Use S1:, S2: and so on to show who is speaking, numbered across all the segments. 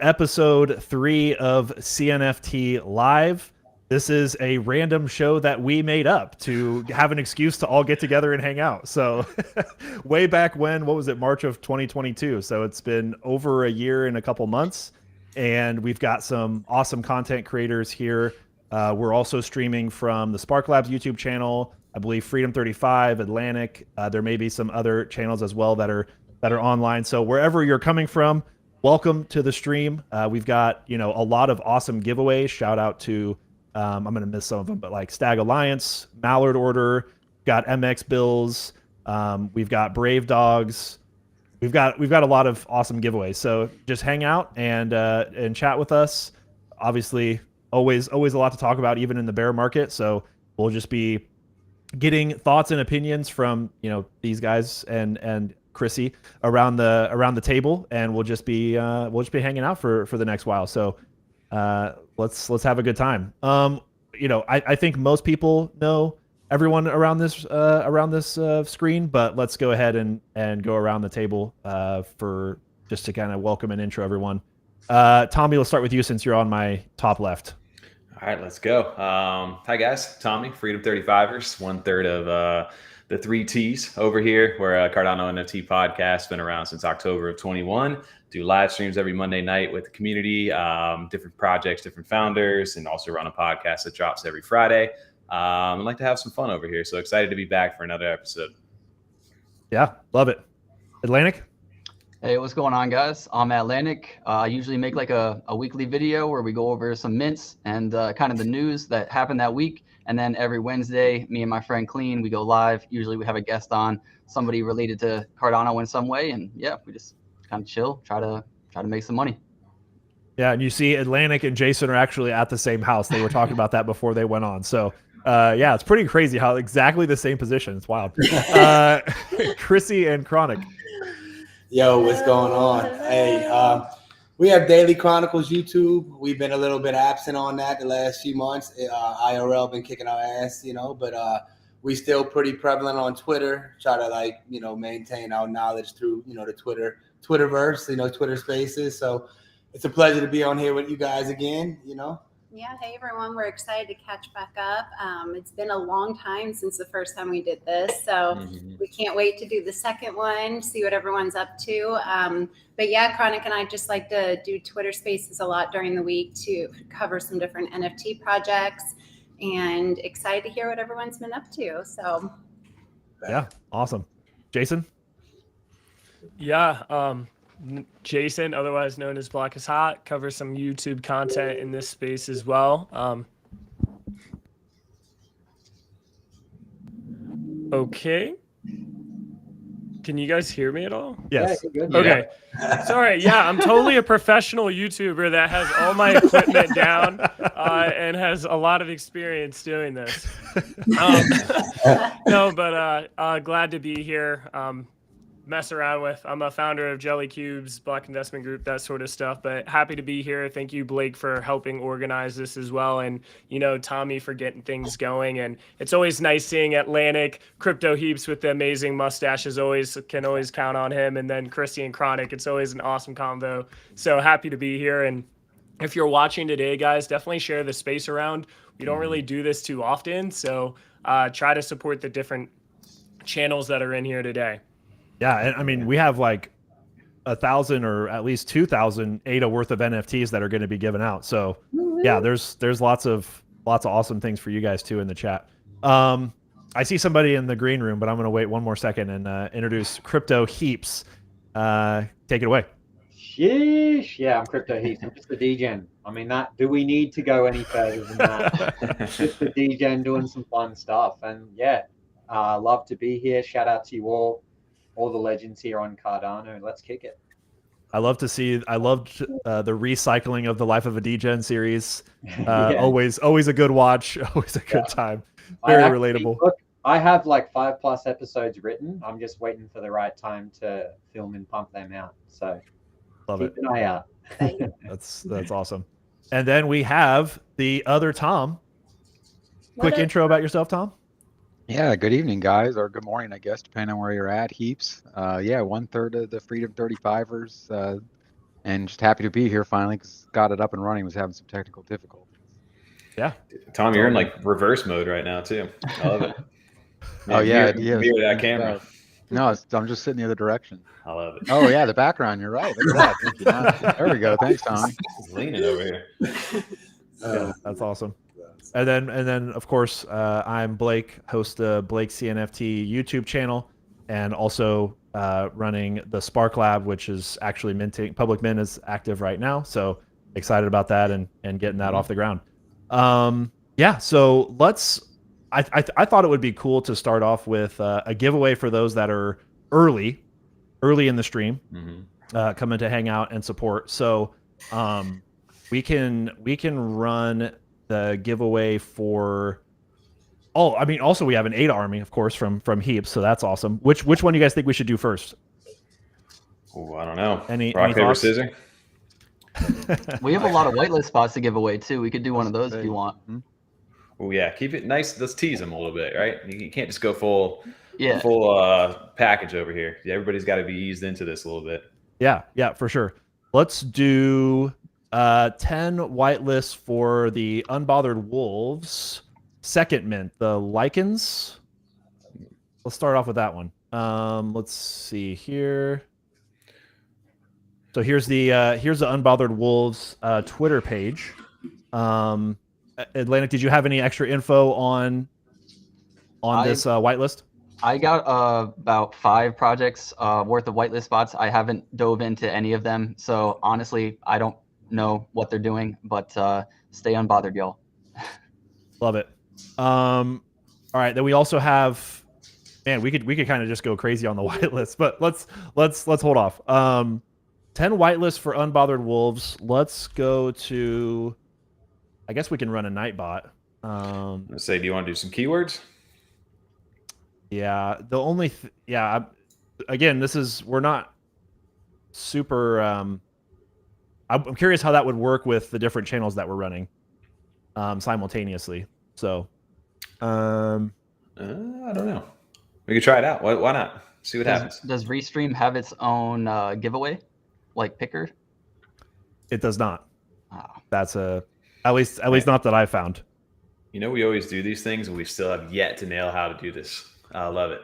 S1: Episode 3 of CNFT Live. This is a random show that we made up to have an excuse to all get together and hang out. So way back when, what was it, March of 2022. So it's been over a year and a couple months, and we've got some awesome content creators here. We're also streaming from the Spark Labs YouTube channel, I believe Freedom 35, Atlanick. There may be some other channels as well that are online. So wherever you're coming from, welcome to the stream. We've got, a lot of awesome giveaways. Shout out to, I'm going to miss some of them, but like Stag Alliance, Mallard Order, got MX Bills. We've got Brave Dogs. We've got a lot of awesome giveaways. So just hang out and chat with us. Obviously, always a lot to talk about, even in the bear market. So we'll just be getting thoughts and opinions from, these guys and Chrissy around the table, and we'll just be hanging out for the next while. So let's have a good time. I think most people know everyone around this screen, but let's go ahead and go around the table for just to kind of welcome and intro everyone. Tommy, let's start with you since you're on my top left.
S2: All right, let's go. Hi guys, Tommy, Freedom 35ers, 1/3 of the 3 T's over here. We're a Cardano NFT podcast, been around since October of 21. Do live streams every Monday night with the community, different projects, different founders, and also run a podcast that drops every Friday. I'd like to have some fun over here. So excited to be back for another episode.
S1: Yeah, love it. Atlanick?
S3: Hey, what's going on, guys? I'm Atlanick. I usually make like a weekly video where we go over some mints and kind of the news that happened that week. And then every Wednesday, me and my friend Clean, we go live. Usually we have a guest on, somebody related to Cardano in some way. And yeah, we just kind of chill, try to make some money.
S1: Yeah, and you see Atlanick and Jason are actually at the same house. They were talking about that before they went on. So yeah, it's pretty crazy how exactly the same position. It's wild. Chrissy and Chronic.
S4: Yo, what's going on? Hey, we have Daily Chronicles YouTube. We've been a little bit absent on that the last few months. IRL been kicking our ass, but we still pretty prevalent on Twitter. Try to maintain our knowledge through, the Twitterverse, Twitter Spaces. So it's a pleasure to be on here with you guys again,
S5: Yeah, hey everyone, we're excited to catch back up. It's been a long time since the first time we did this, so we can't wait to do the second one, see what everyone's up to. But yeah, Chronic and I just like to do Twitter Spaces a lot during the week to cover some different NFT projects, and excited to hear what everyone's been up to. So
S1: yeah, awesome. Jason?
S6: Yeah, Jason, otherwise known as Black is Hot, covers some YouTube content in this space as well. Okay. Can you guys hear me at all?
S1: Yes.
S3: Yeah, good.
S6: Okay. Sorry. Yeah, I'm totally a professional YouTuber that has all my equipment down and has a lot of experience doing this. No, but glad to be here. Mess around with. I'm a founder of Jelly Cubes, Black Investment Group, that sort of stuff, but happy to be here. Thank you, Blake, for helping organize this as well. And, Tommy for getting things going. And it's always nice seeing Atlanick, CryptoHeaps with the amazing mustache can always count on him. And then Chrissy and Chronic, it's always an awesome combo. So happy to be here. And if you're watching today, guys, definitely share the space around. We don't really do this too often. So try to support the different channels that are in here today.
S1: Yeah, and I mean, we have like 1,000 or at least 2,000 ADA worth of NFTs that are going to be given out. So yeah, there's lots of awesome things for you guys too in the chat. I see somebody in the green room, but I'm going to wait one more second and introduce CryptoHeaps. Take it away.
S7: Sheesh. Yeah, I'm CryptoHeaps. I'm just a degen. I mean, do we need to go any further than that? Just a degen doing some fun stuff. And yeah, love to be here. Shout out to you all the legends here on Cardano. Let's kick it.
S1: I loved the recycling of the Life of a Degen series.
S7: Yeah.
S1: Always a good watch. Always a good time. Very relatable.
S7: Look, I have like 5+ episodes written. I'm just waiting for the right time to film and pump them out. So keep an eye out.
S1: That's awesome. And then we have the other Tom. Quick intro about yourself, Tom.
S8: Yeah, good evening, guys, or good morning, I guess, depending on where you're at. Heaps. Yeah, 1/3 of the Freedom 35ers and just happy to be here finally because got it up and running. Was having some technical difficulties.
S1: Yeah.
S2: Tom, you're in like reverse mode right now too. I love it.
S8: Oh yeah,
S2: mirror that camera.
S8: No, I'm just sitting the other direction.
S2: I love it.
S8: Oh yeah, the background. You're right. Look at that. Thank you. There we go. Thanks, Tommy.
S2: He's leaning over here.
S1: Yeah, that's awesome. And then of course, I'm Blake, host of BlakeCNFT YouTube channel, and also running the Spark Lab, which is actually minting. Public mint is active right now, so excited about that and getting that off the ground. Yeah, so let's. I thought it would be cool to start off with a giveaway for those that are early in the stream, coming to hang out and support. So we can run the giveaway for. Oh, I mean, also we have an ADA army, of course, from Heaps, so that's awesome. Which one do you guys think we should do first?
S2: Oh, I don't know.
S1: Any
S2: rock, paper,
S1: thoughts?
S2: scissors?
S3: We have a lot of whitelist spots to give away too. We could do one of those if you want.
S2: Oh yeah, keep it nice. Let's tease them a little bit, right? You can't just go full package over here. Everybody's got to be eased into this a little bit.
S1: Yeah, for sure. Let's do 10 whitelists for the Unbothered Wolves second mint, the Lichens. Let's start off with that one. Let's see here. So here's the Unbothered Wolves Twitter page. Atlanick, did you have any extra info on this whitelist?
S3: I got about 5 projects worth of whitelist spots. I haven't dove into any of them, so honestly, I don't know what they're doing. But stay unbothered, y'all.
S1: Love it. All right, then we also have. Man, we could kind of just go crazy on the whitelist, but let's hold off. 10 whitelists for Unbothered Wolves. Let's go to. I guess we can run a Nightbot.
S2: Let's say, do you want to do some keywords?
S1: Yeah, the only again, we're not super. I'm curious how that would work with the different channels that we're running simultaneously. So,
S2: I don't know. We could try it out. Why not? See what happens.
S3: Does Restream have its own giveaway, like picker?
S1: It does not.
S3: Oh.
S1: That's at least not that I found.
S2: You know, we always do these things, and we still have yet to nail how to do this. I love it.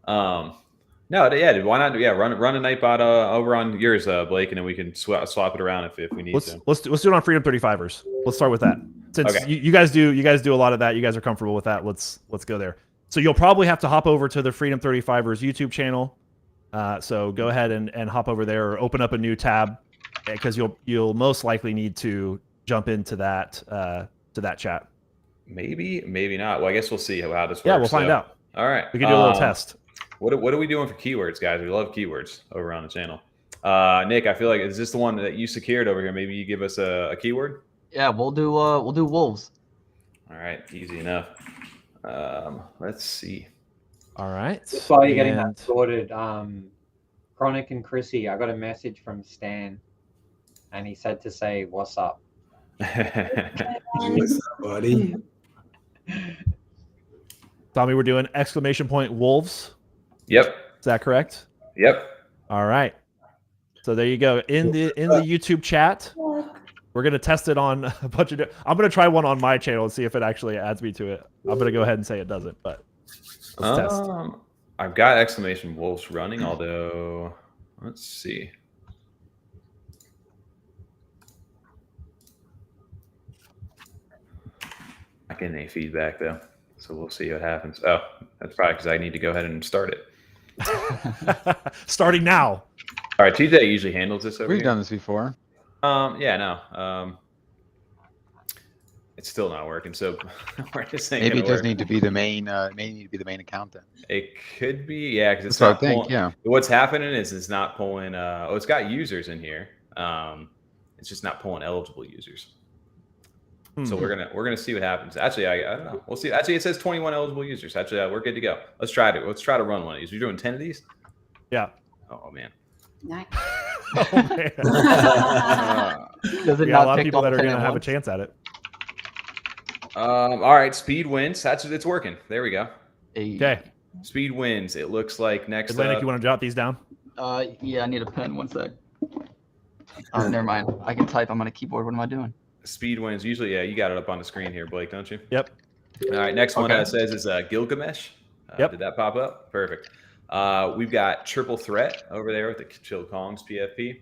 S2: No, yeah, why not? Yeah, run a Nightbot over on yours, Blake, and then we can swap it around if we need to.
S1: Let's do it on Freedom 35ers. Let's start with that. Since
S2: Okay.
S1: you guys do a lot of that, you guys are comfortable with that. Let's go there. So you'll probably have to hop over to the Freedom 35ers YouTube channel. So go ahead and hop over there or open up a new tab because you'll most likely need to jump into that chat.
S2: Maybe not. Well, I guess we'll see how this works.
S1: Yeah, we'll find out.
S2: All right.
S1: We can do a little test.
S2: What are we doing for keywords, guys? We love keywords over on the channel. Nick, I feel like, is this the one that you secured over here? Maybe you give us a keyword?
S3: Yeah, we'll do wolves.
S2: All right, easy enough. Let's see.
S1: All right.
S7: Just while you're getting that sorted, Chronic and Chrissy, I got a message from Stan, and he said to say, "What's up?"
S4: What's up, buddy?
S1: Tommy, we're doing ! wolves.
S2: Yep.
S1: Is that correct?
S2: Yep.
S1: All right. So there you go. In the YouTube chat, we're gonna test it on a bunch of. I'm gonna try one on my channel and see if it actually adds me to it. I'm gonna go ahead and say it doesn't, but let's test.
S2: I've got ! wolves running, although let's see. Not getting any feedback though, so we'll see what happens. Oh, that's probably because I need to go ahead and start it.
S1: Starting now.
S2: All right, TJ usually handles this over
S8: We've
S2: here.
S8: done this before.
S2: Yeah, no. It's still not working. So we're just saying
S8: Maybe it does need to be the main. May need to be the main account then.
S2: It could be, yeah, because it's
S8: That's
S2: not
S8: what I think.
S2: pulling.
S8: Yeah.
S2: What's happening is it's not pulling. It's got users in here. It's just not pulling eligible users. So we're gonna see what happens. Actually, I don't know. We'll see. Actually, it says 21 eligible users. Actually, we're good to go. Let's try to run one of these. You're doing 10 of these?
S1: Yeah.
S2: Oh man.
S5: Nice.
S1: Oh, man.
S3: Does it
S1: Yeah,
S3: not
S1: a lot of
S3: pick
S1: people
S3: all
S1: that are
S3: 10
S1: gonna
S3: at
S1: have a
S3: once?
S1: chance at it.
S2: All right, speed wins. It's working. There we go.
S3: Hey.
S1: Okay.
S2: Speed wins. It looks like next
S1: Atlanick,
S2: up.
S1: you want to jot these down?
S3: Yeah, I need a pen. One sec. Oh, never mind. I can type. I'm on a keyboard. What am I doing?
S2: Speed wins. Usually, yeah, you got it up on the screen here, Blake, don't you?
S1: Yep.
S2: All right, next one
S3: Okay.
S2: says is Gilgamesh.
S1: Yep.
S2: Did that pop up? Perfect. We've got Triple Threat over there with the Chill Kongs PFP.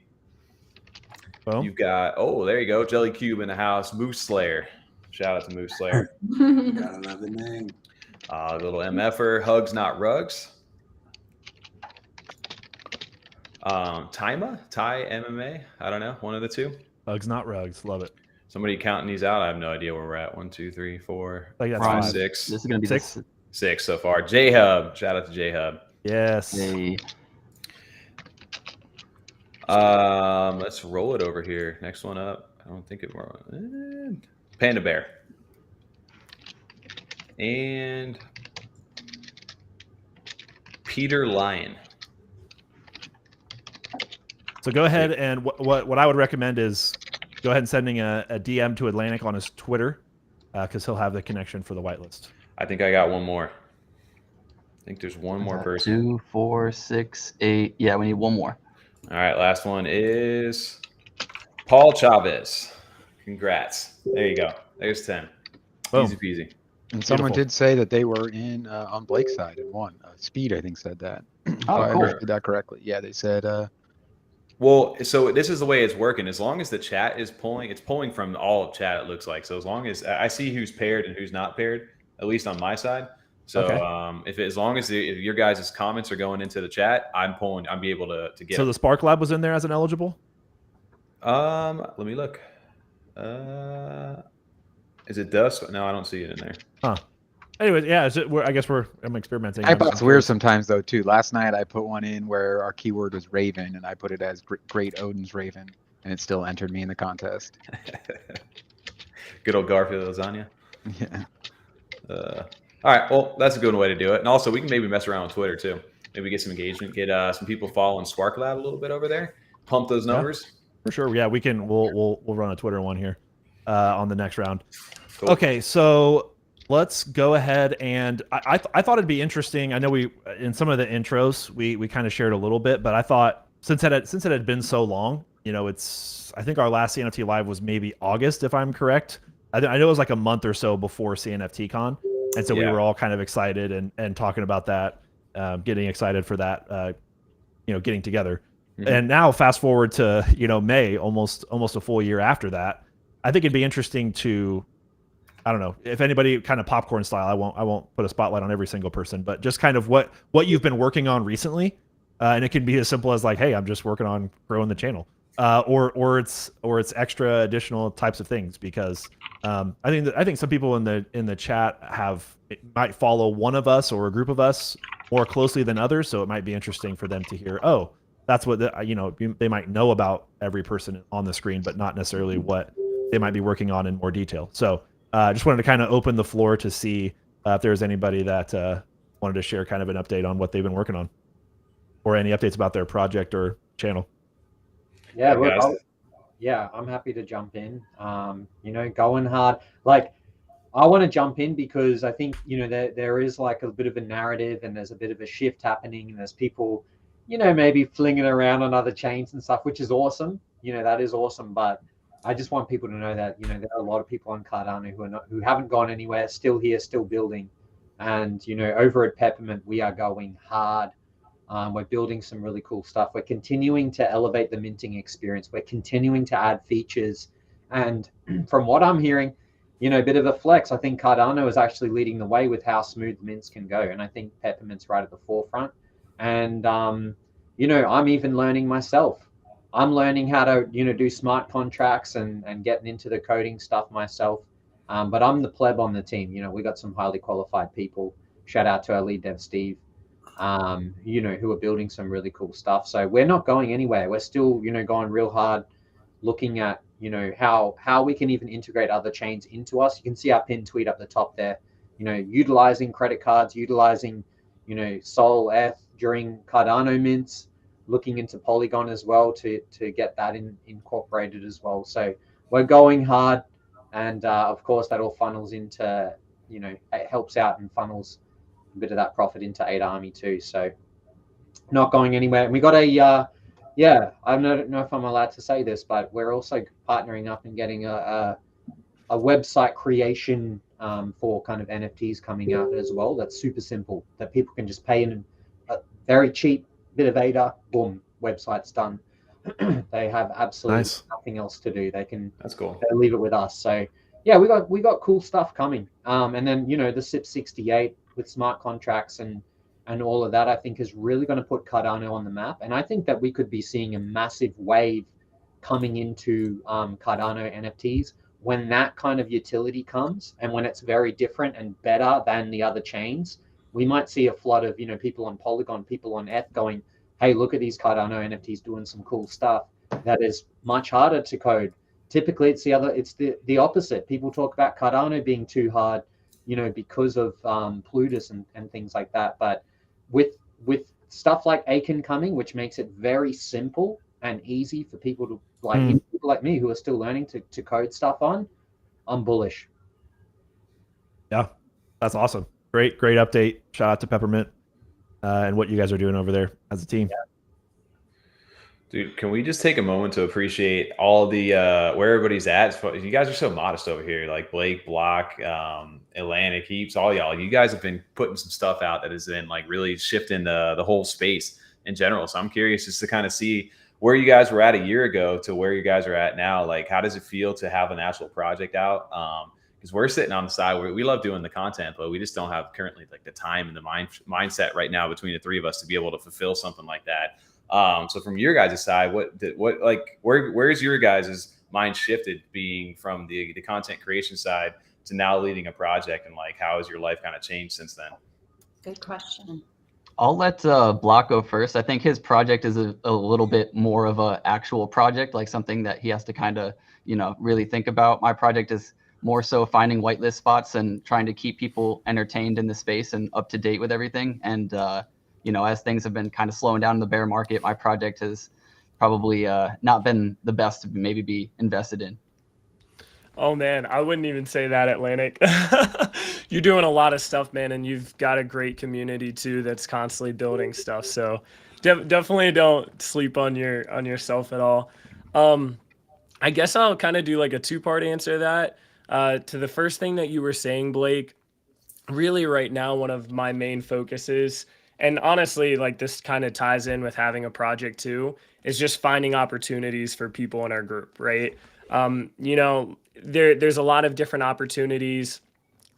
S1: Boom.
S2: You've got, oh, there you go, Jelly Cube in the house, Moose Slayer. Shout out to Moose Slayer.
S4: Gotta love the name.
S2: Little MFer, Hugs Not Rugs. Ty MMA, I don't know, one of the two.
S1: Hugs Not Rugs. Love it.
S2: Somebody counting these out. I have no idea where we're at. 1, 2, 3, 4,
S1: I think that's
S2: 5,
S1: five.
S2: 6.
S3: This is gonna be
S1: Six?
S2: 6 so far. J Hub. Shout out to J Hub.
S1: Yes.
S3: Yay.
S2: Let's roll it over here. Next one up. I don't think it will. Panda Bear. And Peter Lion.
S1: So go ahead and what I would recommend is go ahead and sending a DM to Atlanick on his Twitter because he'll have the connection for the whitelist.
S2: I think I got one more. I think there's one more person.
S3: 2, 4, 6, 8. Yeah, we need one more.
S2: All right, last one is Paul Chavez. Congrats. There you go. There's 10.
S1: Boom.
S2: Easy peasy.
S8: And someone
S1: Beautiful.
S8: did say that they were in on Blake's side and won. Speed, I think, said that.
S3: Oh,
S8: If I
S3: cool.
S8: understood that correctly. Yeah, they said.
S2: Well, so this is the way it's working. As long as the chat is pulling, it's pulling from all of chat, it looks like. So as long as I see who's paired and who's not paired, at least on my side. So
S1: Okay.
S2: as long as if your guys' comments are going into the chat, I'll be able to get
S1: So
S2: them.
S1: the Spark Lab was in there as an eligible?
S2: Let me look. Is it Dusk? No, I don't see it in there.
S1: Huh. Anyways, yeah, I guess I'm experimenting.
S8: I
S1: I'm
S8: thought
S1: just
S8: it's weird
S1: curious.
S8: sometimes though too. Last night I put one in where our keyword was Raven, and I put it as Great Odin's Raven, and it still entered me in the contest.
S2: Good old Garfield lasagna.
S8: Yeah.
S2: All right, well, that's a good way to do it. And also, we can maybe mess around with Twitter too. Maybe get some engagement, get some people following Spark Lab a little bit over there. Pump those numbers.
S1: For sure. Yeah, we can. We'll run a Twitter one here on the next round.
S2: Cool.
S1: Okay, so let's go ahead and I thought it'd be interesting. I know we in some of the intros we kind of shared a little bit, but I thought since it had been so long, I think our last CNFT live was maybe August, if I'm correct. I know it was like a month or so before CNFT Con, and so we were all kind of excited and talking about that, getting excited for that, getting together.
S2: Mm-hmm.
S1: And now fast forward to May, almost a full year after that. I think it'd be interesting to, I don't know, if anybody kind of popcorn style, I won't put a spotlight on every single person, but just kind of what you've been working on recently, and it can be as simple as like, hey, I'm just working on growing the channel, or it's extra additional types of things, because I think some people in the chat might follow one of us or a group of us more closely than others, so it might be interesting for them to hear, oh, that's what they might know about every person on the screen, but not necessarily what they might be working on in more detail. So just wanted to kind of open the floor to see if there's anybody that wanted to share kind of an update on what they've been working on, or any updates about their project or channel.
S7: Yeah,
S2: Hey, guys.
S7: I'm happy to jump in. Going hard. Like, I want to jump in because I think there is like a bit of a narrative, and there's a bit of a shift happening, and there's people, maybe flinging around on other chains and stuff, which is awesome. That is awesome, but I just want people to know that there are a lot of people on Cardano who haven't gone anywhere, still here, still building, and over at Peppermint we are going hard. We're building some really cool stuff. We're continuing to elevate the minting experience. We're continuing to add features, and from what I'm hearing, a bit of a flex. I think Cardano is actually leading the way with how smooth mints can go, and I think Peppermint's right at the forefront. And I'm even learning myself. I'm learning how to, do smart contracts and getting into the coding stuff myself. But I'm the pleb on the team. We got some highly qualified people. Shout out to our lead dev, Steve, who are building some really cool stuff. So we're not going anywhere. We're still, going real hard, looking at, how we can even integrate other chains into us. You can see our pinned tweet up the top there, utilizing credit cards, utilizing, Sol F during Cardano mints, looking into Polygon as well to get that incorporated as well. So we're going hard, and of course that all funnels into, it helps out and funnels a bit of that profit into 8 Army too. So not going anywhere. And we got a Yeah, I don't know if I'm allowed to say this, but we're also partnering up and getting a website creation for kind of NFTs coming out as well. That's super simple, that people can just pay in a very cheap bit of ADA, boom, website's done. They have absolutely
S1: Nice.
S7: nothing else to do.
S2: That's cool.
S7: They leave it with us. So yeah, we got cool stuff coming. And then the SIP68 with smart contracts and all of that, I think is really going to put Cardano on the map. And I think that we could be seeing a massive wave coming into Cardano NFTs when that kind of utility comes, and when it's very different and better than the other chains. We might see a flood of people on Polygon, people on ETH going, hey, look at these Cardano NFTs doing some cool stuff that is much harder to code. Typically it's the opposite. People talk about Cardano being too hard, because of Plutus and things like that. But with stuff like Aiken coming, which makes it very simple and easy for people to even people like me who are still learning to code stuff on, I'm bullish.
S1: Yeah, that's awesome. Great update. Shout out to Peppermint and what you guys are doing over there as a team.
S7: Yeah.
S2: Dude, can we just take a moment to appreciate all the where everybody's at? You guys are so modest over here, like Blake, Block, Atlanick, Heaps, all y'all. You guys have been putting some stuff out that has been like really shifting the whole space in general. So I'm curious just to kind of see where you guys were at a year ago to where you guys are at now. Like, how does it feel to have an actual project out? Because we're sitting on the side where we love doing the content, but we just don't have currently like the time and the mindset right now between the three of us to be able to fulfill something like that. So from your guys' side, where's your guys' mind shifted, being from the content creation side to now leading a project, and like how has your life kind of changed since then?
S5: Good question.
S3: I'll let Block go first. I think his project is a little bit more of a actual project, like something that he has to kind of, really think about. My project is more so finding whitelist spots and trying to keep people entertained in the space and up to date with everything. And, as things have been kind of slowing down in the bear market, my project has probably not been the best to maybe be invested in.
S6: Oh man, I wouldn't even say that, Atlanick. You're doing a lot of stuff, man, and you've got a great community too that's constantly building stuff. So definitely don't sleep on yourself at all. I guess I'll kind of do like a two-part answer to that. To the first thing that you were saying, Blake, really right now one of my main focuses, and honestly, like this kind of ties in with having a project too, is just finding opportunities for people in our group, right? There's a lot of different opportunities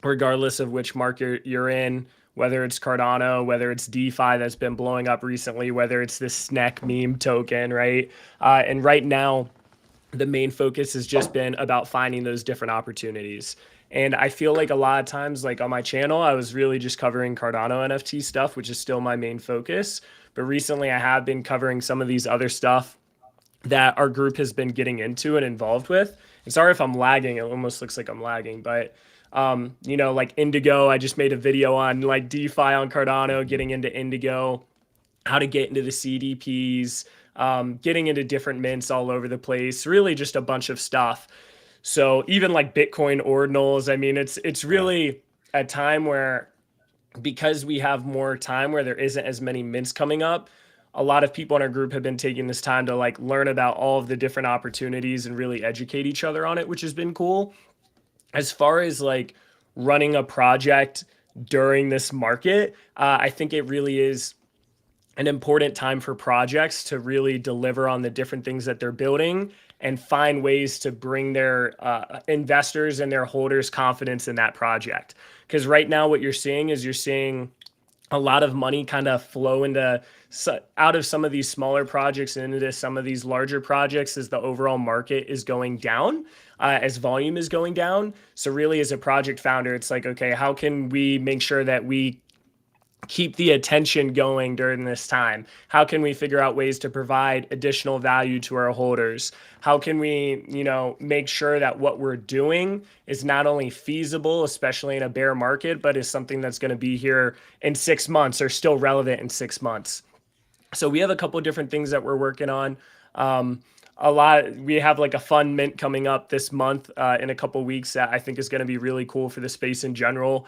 S6: regardless of which market you're in, whether it's Cardano, whether it's DeFi that's been blowing up recently, whether it's this SNEC meme token, right? And right now, the main focus has just been about finding those different opportunities. And I feel like a lot of times, like on my channel, I was really just covering Cardano NFT stuff, which is still my main focus. But recently I have been covering some of these other stuff that our group has been getting into and involved with. And sorry if I'm lagging, it almost looks like I'm lagging, but like Indigo, I just made a video on like DeFi on Cardano, getting into Indigo, how to get into the CDPs, getting into different mints all over the place, really just a bunch of stuff. So even like Bitcoin ordinals, I mean, it's really a time where, because we have more time where there isn't as many mints coming up, a lot of people in our group have been taking this time to like learn about all of the different opportunities and really educate each other on it, which has been cool. As far as like running a project during this market, I think it really is an important time for projects to really deliver on the different things that they're building and find ways to bring their investors and their holders confidence in that project. Because right now what you're seeing a lot of money kind of flow out of some of these smaller projects and into some of these larger projects as the overall market is going down, as volume is going down. So really as a project founder, it's like, okay, how can we make sure that we keep the attention going during this time? How can we figure out ways to provide additional value to our holders? How can we, make sure that what we're doing is not only feasible, especially in a bear market, but is something that's going to be here in 6 months or still relevant in 6 months? So we have a couple of different things that we're working on. We have like a fun mint coming up this month in a couple weeks that I think is going to be really cool for the space in general,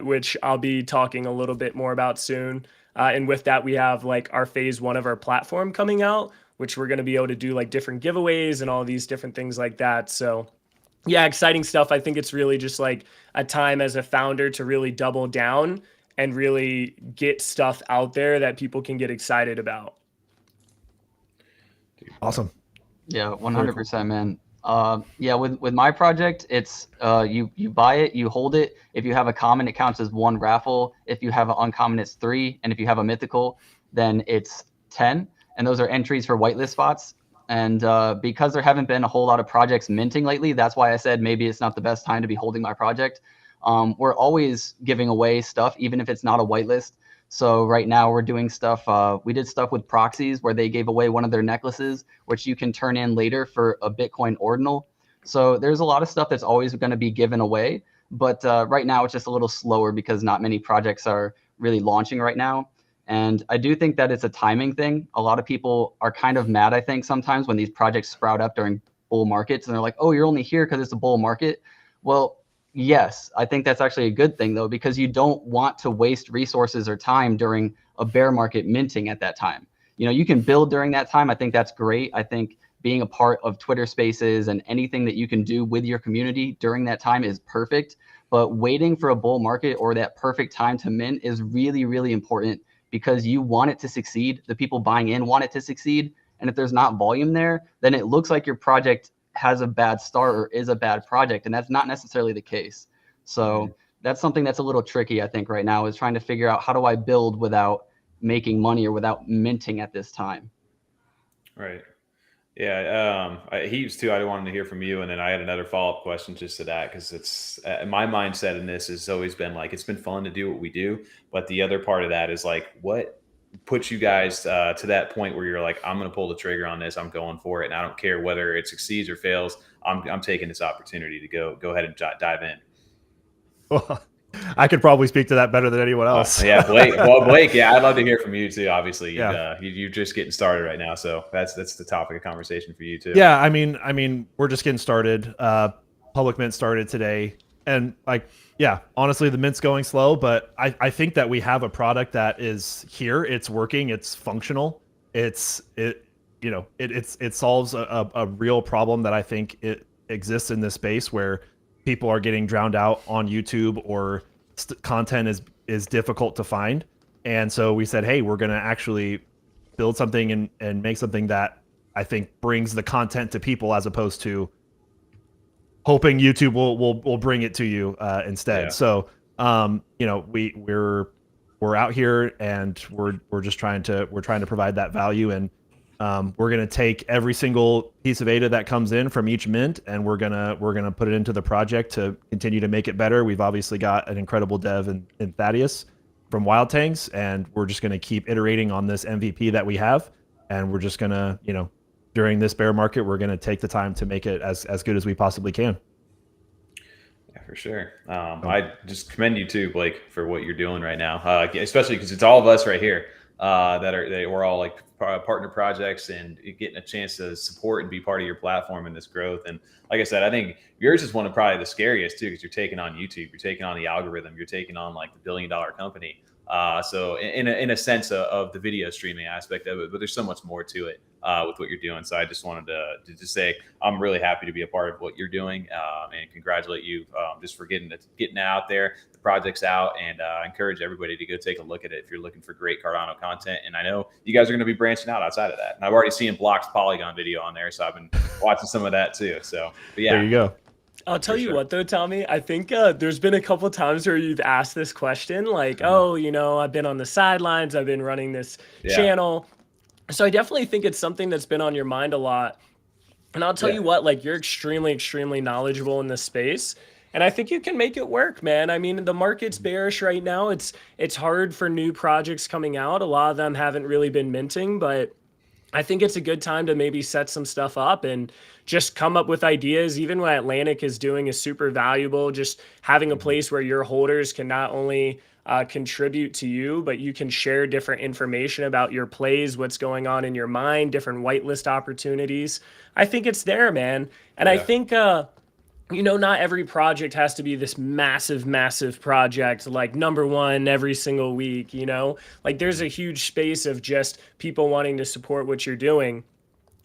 S6: which I'll be talking a little bit more about soon. And with that, we have like our phase 1 of our platform coming out, which we're going to be able to do like different giveaways and all these different things like that. So yeah, exciting stuff. I think it's really just like a time as a founder to really double down and really get stuff out there that people can get excited about.
S1: Awesome.
S3: Yeah, 100%, man. Yeah, with my project, it's you buy it, you hold it. If you have a common, it counts as 1 raffle. If you have an uncommon, it's 3, and if you have a mythical, then it's 10. And those are entries for whitelist spots. And because there haven't been a whole lot of projects minting lately, that's why I said maybe it's not the best time to be holding my project. We're always giving away stuff, even if it's not a whitelist. So right now we're doing stuff. We did stuff with proxies where they gave away one of their necklaces, which you can turn in later for a Bitcoin ordinal. So there's a lot of stuff that's always going to be given away. But right now it's just a little slower because not many projects are really launching right now. And I do think that it's a timing thing. A lot of people are kind of mad, I think, sometimes when these projects sprout up during bull markets and they're like, oh, you're only here because it's a bull market. Well, yes, I think that's actually a good thing, though, because you don't want to waste resources or time during a bear market minting at that time. You know, you can build during that time. I think that's great. I think being a part of Twitter Spaces and anything that you can do with your community during that time is perfect. But waiting for a bull market or that perfect time to mint is really, really important because you want it to succeed. The people buying in want it to succeed. And if there's not volume there, then it looks like your project has a bad start or is a bad project. And that's not necessarily the case. So that's something that's a little tricky, I think, right now, is trying to figure out how do I build without making money or without minting at this time.
S2: Right. Yeah. Heaps too. I wanted to hear from you. And then I had another follow-up question just to that, because it's my mindset in this has always been like, it's been fun to do what we do. But the other part of that is like, what puts you guys to that point where you're like, I'm going to pull the trigger on this. I'm going for it. And I don't care whether it succeeds or fails. I'm taking this opportunity to go ahead and dive in.
S1: Well, I could probably speak to that better than anyone else.
S2: Yeah, Blake. Well, Blake, yeah, I'd love to hear from you too. Obviously,
S1: Yeah.
S2: you're just getting started right now, so that's the topic of conversation for you too.
S1: Yeah, I mean, we're just getting started. Public mint started today, and like, yeah, honestly, the mint's going slow, but I think that we have a product that is here. It's working. It's functional. It solves a real problem that I think it exists in this space where people are getting drowned out on YouTube or content is difficult to find. And so we said, hey, we're going to actually build something and make something that I think brings the content to people as opposed to hoping YouTube will bring it to you instead.
S2: Yeah.
S1: So, we're out here and we're just trying to provide that value, and we're going to take every single piece of ADA that comes in from each mint, and we're going to put it into the project to continue to make it better. We've obviously got an incredible dev in Thaddeus from Wild Tanks, and we're just going to keep iterating on this MVP that we have. And we're just going to, during this bear market, we're going to take the time to make it as good as we possibly can.
S2: Yeah, for sure. I just commend you too, Blake, for what you're doing right now, especially because it's all of us right here we're all like partner projects and getting a chance to support and be part of your platform in this growth. And like I said, I think yours is one of probably the scariest too, because you're taking on YouTube, you're taking on the algorithm, you're taking on like the $1 billion company. So in a sense of the video streaming aspect of it, but there's so much more to it with what you're doing. So I just wanted to just say I'm really happy to be a part of what you're doing, and congratulate you just for getting out there. The project's out, and encourage everybody to go take a look at it if you're looking for great Cardano content. And I know you guys are going to be branching out outside of that. And I've already seen Block's Polygon video on there, so I've been watching some of that too. So but yeah,
S1: there you go.
S6: I'll tell you what though, Tommy, I think there's been a couple of times where you've asked this question, like, oh, I've been on the sidelines, I've been running this channel. So I definitely think it's something that's been on your mind a lot. And I'll tell you what, like, you're extremely, extremely knowledgeable in this space. And I think you can make it work, man. I mean, the market's bearish right now. It's hard for new projects coming out. A lot of them haven't really been minting, but I think it's a good time to maybe set some stuff up and just come up with ideas. Even what Atlanick is doing is super valuable. Just having a place where your holders can not only contribute to you, but you can share different information about your plays, what's going on in your mind, different whitelist opportunities. I think it's there, man. And I think, not every project has to be this massive, massive project, like #1 every single week, like there's a huge space of just people wanting to support what you're doing.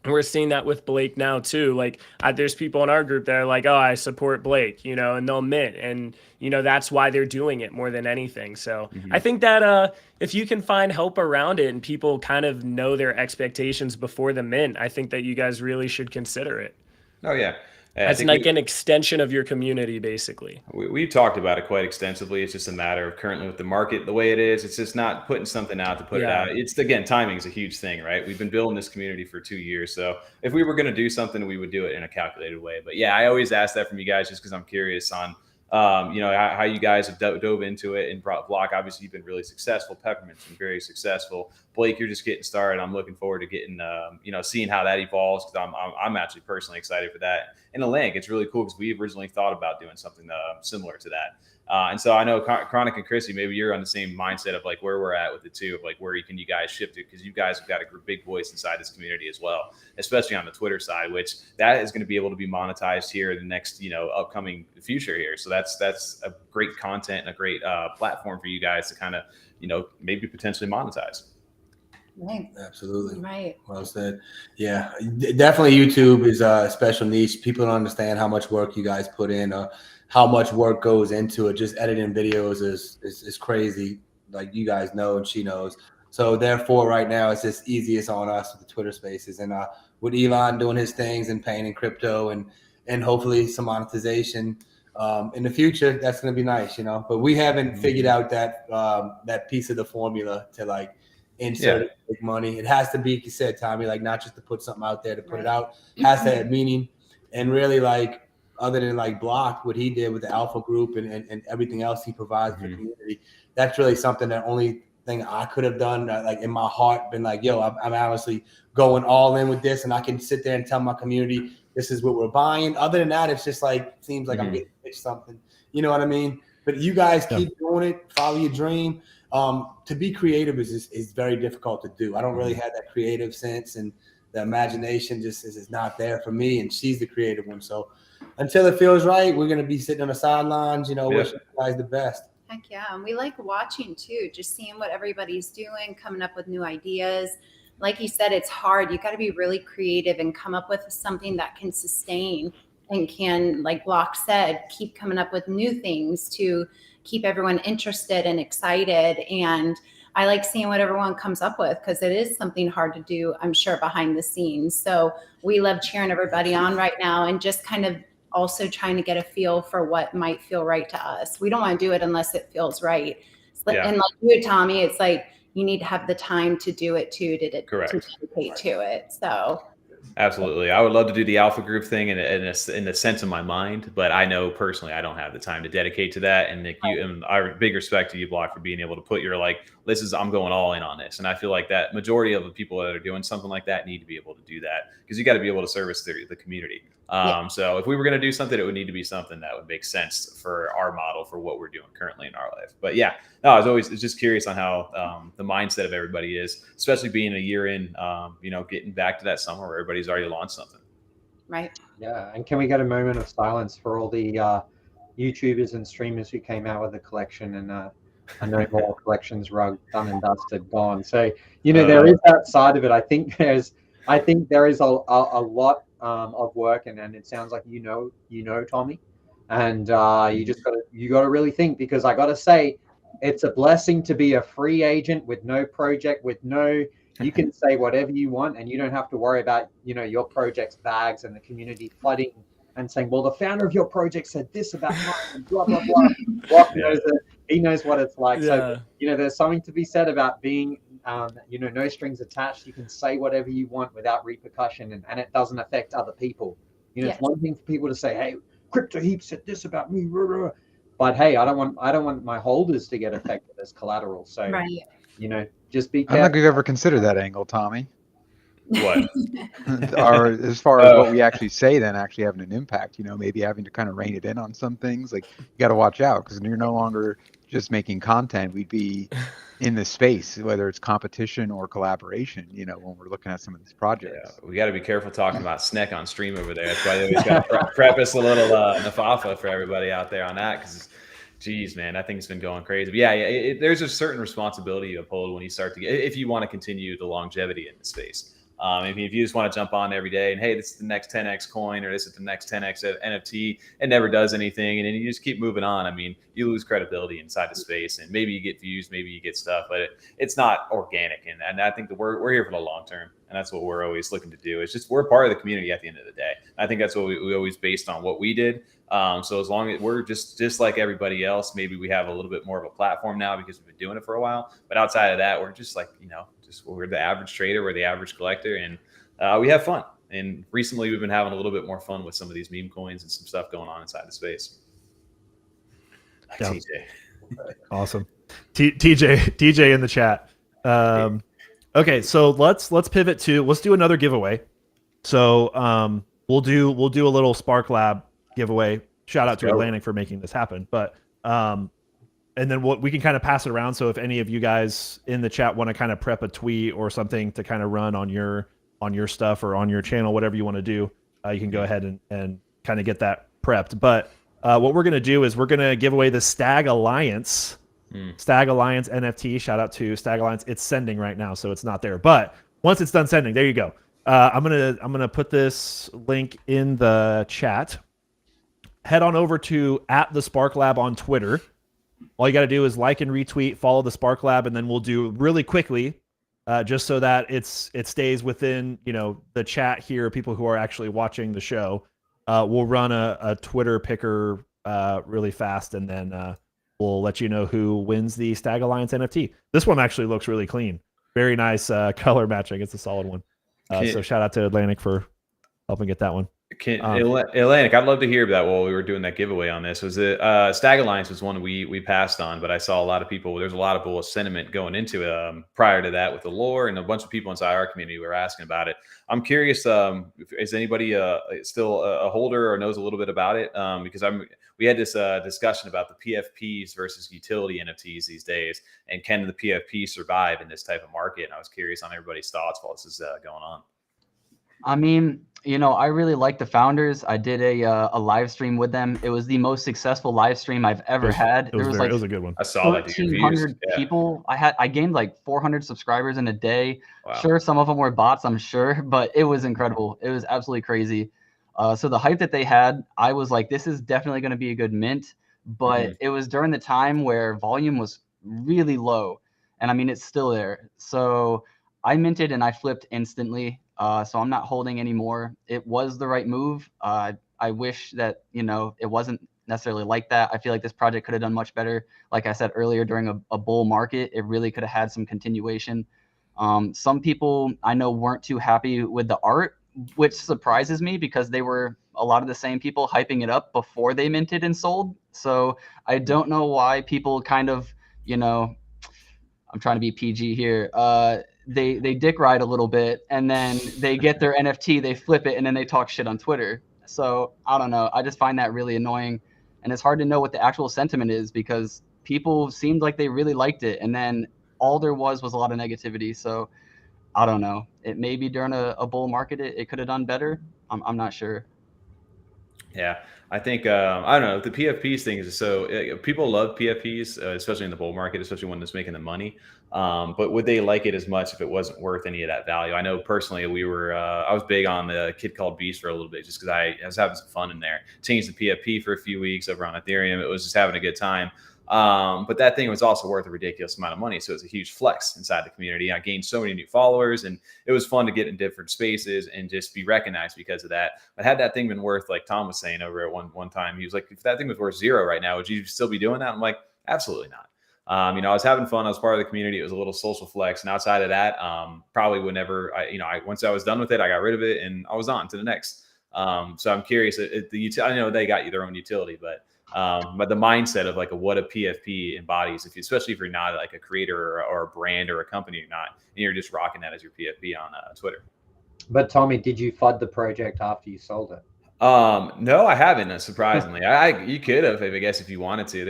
S6: And we're seeing that with Blake now too. Like there's people in our group that are like, oh, I support Blake, you know, and they'll mint. And, you know, that's why they're doing it more than anything. So I think that if you can find help around it and people kind of know their expectations before the mint, I think that you guys really should consider it.
S2: Oh, yeah.
S6: As like an extension of your community, basically.
S2: We've talked about it quite extensively. It's just a matter of currently with the market the way it is. It's just not putting something out to put it out. It's, again, timing is a huge thing, right? We've been building this community for 2 years. So if we were going to do something, we would do it in a calculated way. But yeah, I always ask that from you guys just because I'm curious on, you know, how you guys have dove into it. And Block, obviously, you've been really successful. Peppermint's been very successful. Blake, you're just getting started. I'm looking forward to getting, you know, seeing how that evolves because I'm actually personally excited for that. And Atlanick, it's really cool because we originally thought about doing something similar to that. And so I know Chronic and Chrissy, maybe you're on the same mindset of like where we're at with it too, of like where you guys shift it because you guys have got a big voice inside this community as well, especially on the Twitter side, which that is going to be able to be monetized here in the next, you know, upcoming future here. So that's a great content and a great platform for you guys to kind of, you know, maybe potentially monetize.
S5: Right.
S4: Absolutely.
S5: Right.
S4: Well said. Yeah, definitely YouTube is a special niche. People don't understand how much work you guys put in, how much work goes into it. Just editing videos is crazy. Like you guys know and she knows. So therefore right now it's just easiest on us with the Twitter spaces and with Elon doing his things and paying in crypto and hopefully some monetization in the future. That's going to be nice, you know, but we haven't figured out that piece of the formula to like insert it, make money. It has to be, like you said, Tommy, like not just to put something out there to put it out. It has to have meaning. And really, like other than like Block, what he did with the Alpha Group and everything else he provides for the community, that's really something that only thing I could have done, like in my heart, been like, yo, I'm honestly going all in with this, and I can sit there and tell my community this is what we're buying. Other than that, it's just like seems like I'm getting pitched something. You know what I mean? But you guys keep doing it, follow your dream. To be creative is very difficult to do. I don't really have that creative sense, and the imagination just is not there for me. And she's the creative one. So until it feels right, we're gonna be sitting on the sidelines, you know, wishing you guys the best.
S5: Heck yeah. And we like watching too, just seeing what everybody's doing, coming up with new ideas. Like you said, it's hard. You got to be really creative and come up with something that can sustain and can, like Block said, keep coming up with new things to keep everyone interested and excited. And I like seeing what everyone comes up with because it is something hard to do, I'm sure, behind the scenes. So we love cheering everybody on right now and just kind of also trying to get a feel for what might feel right to us. We don't want to do it unless it feels right. And like you, Tommy, it's like you need to have the time to do it too, to dedicate to it. So
S2: absolutely. I would love to do the Alpha Group thing in the sense of my mind, but I know personally I don't have the time to dedicate to that. And Nick, you and I big respect to you, Block, for being able to put your like, I'm going all in on this. And I feel like that majority of the people that are doing something like that need to be able to do that because you got to be able to service the community. So if we were going to do something, it would need to be something that would make sense for our model for what we're doing currently in our life. But yeah, no, I was just curious on how the mindset of everybody is, especially being a year in, you know, getting back to that summer where everybody's already launched something.
S5: Right.
S7: Yeah. And can we get a moment of silence for all the YouTubers and streamers who came out with the collection and a no more collections rug, done and dusted, gone. So, you know, there is that side of it. I think there is a lot of work, and it sounds like you know Tommy, and you got to really think, because I got to say, it's a blessing to be a free agent with no project, you can say whatever you want, and you don't have to worry about, you know, your project's bags and the community flooding and saying, well, the founder of your project said this about mine, and blah blah blah. Block knows it. He knows what it's like. So, you know, there's something to be said about being you know, no strings attached. You can say whatever you want without repercussion, and it doesn't affect other people. You know, it's one thing for people to say, hey, CryptoHeaps said this about me, but hey, I don't want my holders to get affected as collateral. So, you know, just be careful.
S8: I don't think we've ever considered that angle, Tommy.
S2: What?
S8: Or as far as what we actually say, then actually having an impact, you know, maybe having to kind of rein it in on some things. Like, you got to watch out, because you're no longer just making content. We'd be in the space, whether it's competition or collaboration, you know, when we're looking at some of these projects.
S2: We got to be careful talking about Sneck on stream over there. That's why they always got to preface a little nafafa for everybody out there on that, because geez, man, I think it's been going crazy. But there's a certain responsibility you uphold when you start to get, if you want to continue the longevity in the space. If you just want to jump on every day and, hey, this is the next 10x coin or this is the next 10x NFT, it never does anything. And then you just keep moving on. I mean, you lose credibility inside the space, and maybe you get views, maybe you get stuff, but it's not organic. And I think that we're here for the long term. And that's what we're always looking to do. It's just we're part of the community at the end of the day. I think that's what we always based on what we did. So as long as we're just like everybody else, maybe we have a little bit more of a platform now because we've been doing it for a while. But outside of that, we're just like, we're the average trader, we're the average collector, and we have fun. And recently we've been having a little bit more fun with some of these meme coins and some stuff going on inside the space.
S1: Yeah.
S2: TJ.
S1: Awesome. TJ in the chat. Okay, so let's pivot to, let's do another giveaway. So we'll do a little Spark Lab giveaway. Shout out to Atlanick for making this happen. But and then we can kind of pass it around. So if any of you guys in the chat want to kind of prep a tweet or something to kind of run on your stuff or on your channel, whatever you want to do, you can go ahead and kind of get that prepped. But what we're going to do is we're going to give away the Stag Alliance. Stag Alliance NFT. Shout out to Stag Alliance. It's sending right now, so it's not there. But once it's done sending, there you go. I'm gonna put this link in the chat. Head on over to @thesparklab on Twitter. All you got to do is like and retweet, follow the Spark Lab, and then we'll do really quickly, just so that it stays within the chat here. People who are actually watching the show, we'll run a Twitter picker really fast, and then we'll let you know who wins the Stag Alliance NFT. This one actually looks really clean. Very nice color matching. It's a solid one. So shout out to Atlanick for helping get that one.
S2: Atlanick, I'd love to hear about while we were doing that giveaway on this. Was it Stag Alliance was one we passed on, but I saw a lot of people. There's a lot of bullish sentiment going into it prior to that with the lore, and a bunch of people inside our community were asking about it. I'm curious, is anybody still a holder or knows a little bit about it? Because we had this discussion about the PFPs versus utility NFTs these days, and can the PFP survive in this type of market? And I was curious on everybody's thoughts while this is going on.
S3: I mean, I really like the founders. I did a live stream with them. It was the most successful live stream I've ever had.
S1: It was a good one.
S2: I saw that.
S3: 1,300 people. I gained like 400 subscribers in a day.
S2: Wow.
S3: Sure, some of them were bots, I'm sure, but it was incredible. It was absolutely crazy. So the hype that they had, I was like, this is definitely going to be a good mint. But it was during the time where volume was really low. And I mean, it's still there. So I minted and I flipped instantly. So I'm not holding anymore. It was the right move. I wish that, it wasn't necessarily like that. I feel like this project could have done much better. Like I said earlier, during a bull market, it really could have had some continuation. Some people I know weren't too happy with the art, which surprises me because they were a lot of the same people hyping it up before they minted and sold. So I don't know why people kind of, I'm trying to be PG here. They dick ride a little bit, and then they get their NFT, they flip it, and then they talk shit on Twitter. So I don't know. I just find that really annoying, and it's hard to know what the actual sentiment is because people seemed like they really liked it, and then all there was a lot of negativity. So I don't know. It may be during a bull market it could have done better. I'm not sure.
S2: Yeah, I think I don't know. The PFPs thing is people love PFPs, especially in the bull market, especially when it's making the money. But would they like it as much if it wasn't worth any of that value? I know personally, I was big on the Kid Called Beast for a little bit just because I was having some fun in there. Changed the PFP for a few weeks over on Ethereum. It was just having a good time. But that thing was also worth a ridiculous amount of money. So it was a huge flex inside the community. I gained so many new followers, and it was fun to get in different spaces and just be recognized because of that. But had that thing been worth, like Tom was saying over at one time, he was like, if that thing was worth $0 right now, would you still be doing that? I'm like, absolutely not. I was having fun. I was part of the community. It was a little social flex. And outside of that, probably would never, once I was done with it, I got rid of it and I was on to the next. So I'm curious, I know they got you their own utility, but the mindset of like what a PFP embodies, especially if you're not like a creator or a brand or a company or not, and you're just rocking that as your PFP on Twitter.
S7: But Tommy, did you FUD the project after you sold it?
S2: No, I haven't. Surprisingly, you could have, I guess, if you wanted to.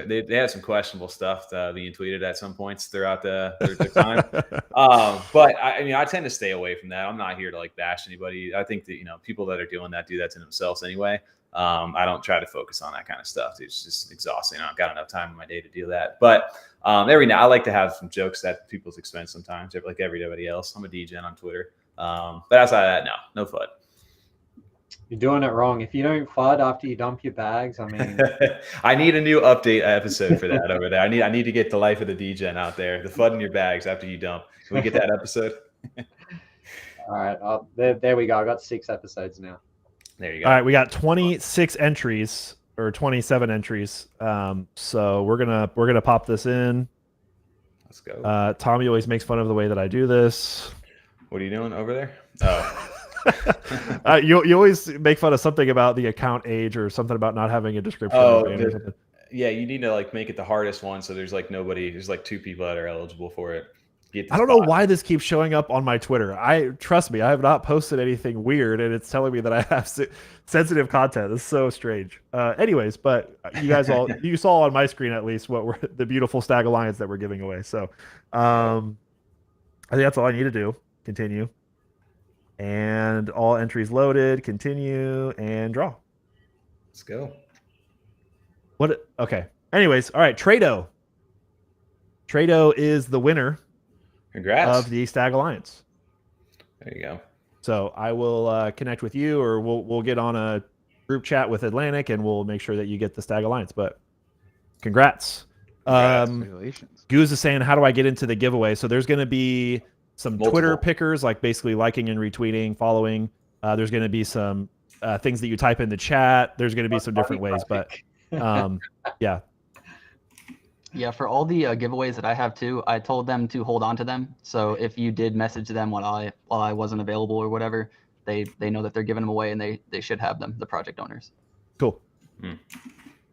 S2: They had some questionable stuff being tweeted at some points throughout their time. But I tend to stay away from that. I'm not here to like bash anybody. I think that people that are doing that do that to themselves anyway. I don't try to focus on that kind of stuff. It's just exhausting. I don't got enough time in my day to do that. But every now I like to have some jokes at people's expense sometimes, like everybody else. I'm a DJ on Twitter. But outside of that, no FUD.
S7: You're doing it wrong. If you don't FUD after you dump your bags, I mean,
S2: I need a new update episode for that over there. I need to get the life of the DJ out there. The FUD in your bags after you dump. Can we get that episode?
S7: All right, there we go. I got 6 episodes now.
S2: There you go.
S1: All right, we got 26 entries or 27 entries. So we're gonna pop this in.
S2: Let's go.
S1: Tommy always makes fun of the way that I do this.
S2: What are you doing over there? Oh.
S1: You always make fun of something about the account age or something about not having a description.
S2: Yeah, you need to like make it the hardest one so there's like nobody. There's like 2 people that are eligible for it.
S1: I don't know why this keeps showing up on my Twitter. Trust me, I have not posted anything weird, and it's telling me that I have sensitive content. It's so strange. Anyways, but you guys you saw on my screen at least what were the beautiful Stag Alliance that we're giving away. So I think that's all I need to do. Continue. And all entries loaded, continue, and draw.
S2: Let's go.
S1: What? Okay. Anyways, all right. Trado is the winner.
S2: Congrats.
S1: Of the Stag Alliance.
S2: There you go.
S1: So I will connect with you, or we'll get on a group chat with Atlanick, and we'll make sure that you get the Stag Alliance. But congrats.
S8: Congratulations.
S1: Goose is saying, how do I get into the giveaway? So there's going to be some
S2: Multiple
S1: Twitter pickers, like basically liking and retweeting, following. There's going to be some things that you type in the chat. There's going to be some different ways, but yeah.
S3: Yeah, for all the giveaways that I have too, I told them to hold on to them. So if you did message them while I wasn't available or whatever, they know that they're giving them away, and they should have them, the project owners.
S1: Cool.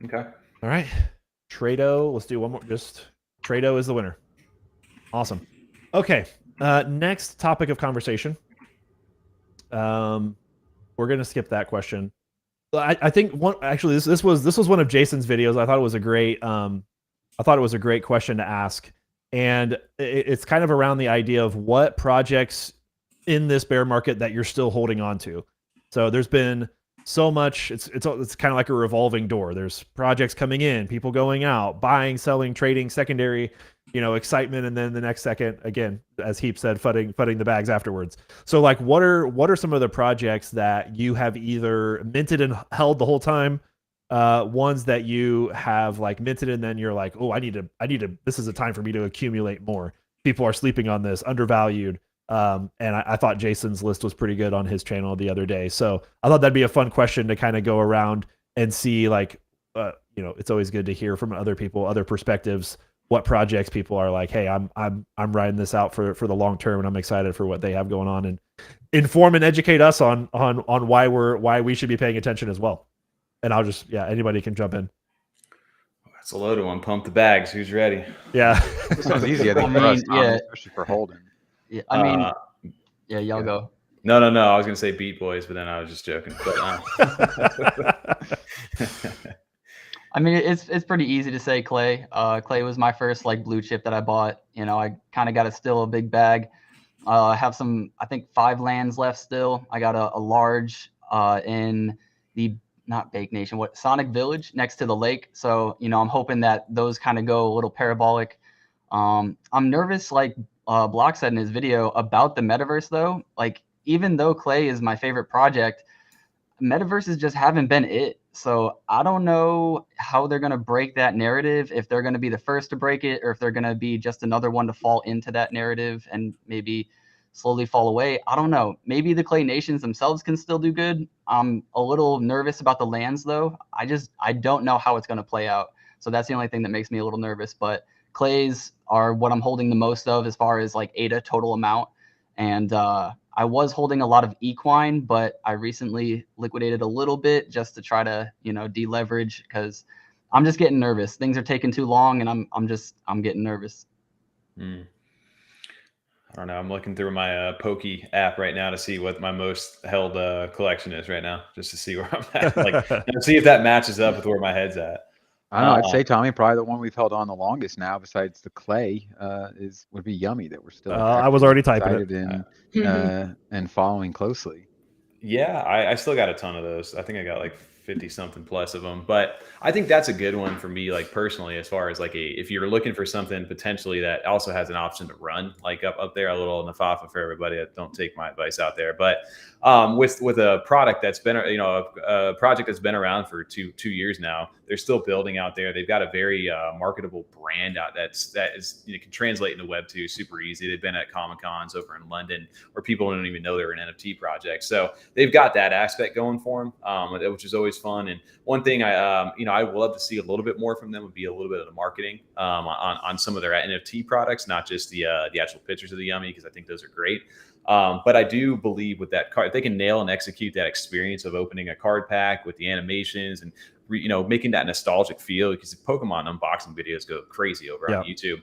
S2: Okay.
S1: All right. Trado, let's do one more. Just Trado is the winner. Awesome. Okay. Next topic of conversation. We're gonna skip that question. I think this was one of Jason's videos. I thought it was a great question to ask, and it's kind of around the idea of what projects in this bear market that you're still holding on to. So there's been so much. It's kind of like a revolving door. There's projects coming in, people going out, buying, selling, trading, secondary, excitement, and then the next second, again, as Heap said, fudding the bags afterwards. So like, what are some of the projects that you have either minted and held the whole time? Ones that you have like minted and then you're like, oh, I need to, this is a time for me to accumulate more. People are sleeping on this, undervalued. And I thought Jason's list was pretty good on his channel the other day. So I thought that'd be a fun question to kind of go around and see, like, it's always good to hear from other people, other perspectives, what projects people are like, hey, I'm riding this out for the long term, and I'm excited for what they have going on, and inform and educate us on why we should be paying attention as well. And I'll just, anybody can jump in.
S2: That's a loaded one. Pump the bags. Who's ready?
S1: Yeah.
S8: This one's easy, I think, for us, Tom, especially for holding.
S3: Yeah, I mean, y'all go.
S2: No. I was going to say Beat Boys, but then I was just joking. But,
S3: I mean, it's pretty easy to say Clay. Clay was my first like blue chip that I bought. I kind of got a big bag. I have I think 5 lands left still. I got a large in the, not Bake Nation, Sonic Village next to the lake. So, I'm hoping that those kind of go a little parabolic. I'm nervous, like Block said in his video, about the metaverse though. Like, even though Clay is my favorite project, metaverses just haven't been it. So I don't know how they're going to break that narrative, if they're going to be the first to break it, or if they're going to be just another one to fall into that narrative and maybe slowly fall away. I don't know. Maybe the Clay Nations themselves can still do good. I'm a little nervous about the lands though. I don't know how it's going to play out. So that's the only thing that makes me a little nervous. But Clays are what I'm holding the most of as far as like ADA total amount. And I was holding a lot of equine, but I recently liquidated a little bit just to try to, deleverage, because I'm just getting nervous. Things are taking too long, and I'm getting nervous.
S2: I don't know. I'm looking through my Pokey app right now to see what my most held collection is right now, just to see where I'm at. Like, and see if that matches up with where my head's at.
S8: I don't know. I'd say, Tommy, probably the one we've held on the longest now, besides the Clay, would be Yummy, that we're still.
S1: I was already typing it
S8: and following closely.
S2: Yeah, I still got a ton of those. I think I got like 50 something plus of them. But I think that's a good one for me, like personally, as far as like if you're looking for something potentially that also has an option to run, like up there, a little nafafa for everybody. Don't take my advice out there, but with a product that's been, a project that's been around for two years now, they're still building out there. They've got a very marketable brand out that is can translate into Web 2 super easy. They've been at Comic Cons over in London where people don't even know they're an NFT project. So they've got that aspect going for them, which is always fun. And one thing I would love to see a little bit more from them would be a little bit of the marketing on some of their NFT products, not just the actual pictures of the Yummy, because I think those are great. But I do believe with that card, if they can nail and execute that experience of opening a card pack with the animations and making that nostalgic feel, because Pokemon unboxing videos go crazy over on YouTube.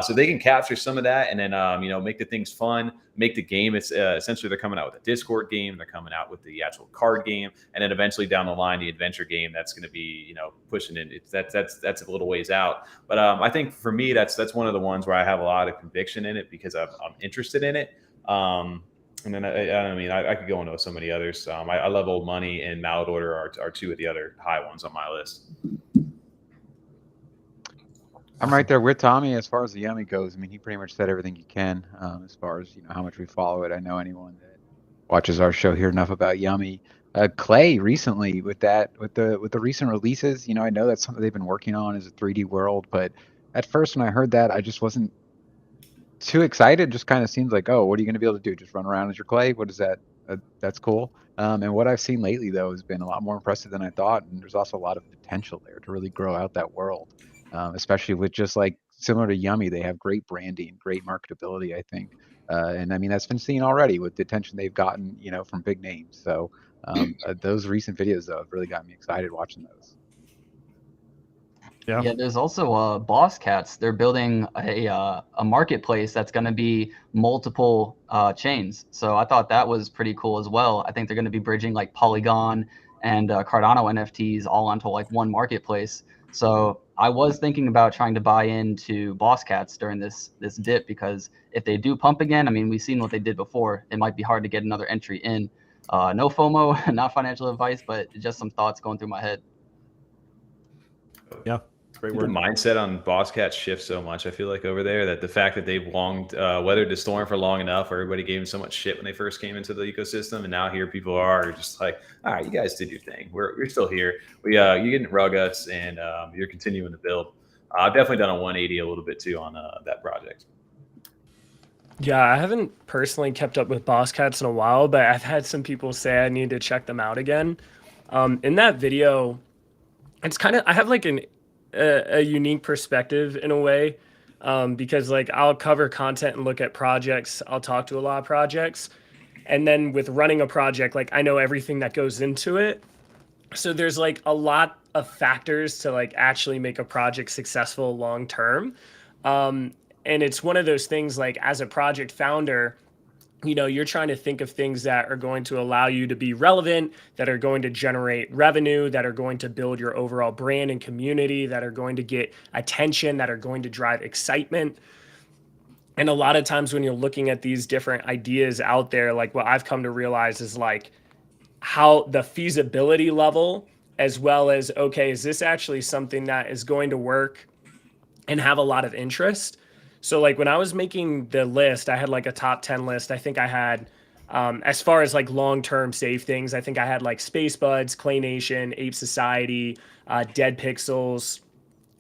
S2: So they can capture some of that and then, make the things fun, make the game. It's essentially they're coming out with a Discord game. They're coming out with the actual card game. And then eventually down the line, the adventure game that's going to be, pushing in. That's a little ways out. But I think for me, that's one of the ones where I have a lot of conviction in it because I'm interested in it. And then I could go into so many others. I love Old Money and Mallard Order are two of the other high ones on my list.
S8: I'm right there with Tommy as far as the Yummy goes. I mean, he pretty much said everything you can as far as how much we follow it. I know anyone that watches our show hear enough about Yummy. Clay recently with the recent releases, I know that's something they've been working on is a 3D world, but at first when I heard that, I just wasn't too excited. Just kind of seems like, oh, what are you going to be able to do? Just run around as your Clay? What is that? That's cool. And what I've seen lately though has been a lot more impressive than I thought, and there's also a lot of potential there to really grow out that world. Especially with just like similar to Yummy, they have great branding, great marketability, I think. And I mean, that's been seen already with the attention they've gotten, from big names. So those recent videos, though, have really got me excited watching those.
S3: Yeah, there's also Boss Cats. They're building a marketplace that's going to be multiple chains. So I thought that was pretty cool as well. I think they're going to be bridging like Polygon and Cardano NFTs all onto like one marketplace. So I was thinking about trying to buy into Boss Cats during this dip, because if they do pump again, I mean, we've seen what they did before. It might be hard to get another entry in. No FOMO, not financial advice, but just some thoughts going through my head.
S1: Yeah. Great
S2: The
S1: word.
S2: mindset on Boss Cat shifts so much. I feel like over there that the fact that they've weathered the storm for long enough, where everybody gave them so much shit when they first came into the ecosystem, and now here people are just like, all right, you guys did your thing. We're still here. You're getting ruggeds and you're continuing to build. I've definitely done a 180 a little bit too on that project.
S6: Yeah, I haven't personally kept up with Boss Cats in a while, but I've had some people say I need to check them out again. In that video, it's kind of, I have like a unique perspective in a way, because like I'll cover content and look at projects. I'll talk to a lot of projects. And then with running a project, like I know everything that goes into it. So there's like a lot of factors to like actually make a project successful long term. And it's one of those things like as a project founder, you're trying to think of things that are going to allow you to be relevant, that are going to generate revenue, that are going to build your overall brand and community, that are going to get attention, that are going to drive excitement. And a lot of times when you're looking at these different ideas out there, like what I've come to realize is like how the feasibility level, as well as, okay, is this actually something that is going to work and have a lot of interest? So like when I was making the list, I had like a top 10 list. I think I had, as far as like long-term save things, I think I had like Space Buds, Clay Nation, Ape Society, Dead Pixels,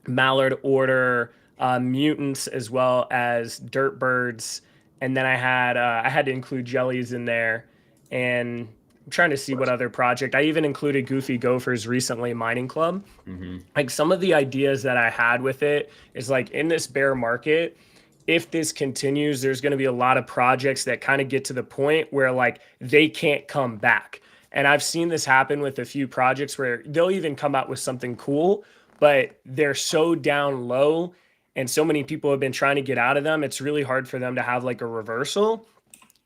S6: Mallard Order, Mutants, as well as Dirt Birds. And then I had to include Jellies in there. And I'm trying to see what other project. I even included Goofy Gophers recently, Mining Club. Mm-hmm. Like some of the ideas that I had with it is like in this bear market, if this continues, there's going to be a lot of projects that kind of get to the point where like they can't come back. And I've seen this happen with a few projects where they'll even come out with something cool, but they're so down low and so many people have been trying to get out of them. It's really hard for them to have like a reversal.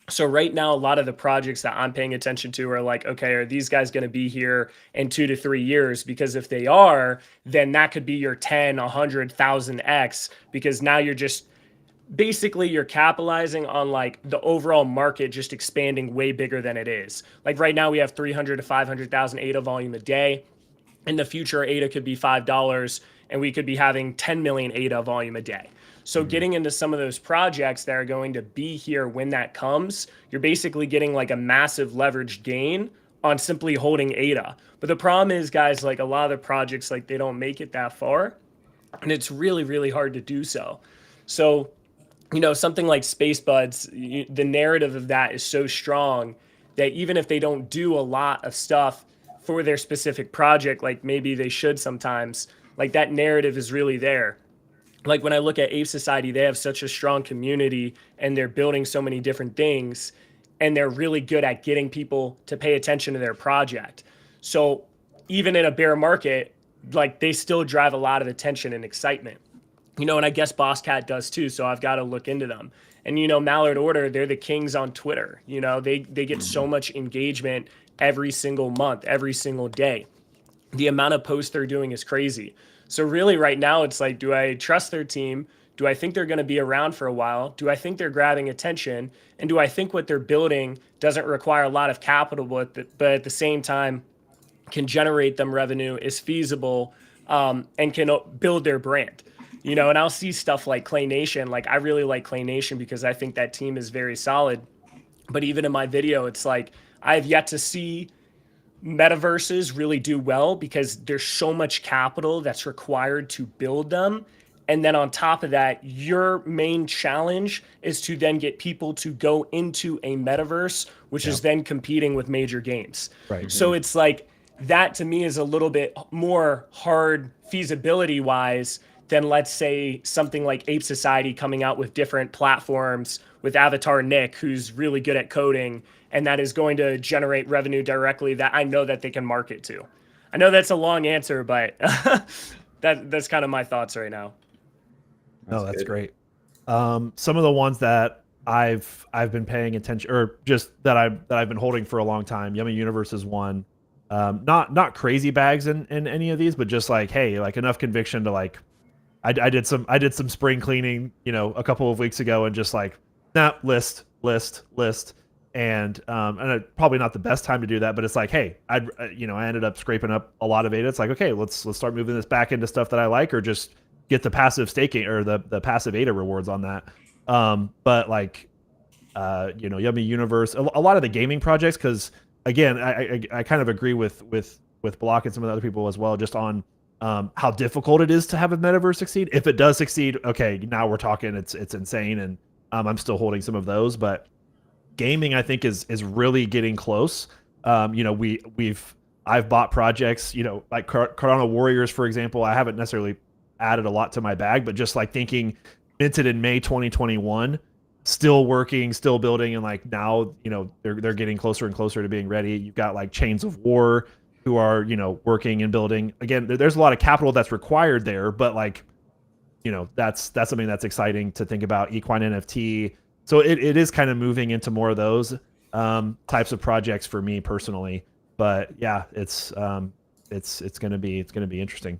S6: So right now, a lot of the projects that I'm paying attention to are like, okay, are these guys going to be here in 2 to 3 years? Because if they are, then that could be your 10, 100,000X, because now you're just basically you're capitalizing on like the overall market just expanding way bigger than it is. Like right now we have 300 to 500,000 ADA volume a day. In the future, ADA could be $5 and we could be having 10 million ADA volume a day. So getting into some of those projects that are going to be here when that comes, you're basically getting like a massive leverage gain on simply holding ADA. But the problem is, guys, like a lot of the projects, like they don't make it that far, and it's really, really hard to do so. So, you know, something like Space Buds, the narrative of that is so strong that even if they don't do a lot of stuff for their specific project, like maybe they should sometimes, like that narrative is really there. Like when I look at Ape Society, they have such a strong community and they're building so many different things and they're really good at getting people to pay attention to their project. So even in a bear market, like they still drive a lot of attention and excitement. You know, and I guess Boss Cat does too, so I've got to look into them. And, you know, Mallard Order, they're the kings on Twitter. You know, they get so much engagement every single month, every single day. The amount of posts they're doing is crazy. So really right now it's like, do I trust their team? Do I think they're going to be around for a while? Do I think they're grabbing attention? And do I think what they're building doesn't require a lot of capital, but at the same time can generate them revenue, is feasible, and can build their brand? You know, and I'll see stuff like Clay Nation. Like I really like Clay Nation because I think that team is very solid. But even in my video, it's like I have yet to see metaverses really do well because there's so much capital that's required to build them. And then on top of that, your main challenge is to then get people to go into a metaverse, which is then competing with major games.
S1: Right.
S6: So it's like that to me is a little bit more hard feasibility wise than, let's say, something like Ape Society coming out with different platforms with Avatar Nick, who's really good at coding, and that is going to generate revenue directly that I know that they can market to. I know that's a long answer, but that's kind of my thoughts right now.
S1: That's great. Some of the ones that I've been paying attention, or just that I've been holding for a long time. Yummy Universe is one. Not crazy bags in any of these, but just like, hey, like enough conviction to like, I did some spring cleaning, you know, a couple of weeks ago, and just like, list, and probably not the best time to do that, but it's like, hey, I ended up scraping up a lot of ADA. It's like, okay, let's start moving this back into stuff that I like, or just get the passive staking or the passive ADA rewards on that. But like, you know, Yummy Universe, a lot of the gaming projects, because again, I kind of agree with Block and some of the other people as well, just on how difficult it is to have a metaverse succeed. If it does succeed, okay, now we're talking, it's insane, and I'm still holding some of those. But gaming, I think, is really getting close. You know, I've bought projects, you know, like Cardano Warriors, for example. I haven't necessarily added a lot to my bag, but just like thinking minted in May 2021, still working, still building, and like now, you know, they're getting closer and closer to being ready. You've got like Chains of War, who are, you know, working and building. Again, there's a lot of capital that's required there, but like, you know, that's something that's exciting to think about. Equine NFT. So it is kind of moving into more of those types of projects for me personally. But yeah, it's gonna be interesting.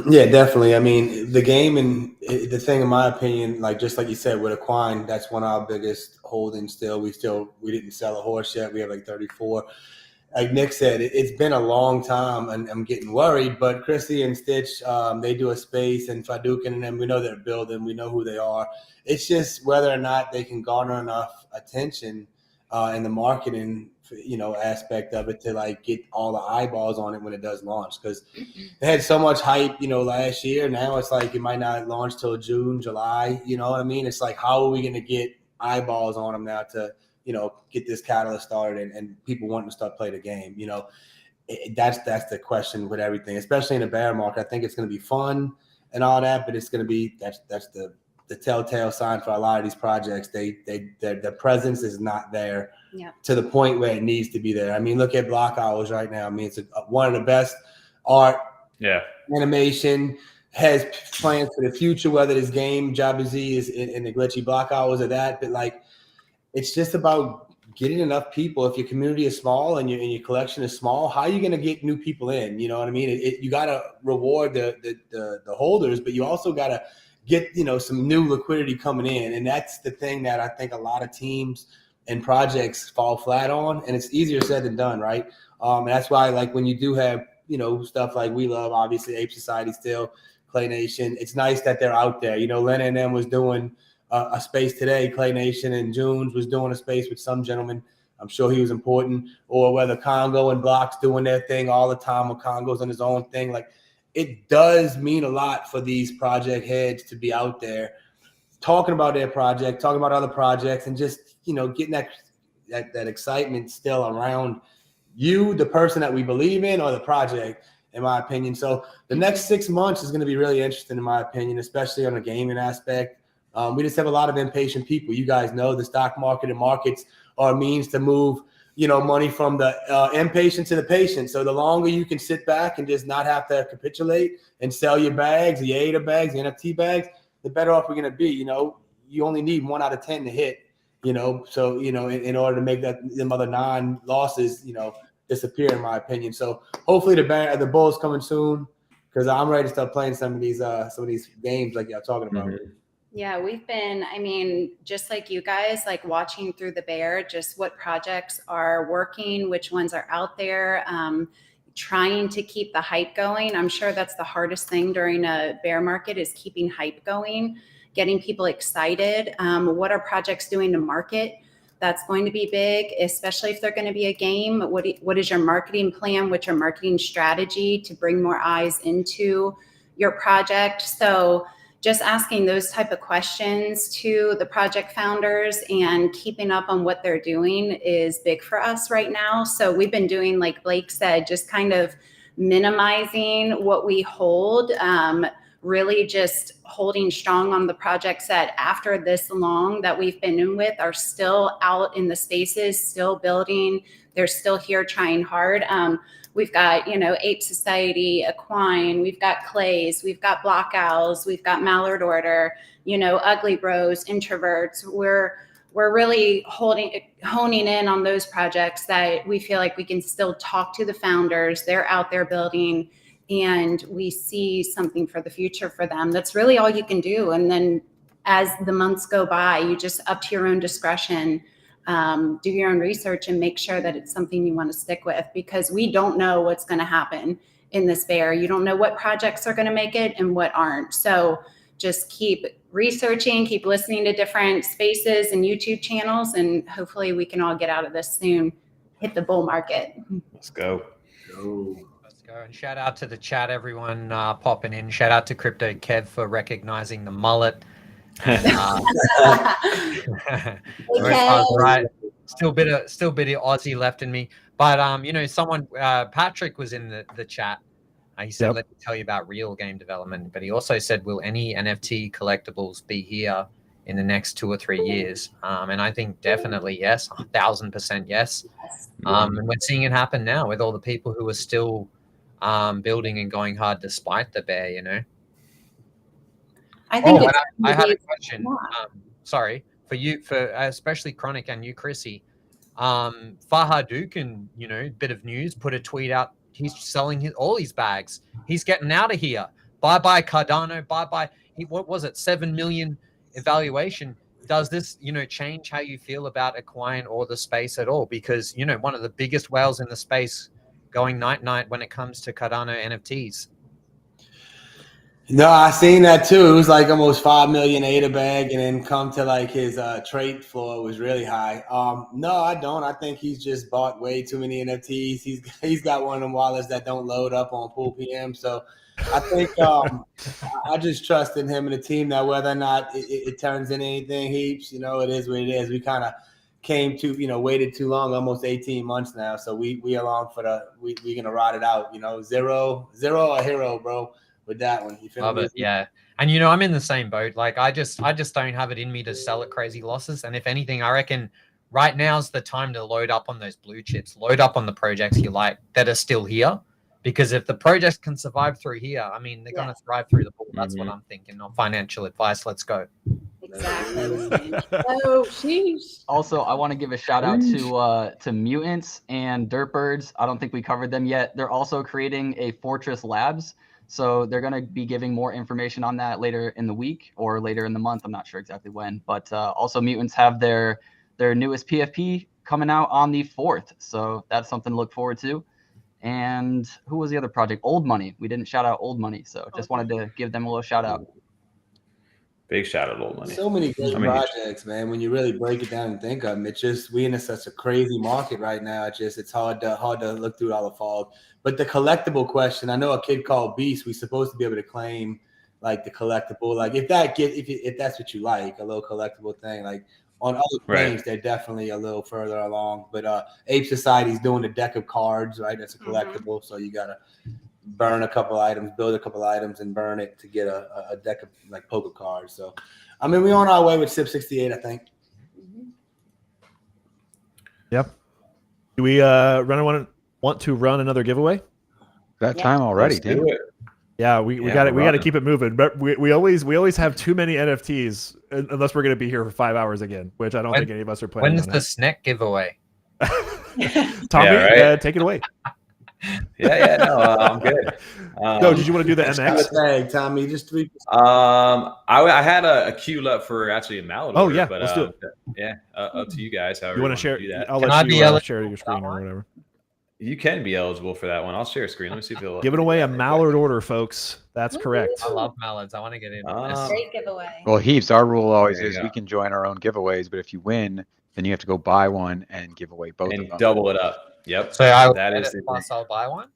S4: Yeah, definitely. I mean, the game and the thing, in my opinion, like just like you said with Equine, that's one of our biggest holdings. Still, we didn't sell a horse yet. We have like 34. Like Nick said, it's been a long time, and I'm getting worried. But Chrissy and Stitch, they do a space, and Fadukin and them, we know they're building. We know who they are. It's just whether or not they can garner enough attention in the marketing, you know, aspect of it to like get all the eyeballs on it when it does launch. Because they had so much hype, you know, last year. Now it's like it might not launch till June, July. You know what I mean? It's like, how are we going to get eyeballs on them now to, you know, get this catalyst started and people wanting to start playing the game? You know, that's the question with everything, especially in a bear market. I think it's going to be fun and all that, but it's going to be that's the telltale sign for a lot of these projects. Their presence is not there to the point where it needs to be there. I mean, look at Block Hours right now. I mean, it's one of the best art, animation, has plans for the future, whether this game Jabba Z is in the glitchy Block Hours or that, but like, it's just about getting enough people. If your community is small and your collection is small, how are you going to get new people in? You know what I mean? You got to reward the holders, but you also got to get, some new liquidity coming in. And that's the thing that I think a lot of teams and projects fall flat on, and it's easier said than done, right? And that's why, like, when you do have, stuff like We Love, obviously Ape Society still, Clay Nation, it's nice that they're out there. Lena and them was doing a space today. Clay Nation and Junes was doing a space with some gentleman. I'm sure he was important. Or whether Congo and Block's doing their thing all the time, or Congo's on his own thing. Like, it does mean a lot for these project heads to be out there talking about their project, talking about other projects, and just, getting that excitement still around you, the person that we believe in, or the project, in my opinion. So the next 6 months is going to be really interesting, in my opinion, especially on the gaming aspect. We just have a lot of impatient people. You guys know the stock market and markets are a means to move, money from the impatient to the patient. So the longer you can sit back and just not have to capitulate and sell your bags, the ADA bags, the NFT bags, the better off we're going to be. You only need 1 out of 10 to hit, so, in order to make them other 9 losses, disappear, in my opinion. So hopefully the Bulls coming soon, because I'm ready to start playing some of these games like y'all talking about.
S2: Mm-hmm.
S5: Yeah, we've been, just like you guys, like watching through the bear, just what projects are working, which ones are out there, trying to keep the hype going. I'm sure that's the hardest thing during a bear market, is keeping hype going, getting people excited. What are projects doing to market? That's going to be big, especially if they're going to be a game. What is your marketing plan? What's your marketing strategy to bring more eyes into your project? So just asking those type of questions to the project founders and keeping up on what they're doing is big for us right now. So we've been doing, like Blake said, just kind of minimizing what we hold, really just holding strong on the projects that after this long that we've been in with are still out in the spaces, still building. They're still here trying hard. We've got, Ape Society, Equine, we've got Clays, we've got Block Owls, we've got Mallard Order, Ugly Bros, Introverts. We're really honing in on those projects that we feel like we can still talk to the founders. They're out there building, and we see something for the future for them. That's really all you can do. And then as the months go by, you just up to your own discretion, do your own research and make sure that it's something you want to stick with, because we don't know what's going to happen in this bear. You don't know what projects are going to make it and what aren't. So just keep researching, keep listening to different spaces and YouTube channels, and hopefully we can all get out of this soon, hit the bull market.
S2: Let's go.
S9: Let's go. And shout out to the chat, everyone popping in. Shout out to CryptoKev for recognizing the mullet. Right. Still bit of Aussie left in me, but someone Patrick was in the chat. He said, "Let me tell you about real game development." But he also said, "Will any NFT collectibles be here in the next 2 or 3 years?" And I think definitely yes, 1,000% yes. And we're seeing it happen now with all the people who are still building and going hard despite the bear.
S5: I think
S9: I had a question. Sorry for you, for especially Chronic and you, Chrissy. Fahad Dukan, bit of news, put a tweet out. He's selling all his bags. He's getting out of here. Bye-bye Cardano. Bye-bye. What was it? 7 million evaluation. Does this, change how you feel about Equine or the space at all? Because, one of the biggest whales in the space going night-night when it comes to Cardano NFTs.
S4: No, I seen that too. It was like almost 5 million ADA bag, and then come to like his trade floor was really high. No, I don't. I think he's just bought way too many NFTs. He's got one of them wallets that don't load up on Pool PM. So I think I just trust in him and the team that whether or not it turns into anything, Heaps, it is what it is. We kind of came to, waited too long, almost 18 months now. So we along for we're gonna ride it out. Zero a hero, bro. With that one, you feel
S9: Love
S4: me?
S9: it, yeah. And I'm in the same boat. Like I just don't have it in me to sell at crazy losses. And if anything, I reckon right now's the time to load up on those blue chips, load up on the projects you like that are still here. Because if the projects can survive through here, they're gonna thrive through the bull. That's what I'm thinking. On financial advice, let's go.
S5: Exactly. Oh, sheesh.
S3: Also, I want to give a shout out to Mutants and Dirtbirds. I don't think we covered them yet. They're also creating a Fortress Labs. So they're going to be giving more information on that later in the week or later in the month. I'm not sure exactly when. But also Mutants have their newest PFP coming out on the 4th. So that's something to look forward to. And who was the other project? Old Money. We didn't shout out Old Money. So just wanted to give them a little shout out.
S2: Big shout out to Old Money.
S4: So many great projects, man. When you really break it down and think of them, it's just we in such a crazy market right now. It's hard to look through all the fog. But the collectible question, I know a kid called Beast. We're supposed to be able to claim like the collectible, like if that's what you like, a little collectible thing. Like on other things, they're definitely a little further along. But Ape Society's doing a deck of cards, right? That's a collectible, so you gotta burn a couple items, build a couple items, and burn it to get a deck of like poker cards. So, I mean, we're on our way with SIP 68, I think.
S1: Yep. Do we want to run another giveaway?
S8: That time already, dude.
S1: Yeah, we got it. We got to keep it moving. But we always have too many NFTs unless we're going to be here for 5 hours again, which I don't think any of us are planning.
S9: When's the snack giveaway?
S1: Tommy, take it away.
S2: I'm good.
S1: No, did you want to do the MX?
S4: Tag, Tommy, just 3%.
S2: I had a queue up for actually a Mallard Order.
S1: Oh yeah,
S2: but,
S1: let's do it.
S2: Yeah, up to you guys. However
S1: You want to share?
S2: do that.
S1: I'll
S9: Can
S1: let
S9: I be
S1: you share your screen or whatever.
S2: You can be eligible for that one. I'll share a screen. Let me see if you'll
S1: Giving away a Mallard Order, folks. That's correct.
S9: I love mallards. I want to get in on this.
S5: Great giveaway.
S8: Well, Heaps, our rule always
S2: There you
S8: is
S2: go.
S8: we can join our own giveaways, but if you win, then you have to go buy one and give away both
S2: and
S8: of them.
S2: double it up. Yep.
S9: So I
S2: that is
S9: it plus I'll buy one.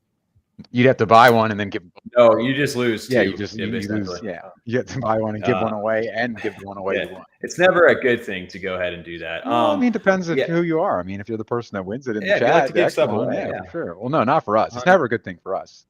S8: You'd have to buy one and then give.
S2: No, you just lose.
S8: Yeah,
S2: two,
S8: you just you
S2: basically.
S8: lose. Yeah, you have to buy one and give one away and give the one away you want.
S2: It's never a good thing to go ahead and do that.
S8: Well, I mean, it depends on who you are. I mean, if you're the person that wins it in the
S2: if you
S8: chat,
S2: like to give stuff
S8: excellent,
S2: away,
S8: for sure. Well, no, not for us. It's never a good thing for us.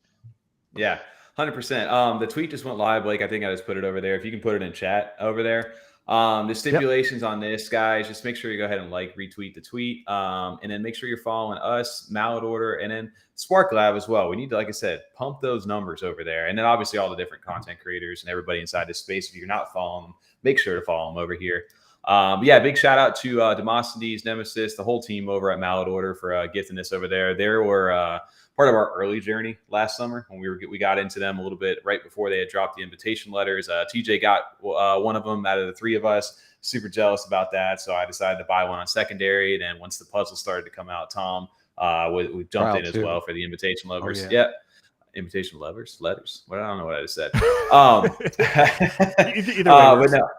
S2: Yeah, 100%. The tweet just went live, Blake. I think I just put it over there. If you can put it in chat over there. The stipulations on this, guys, just make sure you go ahead and retweet the tweet, and then make sure you're following us, Mallard Order, and then Spark Lab as well. We need to, like I said, pump those numbers over there, and then obviously all the different content creators and everybody inside this space. If you're not following them, make sure to follow them over here. But yeah, big shout out to Demosthenes, Nemesis, the whole team over at Mallard Order for gifting this over there. They were part of our early journey last summer when we got into them a little bit right before they had dropped the invitation letters. TJ got one of them out of the three of us. Super jealous about that, so I decided to buy one on secondary. Then once the puzzle started to come out, Tom we jumped in as well for the invitation letters. Invitation letters. Well, I don't know what I just said.
S1: Either way,
S2: but no.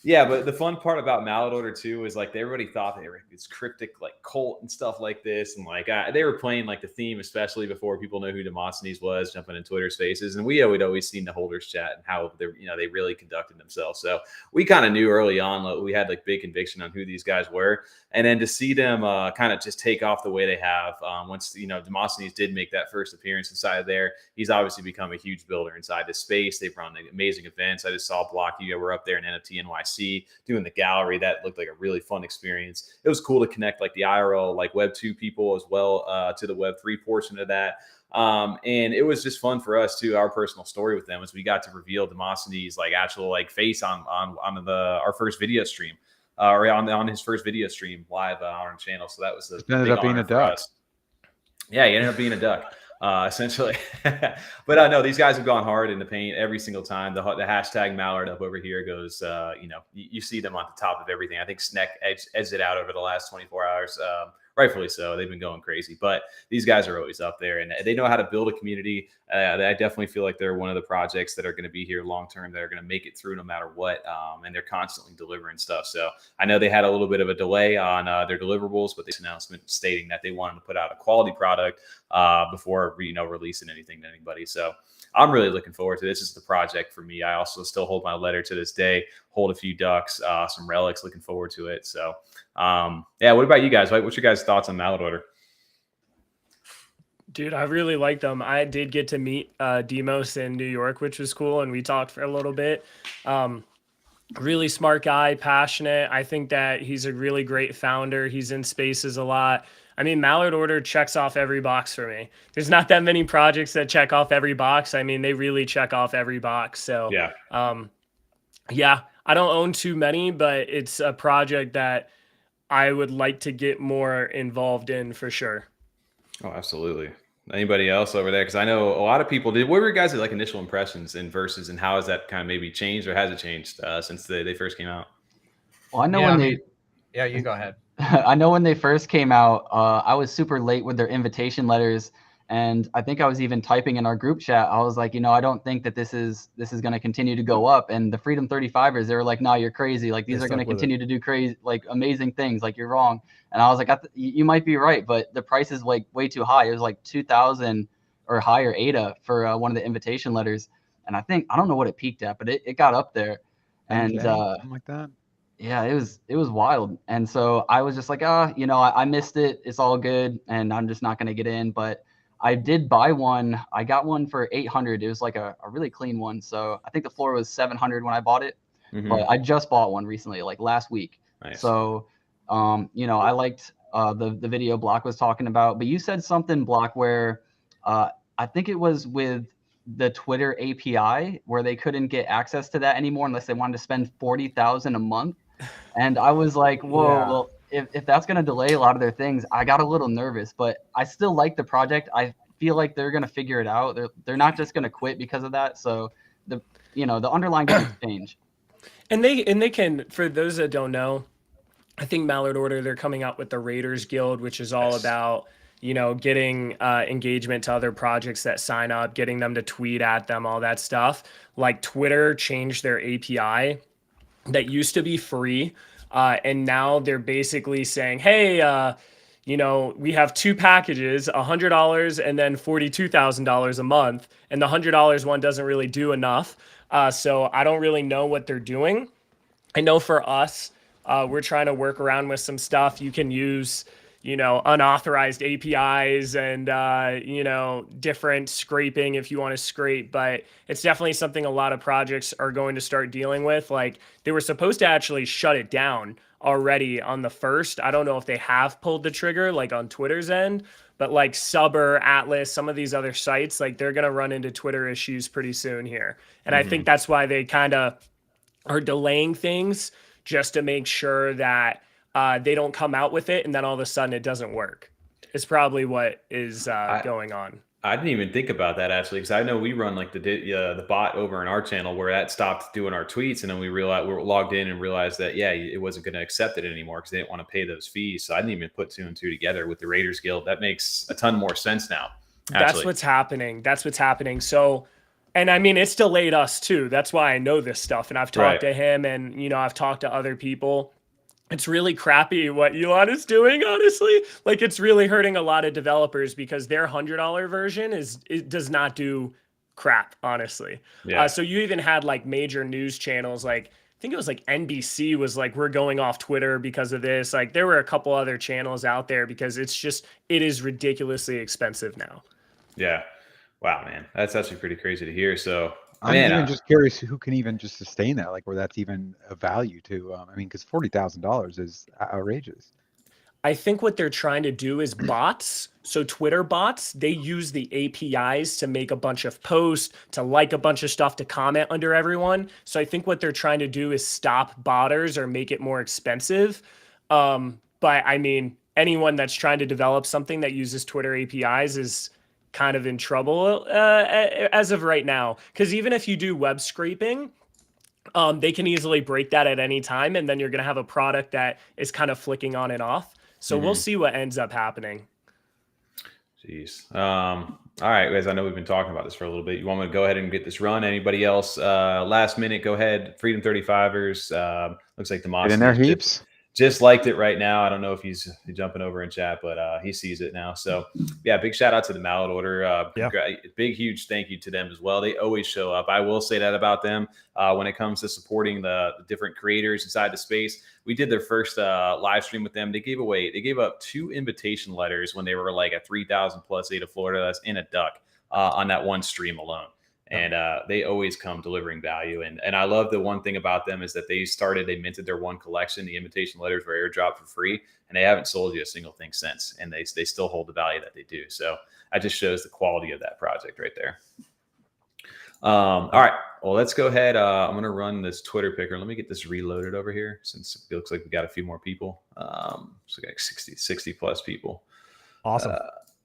S2: Yeah, but the fun part about Mallard Order too is like everybody thought they were this cryptic like cult and stuff like this, and like they were playing like the theme, especially before people knew who Demosthenes was, jumping in Twitter's faces, and we would always seen the holders chat and how they really conducted themselves. So we kind of knew early on like, we had like big conviction on who these guys were, and then to see them kind of just take off the way they have once Demosthenes did make that first appearance inside there, he's obviously become a huge builder inside this space. They've run amazing events. I just saw Blocky. We're up there in NFT NYC. Doing the gallery, that looked like a really fun experience. It was cool to connect like the IRL like Web 2 people as well to the Web 3 portion of that. And it was just fun for us too. Our personal story with them was we got to reveal Demosthenes like actual like face on our first video stream or on his first video stream live on our channel. So that was
S8: ended up being a duck.
S2: Yeah, he ended up being a duck. Essentially. But no, these guys have gone hard in the paint every single time. The hashtag Mallard up over here goes, you see them on the top of everything. I think Sneck edged it out over the last 24 hours. Rightfully so. They've been going crazy, but these guys are always up there and they know how to build a community. I definitely feel like they're one of the projects that are going to be here long term, that are going to make it through no matter what. And they're constantly delivering stuff. So I know they had a little bit of a delay on their deliverables, but this announcement stating that they wanted to put out a quality product before releasing anything to anybody. So I'm really looking forward to this. This is the project for me. I also still hold my letter to this day, hold a few ducks, some relics, looking forward to it. So yeah, what about you guys? What's your guys' thoughts on Mallard Order?
S6: Dude, I really like them. I did get to meet Demos in New York, which was cool, and we talked for a little bit. Really smart guy, passionate. I think that he's a really great founder. He's in spaces a lot. I mean, Mallard Order checks off every box for me. There's not that many projects that check off every box. I mean, they really check off every box. So yeah, I don't own too many, but it's a project that I would like to get more involved in for sure.
S2: Oh, absolutely. Anybody else over there? Because I know a lot of people did. What were your guys' like initial impressions in Versus, and how has that kind of maybe changed, or has it changed since they first came out?
S3: Well, I know
S9: Yeah,
S3: when
S9: I
S3: they
S9: mean, yeah, you go ahead.
S3: I know when they first came out, I was super late with their invitation letters, and I think I was even typing in our group chat. I was like, I don't think that this is going to continue to go up. And the Freedom 35ers, they were like, "No, you're crazy. Like these
S1: They
S3: are going to
S1: stuck with it.
S3: continue to do crazy, like amazing things. Like you're wrong." And I was like, "You might be right, but the price is like way too high. It was like 2,000 or higher ADA for one of the invitation letters." And I don't know what it peaked at, but it got up there, and
S8: 10K, something like that.
S3: yeah, it was wild. And so I was just like, I missed it. It's all good. And I'm just not going to get in. But I did buy one. I got one for 800. It was like a really clean one. So I think the floor was 700 when I bought it. But I just bought one recently, like last week.
S2: Nice.
S3: So, I liked the video Block was talking about. But you said something, Block, where I think it was with the Twitter API where they couldn't get access to that anymore unless they wanted to spend 40,000 a month. And I was like, whoa,
S1: Yeah.
S3: well, if that's going to delay a lot of their things, I got a little nervous, but I still like the project. I feel like they're going to figure it out. They're not just going to quit because of that. So the underlying games change.
S6: And they can, for those that don't know, I think Mallard Order, they're coming out with the Raiders Guild, which is all about, getting engagement to other projects that sign up, getting them to tweet at them, all that stuff. Like Twitter changed their API that used to be free. And now they're basically saying, hey, we have two packages, $100 and then $42,000 a month. And the $100 one doesn't really do enough. So I don't really know what they're doing. I know for us, we're trying to work around with some stuff. You can use, unauthorized APIs and, different scraping if you want to scrape. But it's definitely something a lot of projects are going to start dealing with. Like they were supposed to actually shut it down already on the 1st. I don't know if they have pulled the trigger like on Twitter's end, but like Subber, Atlas, some of these other sites, like they're going to run into Twitter issues pretty soon here. And I think that's why they kind of are delaying things just to make sure that they don't come out with it and then all of a sudden it doesn't work. It's probably what is going on.
S2: I didn't even think about that actually, because I know we run like the bot over in our channel where that stopped doing our tweets, and then we were logged in and realized that it wasn't going to accept it anymore because they didn't want to pay those fees. So I didn't even put 2 and 2 together with the Raiders Guild. That makes a ton more sense now.
S6: That's what's happening. So, and I mean, it's delayed us too. That's why I know this stuff, and I've talked to him, and I've talked to other people. It's really crappy what Elon is doing, honestly. Like it's really hurting a lot of developers because their $100 version it does not do crap, honestly.
S2: Yeah.
S6: So you even had like major news channels, like I think it was like NBC was like, we're going off Twitter because of this. Like there were a couple other channels out there because it is ridiculously expensive now.
S2: Yeah. Wow, man. That's actually pretty crazy to hear. So
S8: I'm even just curious who can even just sustain that, like where that's even a value to. I mean, because $40,000 is outrageous.
S6: I think what they're trying to do is bots. So Twitter bots, they use the APIs to make a bunch of posts, to like a bunch of stuff, to comment under everyone. So I think what they're trying to do is stop botters or make it more expensive. But I mean, anyone that's trying to develop something that uses Twitter APIs is kind of in trouble as of right now. Because even if you do web scraping, they can easily break that at any time. And then you're going to have a product that is kind of flicking on and off. So we'll see what ends up happening.
S2: Jeez. All right, guys, I know we've been talking about this for a little bit. You want me to go ahead and get this run? Anybody else? Last minute, go ahead. Freedom 35ers. Looks like the
S8: Get in there, Heaps.
S2: Just liked it right now. I don't know if he's jumping over in chat, but he sees it now. So yeah, big shout out to the Mallard Order. Big, huge thank you to them as well. They always show up. I will say that about them when it comes to supporting the different creators inside the space. We did their first live stream with them. They gave up 2 invitation letters when they were like a 3,000 plus ADA Florida. That's in a duck on that one stream alone. And they always come delivering value. And I love the one thing about them is that they minted their one collection. The invitation letters were airdropped for free, and they haven't sold you a single thing since. And they still hold the value that they do. So that just shows the quality of that project right there. All right. Well, let's go ahead. I'm going to run this Twitter picker. Let me get this reloaded over here since it looks like we got a few more people. So we got 60 plus people.
S1: Awesome.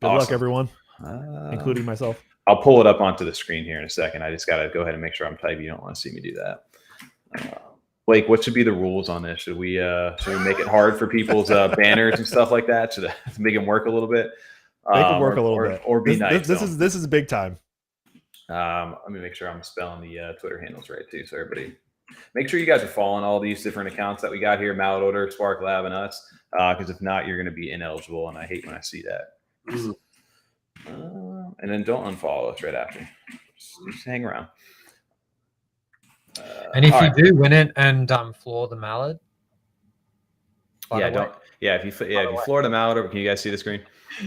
S1: Good luck, everyone, including myself.
S2: I'll pull it up onto the screen here in a second. I just got to go ahead and make sure I'm typing. You don't want to see me do that. Blake, what should be the rules on this? Should we make it hard for people's banners and stuff like that? Should make them work a little bit?
S1: Make them work a little bit.
S2: Or be nice.
S1: This is big time.
S2: Let me make sure I'm spelling the Twitter handles right too. So everybody, make sure you guys are following all these different accounts that we got here: Mallard Order, Spark Lab, and us. Because if not, you're going to be ineligible, and I hate when I see that. And then don't unfollow us right after. Just hang around.
S9: And if you do win it and floor the Mallard,
S2: if you floor the Mallard, can you guys see the screen?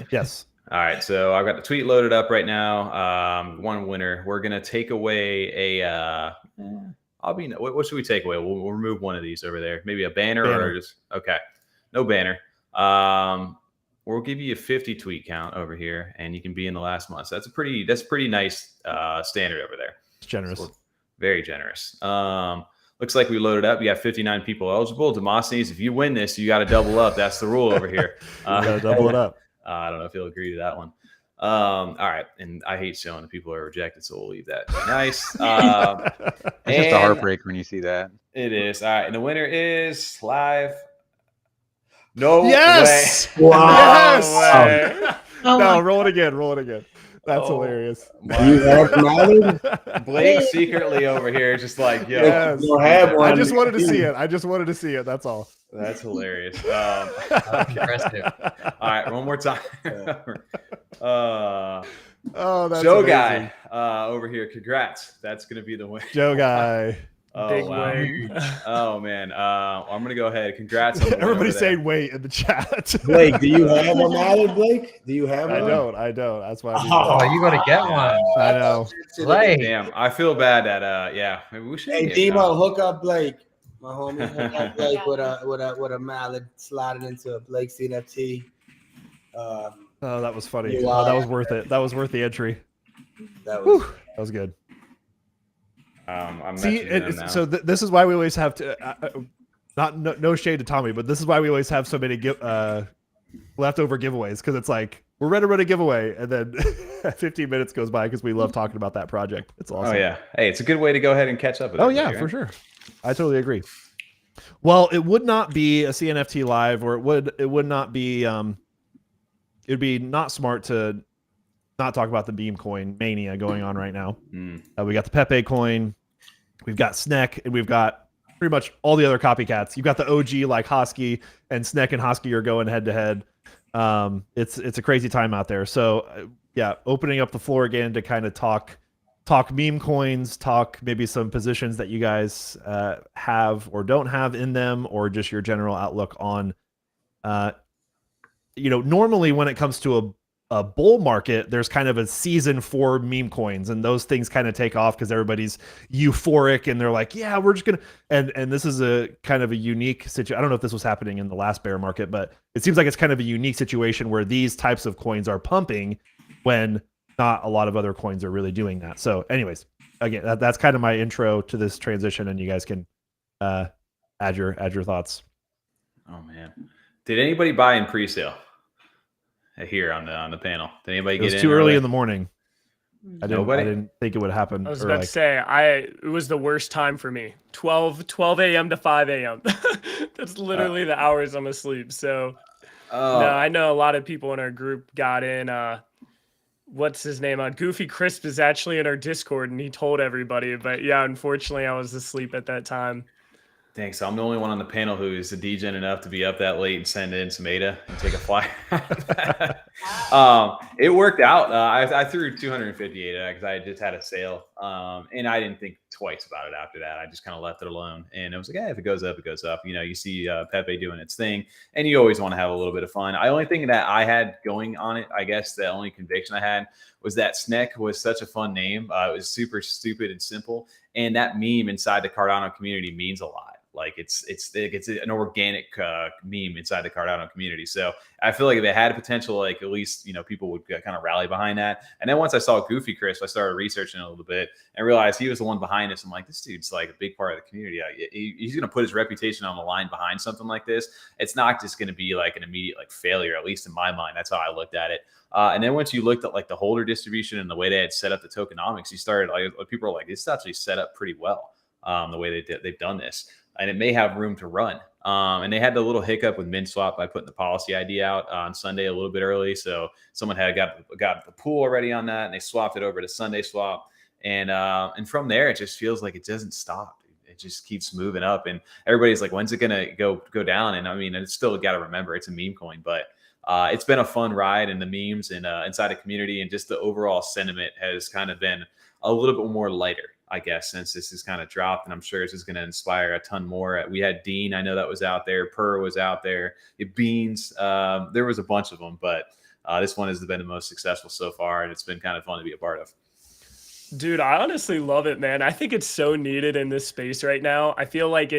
S1: Yes.
S2: All right, so I've got the tweet loaded up right now. One winner. We're gonna take away a. What should we take away? We'll remove one of these over there. Maybe a banner. Or just okay. No banner. We'll give you a 50 tweet count over here, and you can be in the last month. So that's pretty nice standard over there.
S1: It's generous.
S2: So very generous. Looks like we loaded up. You got 59 people eligible. Demosthenes, if you win this, you got to double up. That's the rule over here.
S1: You got to double it up.
S2: I don't know if he'll agree to that one. All right. And I hate showing the people are rejected, so we'll leave that. Nice.
S8: It's just a heartbreak when you see that.
S2: It is. All right. And the winner is live. No way.
S1: Wow.
S6: Yes.
S1: No, roll it again. Roll it again. That's hilarious.
S2: Blake secretly over here just like, yo.
S1: Yes. I just wanted to see it. That's all.
S2: That's hilarious.
S9: impressive.
S2: All right, one more time.
S1: That's
S2: Joe
S1: amazing.
S2: Guy over here. Congrats. That's going to be the winner.
S1: Joe Guy.
S2: Oh,
S6: Big
S2: wow.
S6: win.
S2: Oh, man. I'm going to go ahead. Congrats. On the
S1: Everybody's
S2: win over
S1: saying wait in the chat.
S4: Blake, do you have a Mallard, Blake? Do you have one?
S1: I don't. That's why.
S9: Oh, you got to get one.
S1: I know.
S9: Blake.
S2: Damn, I feel bad that yeah, maybe we should.
S4: Hey, Demo, hook up Blake. My homie hook up Blake with a Mallard sliding into a BlakeCNFT.
S1: Oh, that was funny.
S4: You
S1: Oh, that
S4: are-
S1: was worth it. That was worth the entry.
S4: That was
S1: That was good.
S2: I'm
S1: See,
S2: messaging them now.
S1: so this is why we always have to. No shade to Tommy, but this is why we always have so many leftover giveaways, because it's like we're ready to run a giveaway, and then 15 minutes goes by because we love talking about that project. It's awesome.
S2: Oh yeah, hey, it's a good way to go ahead and catch up with.
S1: Oh yeah,
S2: everybody,
S1: for
S2: right?
S1: sure. I totally agree. Well, it would not be a CNFT live, or it would not be. It'd be not smart to not talk about the Beam coin mania going on right now. We got the Pepe coin, we've got Snek, and we've got pretty much all the other copycats. You've got the OG like Hosky, and Snek and Hosky are going head to head. It's a crazy time out there. So yeah, opening up the floor again to kind of talk meme coins, talk maybe some positions that you guys have or don't have in them, or just your general outlook on. Normally when it comes to a bull market, there's kind of a season for meme coins, and those things kind of take off because everybody's euphoric and they're like, yeah, we're just gonna. And this is a kind of a unique situation. I don't know if this was happening in the last bear market, but it seems like it's kind of a unique situation where these types of coins are pumping when not a lot of other coins are really doing that. So anyways, again, that's kind of my intro to this transition, and you guys can add your thoughts.
S2: Oh man, did anybody buy in pre-sale here on the panel? Did anybody get in?
S1: It was too early in the morning. I
S2: Nobody?
S1: didn't think it would happen.
S6: I was about to say, it was the worst time for me. 12 a.m. to 5 a.m. That's literally the hours I'm asleep. So no, I know a lot of people in our group got in. What's his name? Goofy Crisp is actually in our Discord, and he told everybody. But yeah, unfortunately, I was asleep at that time.
S2: Thanks. I'm the only one on the panel who is a degen enough to be up that late and send in some ADA and take a fly. It worked out. I threw 250 ADA because I just had a sale, and I didn't think twice about it after that. I just kind of left it alone, and it was like, if it goes up, it goes up. You see Pepe doing its thing, and you always want to have a little bit of fun. The only thing that I had going on it, I guess the only conviction I had was that Snek was such a fun name. It was super stupid and simple, and that meme inside the Cardano community means a lot. Like it's an organic meme inside the Cardano community. So I feel like if it had a potential, like at least, you know, people would kind of rally behind that. And then once I saw Goofy Chris, I started researching a little bit and realized he was the one behind this. I'm like, this dude's like a big part of the community. He's going to put his reputation on the line behind something like this. It's not just going to be like an immediate like failure, at least in my mind. That's how I looked at it. And then once you looked at like the holder distribution and the way they had set up the tokenomics, you started like people are like, it's actually set up pretty well. The way they've done this, and it may have room to run. And they had the little hiccup with MinSwap by putting the policy ID out on Sunday a little bit early. So someone had got the pool already on that, and they swapped it over to Sunday Swap. And from there, it just feels like it doesn't stop. It just keeps moving up, and everybody's like, when's it gonna go down? And I mean, it's still got to remember it's a meme coin, but it's been a fun ride, and the memes and inside the community and just the overall sentiment has kind of been a little bit more lighter, I guess, since this has kind of dropped. And I'm sure this is going to inspire a ton more. We had Dean, I know that was out there. Purr was out there. Beans, there was a bunch of them, but this one has been the most successful so far, and it's been kind of fun to be a part of.
S6: Dude, I honestly love it, man. I think it's so needed in this space right now. I feel like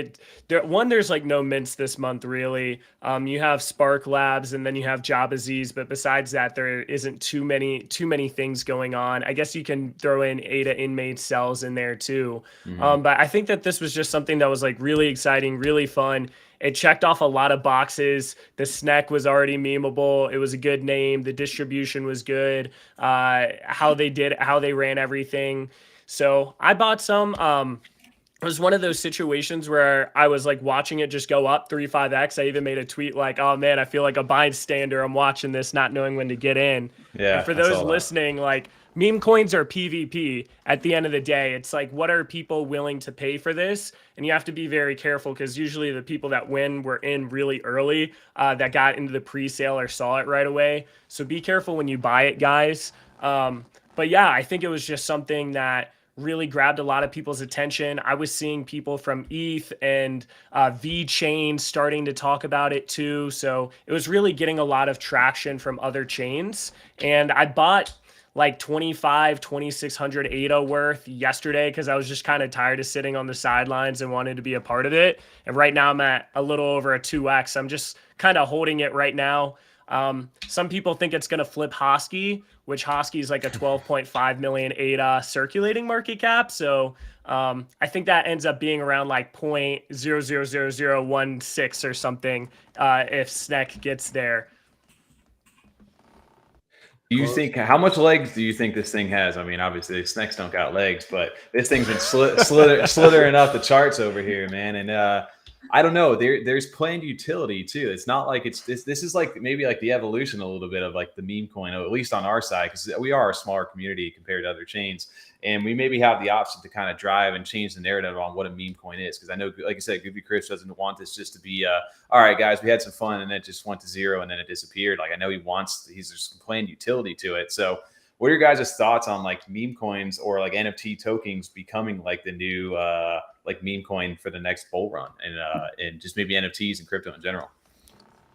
S6: there's like no mints this month, really. You have Spark Labs and then you have Jabaziz, but besides that, there isn't too many things going on. I guess you can throw in ADA inmate cells in there too.
S2: Mm-hmm.
S6: But I think that this was just something that was like really exciting, really fun. It checked off a lot of boxes. The SNEC was already memeable. It was a good name. The distribution was good. How they ran everything. So I bought some. It was one of those situations where I was like watching it just go up 3-5x. I even made a tweet like, oh man, I feel like a bystander. I'm watching this, not knowing when to get in.
S2: Yeah.
S6: And for those listening, like, meme coins are PvP at the end of the day. It's like, what are people willing to pay for this? And you have to be very careful because usually the people that win were in really early that got into the pre-sale or saw it right away. So be careful when you buy it, guys. But yeah, I think it was just something that really grabbed a lot of people's attention. I was seeing people from ETH and VeChain starting to talk about it too. So it was really getting a lot of traction from other chains. And I bought like 2,600 ADA worth yesterday because I was just kind of tired of sitting on the sidelines and wanted to be a part of it. And right now I'm at a little over a 2x. I'm just kind of holding it right now. Some people think it's going to flip Hosky, which Hosky is like a 12.5 million ADA circulating market cap. So I think that ends up being around like 0.000016 or something if SNEC gets there.
S2: Do you think, how much legs do you think this thing has? I mean, obviously snakes don't got legs, but this thing's been slithering up the charts over here, man. And I don't know, there's planned utility too. It's not like it's this is like maybe like the evolution a little bit of like the meme coin, at least on our side, because we are a smaller community compared to other chains. And we maybe have the option to kind of drive and change the narrative on what a meme coin is. Because I know, like I said, Goofy Chris doesn't want this just to be, all right, guys, we had some fun, and then it just went to zero, and then it disappeared. Like I know he's just some planned utility to it. So what are your guys' thoughts on like meme coins or like NFT tokens becoming like the new like meme coin for the next bull run, and just maybe NFTs and crypto in general?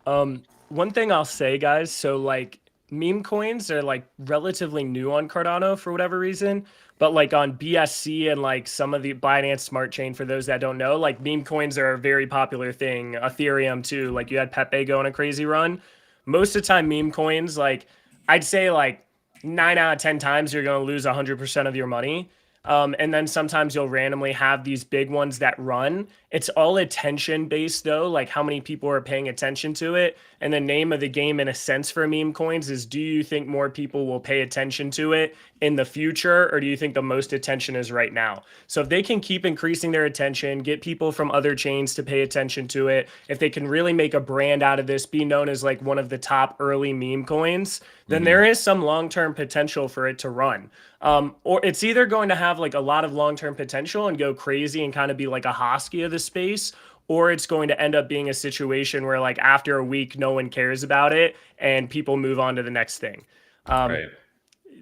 S6: One thing I'll say, guys, so like meme coins are like relatively new on Cardano for whatever reason, but like on BSC and like some of the Binance Smart Chain, for those that don't know, like meme coins are a very popular thing. Ethereum too, like you had Pepe go on a crazy run. Most of the time meme coins, like I'd say like 9 out of 10 times you're going to lose 100% of your money. And then sometimes you'll randomly have these big ones that run. It's all attention based though, like how many people are paying attention to it. And the name of the game in a sense for meme coins is, do you think more people will pay attention to it in the future, or do you think the most attention is right now? So if they can keep increasing their attention, get people from other chains to pay attention to it, if they can really make a brand out of this, be known as like one of the top early meme coins, then there is some long-term potential for it to run. Or it's either going to have like a lot of long-term potential and go crazy and kind of be like a Hosky of the space, or it's going to end up being a situation where like after a week, no one cares about it and people move on to the next thing.
S2: Right.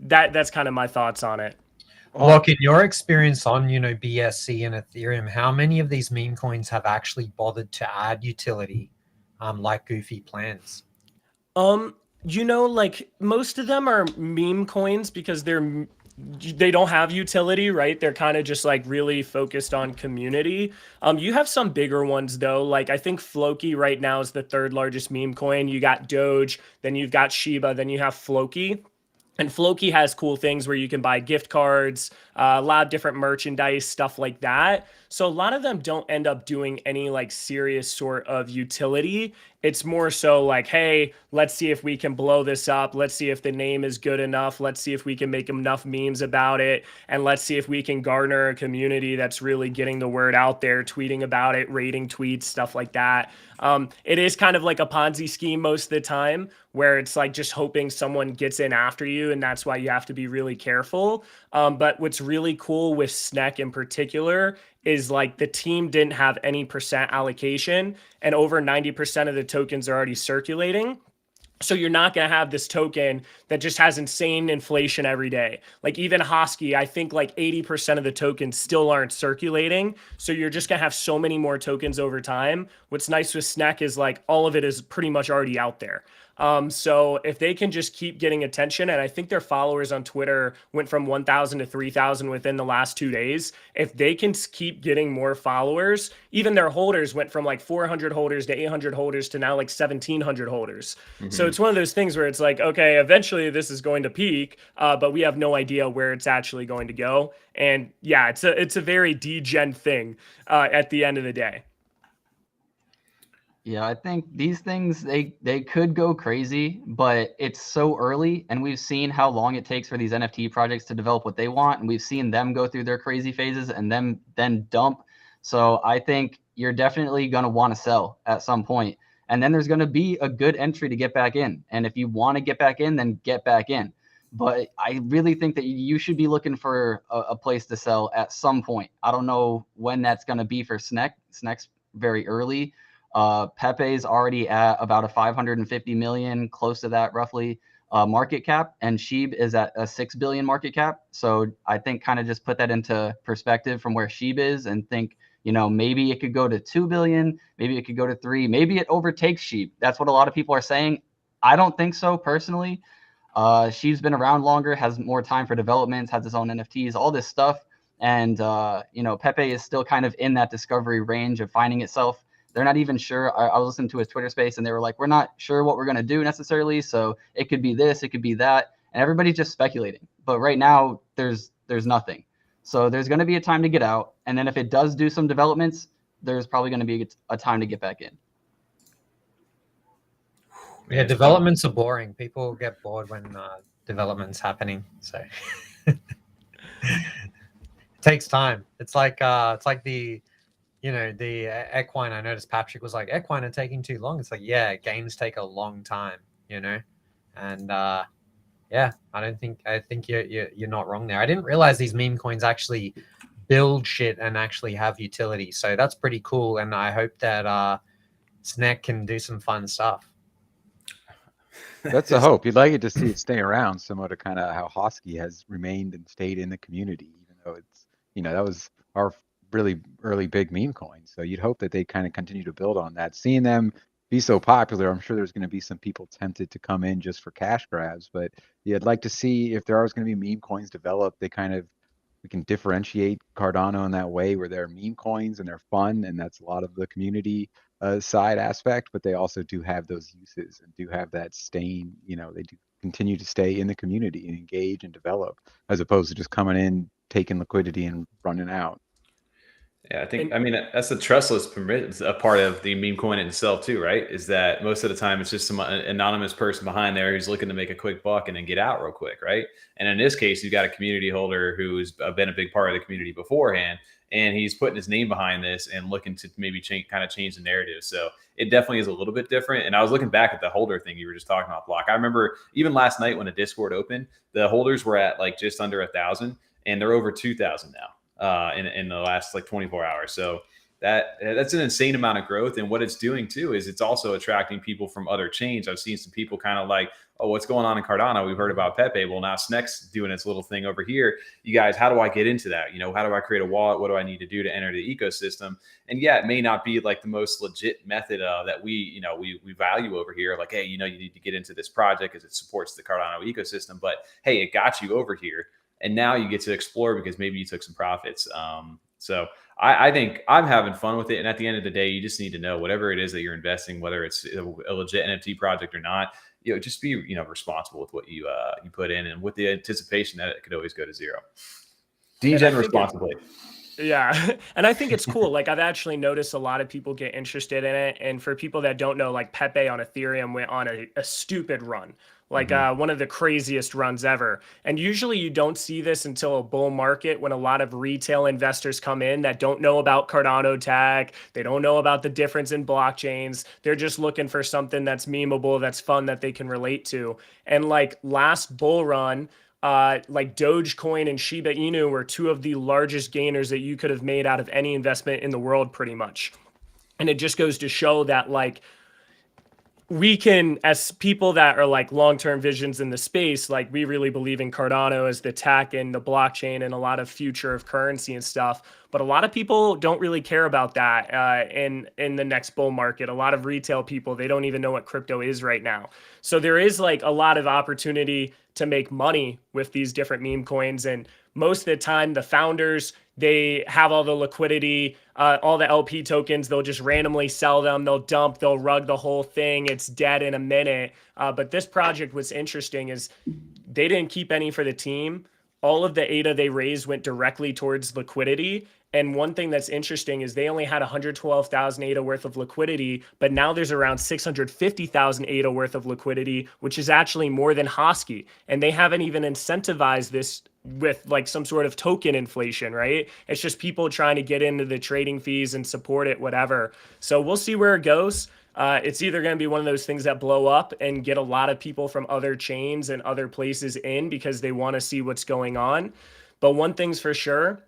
S6: That's kind of my thoughts on it.
S9: Look, in your experience on, BSC and Ethereum, how many of these meme coins have actually bothered to add utility, like Goofy plans?
S6: Like most of them are meme coins because they're they don't have utility, right? They're kind of just like really focused on community. You have some bigger ones though. Like I think Floki right now is the third largest meme coin. You got Doge, then you've got Shiba, then you have Floki. And Floki has cool things where you can buy gift cards, a lot of different merchandise, stuff like that. So a lot of them don't end up doing any like serious sort of utility. It's more so like, hey, let's see if we can blow this up. Let's see if the name is good enough. Let's see if we can make enough memes about it. And let's see if we can garner a community that's really getting the word out there, tweeting about it, rating tweets, stuff like that. It is kind of like a Ponzi scheme most of the time, where it's like just hoping someone gets in after you. And that's why you have to be really careful. But what's really cool with SNEC in particular is like the team didn't have any percent allocation, and over 90% of the tokens are already circulating. So you're not going to have this token that just has insane inflation every day. Like even Hosky, I think like 80% of the tokens still aren't circulating. So you're just going to have so many more tokens over time. What's nice with SNEC is like all of it is pretty much already out there. So if they can just keep getting attention, and I think their followers on Twitter went from 1,000 to 3,000 within the last 2 days. If they can keep getting more followers, even their holders went from like 400 holders to 800 holders to now like 1,700 holders. So it's one of those things where it's like, okay, eventually this is going to peak, but we have no idea where it's actually going to go. And yeah, it's a very degen thing at the end of the day.
S3: Yeah, I think these things, they could go crazy, but it's so early, and we've seen how long it takes for these NFT projects to develop what they want, and we've seen them go through their crazy phases and then dump. So I think you're definitely going to want to sell at some point, and then there's going to be a good entry to get back in. And if you want to get back in, then get back in. But I really think that you should be looking for a place to sell at some point. I don't know when that's going to be for SNEC. SNEC's very early. Pepe's already at about a 550 million, close to that roughly, market cap, and Sheeb is at a 6 billion market cap. So I think kind of just put that into perspective from where Sheeb is and think, you know, maybe it could go to 2 billion, maybe it could go to 3, maybe it overtakes Sheeb. That's what a lot of people are saying. I don't think so personally. Sheeb's been around longer, has more time for developments, has its own NFTs, all this stuff. And, you know, Pepe is still kind of in that discovery range of finding itself. They're not even sure. I was listening to his Twitter space and they were like, we're not sure what we're going to do necessarily. So it could be this, it could be that. And everybody's just speculating. But right now there's nothing. So there's going to be a time to get out. And then if it does do some developments, there's probably going to be a time to get back in.
S9: Yeah, developments are boring. People get bored when development's happening. So it takes time. It's like the, you know, the equine. I noticed Patrick was like, equine are taking too long. It's like, yeah, games take a long time, you know, and yeah, I think you're not wrong there. I didn't realize these meme coins actually build shit and actually have utility. So that's pretty cool, and I hope that SNEC can do some fun stuff.
S8: That's the hope. You'd like it to see it stay around, similar to kind of how Hosky has remained and stayed in the community, even though it's, you know, that was our really early big meme coin. So you'd hope that they kind of continue to build on that. Seeing them be so popular, I'm sure there's going to be some people tempted to come in just for cash grabs. But yeah, I'd like to see if there are going to be meme coins developed, we can differentiate Cardano in that way, where they're meme coins and they're fun, and that's a lot of the community side aspect, but they also do have those uses and do have that stain, you know, they do continue to stay in the community and engage and develop, as opposed to just coming in, taking liquidity and running out.
S2: Yeah, I mean, that's the trustless permit, a part of the meme coin itself too, right? Is that most of the time it's just some anonymous person behind there who's looking to make a quick buck and then get out real quick, right? And in this case, you've got a community holder who's been a big part of the community beforehand, and he's putting his name behind this and looking to maybe change the narrative. So it definitely is a little bit different. And I was looking back at the holder thing you were just talking about, Block. I remember even last night when the Discord opened, the holders were at like just under 1,000, and they're over 2,000 now. In the last like 24 hours. So that's an insane amount of growth. And what it's doing too is it's also attracting people from other chains. I've seen some people kind of like, oh, what's going on in Cardano? We've heard about Pepe. Well, now SNEC's doing its little thing over here. You guys, how do I get into that? You know, how do I create a wallet? What do I need to do to enter the ecosystem? And yeah, it may not be like the most legit method that we value over here. Like, hey, you know, you need to get into this project because it supports the Cardano ecosystem. But hey, it got you over here. and now you get to explore because maybe you took some profits. So I think I'm having fun with it. And at the end of the day, you just need to know whatever it is that you're investing, whether it's a legit NFT project or not, just be, responsible with what you put in, and with the anticipation that it could always go to zero. DGen responsibly.
S6: Yeah. And I think it's cool. Like, I've actually noticed a lot of people get interested in it. And for people that don't know, like, Pepe on Ethereum went on a stupid run, like one of the craziest runs ever. And usually you don't see this until a bull market, when a lot of retail investors come in that don't know about Cardano tag. They don't know about the difference in blockchains. They're just looking for something that's memeable, that's fun, that they can relate to. And like last bull run, like Dogecoin and Shiba Inu were two of the largest gainers that you could have made out of any investment in the world, pretty much. And it just goes to show that, like, we can, as people that are like long-term visions in the space, like, we really believe in Cardano as the tech and the blockchain and a lot of future of currency and stuff. But a lot of people don't really care about that in the next bull market. A lot of retail people, they don't even know what crypto is right now. So there is like a lot of opportunity to make money with these different meme coins. And most of the time, the founders, they have all the liquidity, all the LP tokens. They'll just randomly sell them. They'll dump, they'll rug the whole thing. It's dead in a minute. But this project, what's interesting is they didn't keep any for the team. All of the ADA they raised went directly towards liquidity. And one thing that's interesting is they only had 112,000 ADA worth of liquidity, but now there's around 650,000 ADA worth of liquidity, which is actually more than Hosky. And they haven't even incentivized this with like some sort of token inflation, right? It's just people trying to get into the trading fees and support it, whatever. So we'll see where it goes. It's either going to be one of those things that blow up and get a lot of people from other chains and other places in because they want to see what's going on. But one thing's for sure,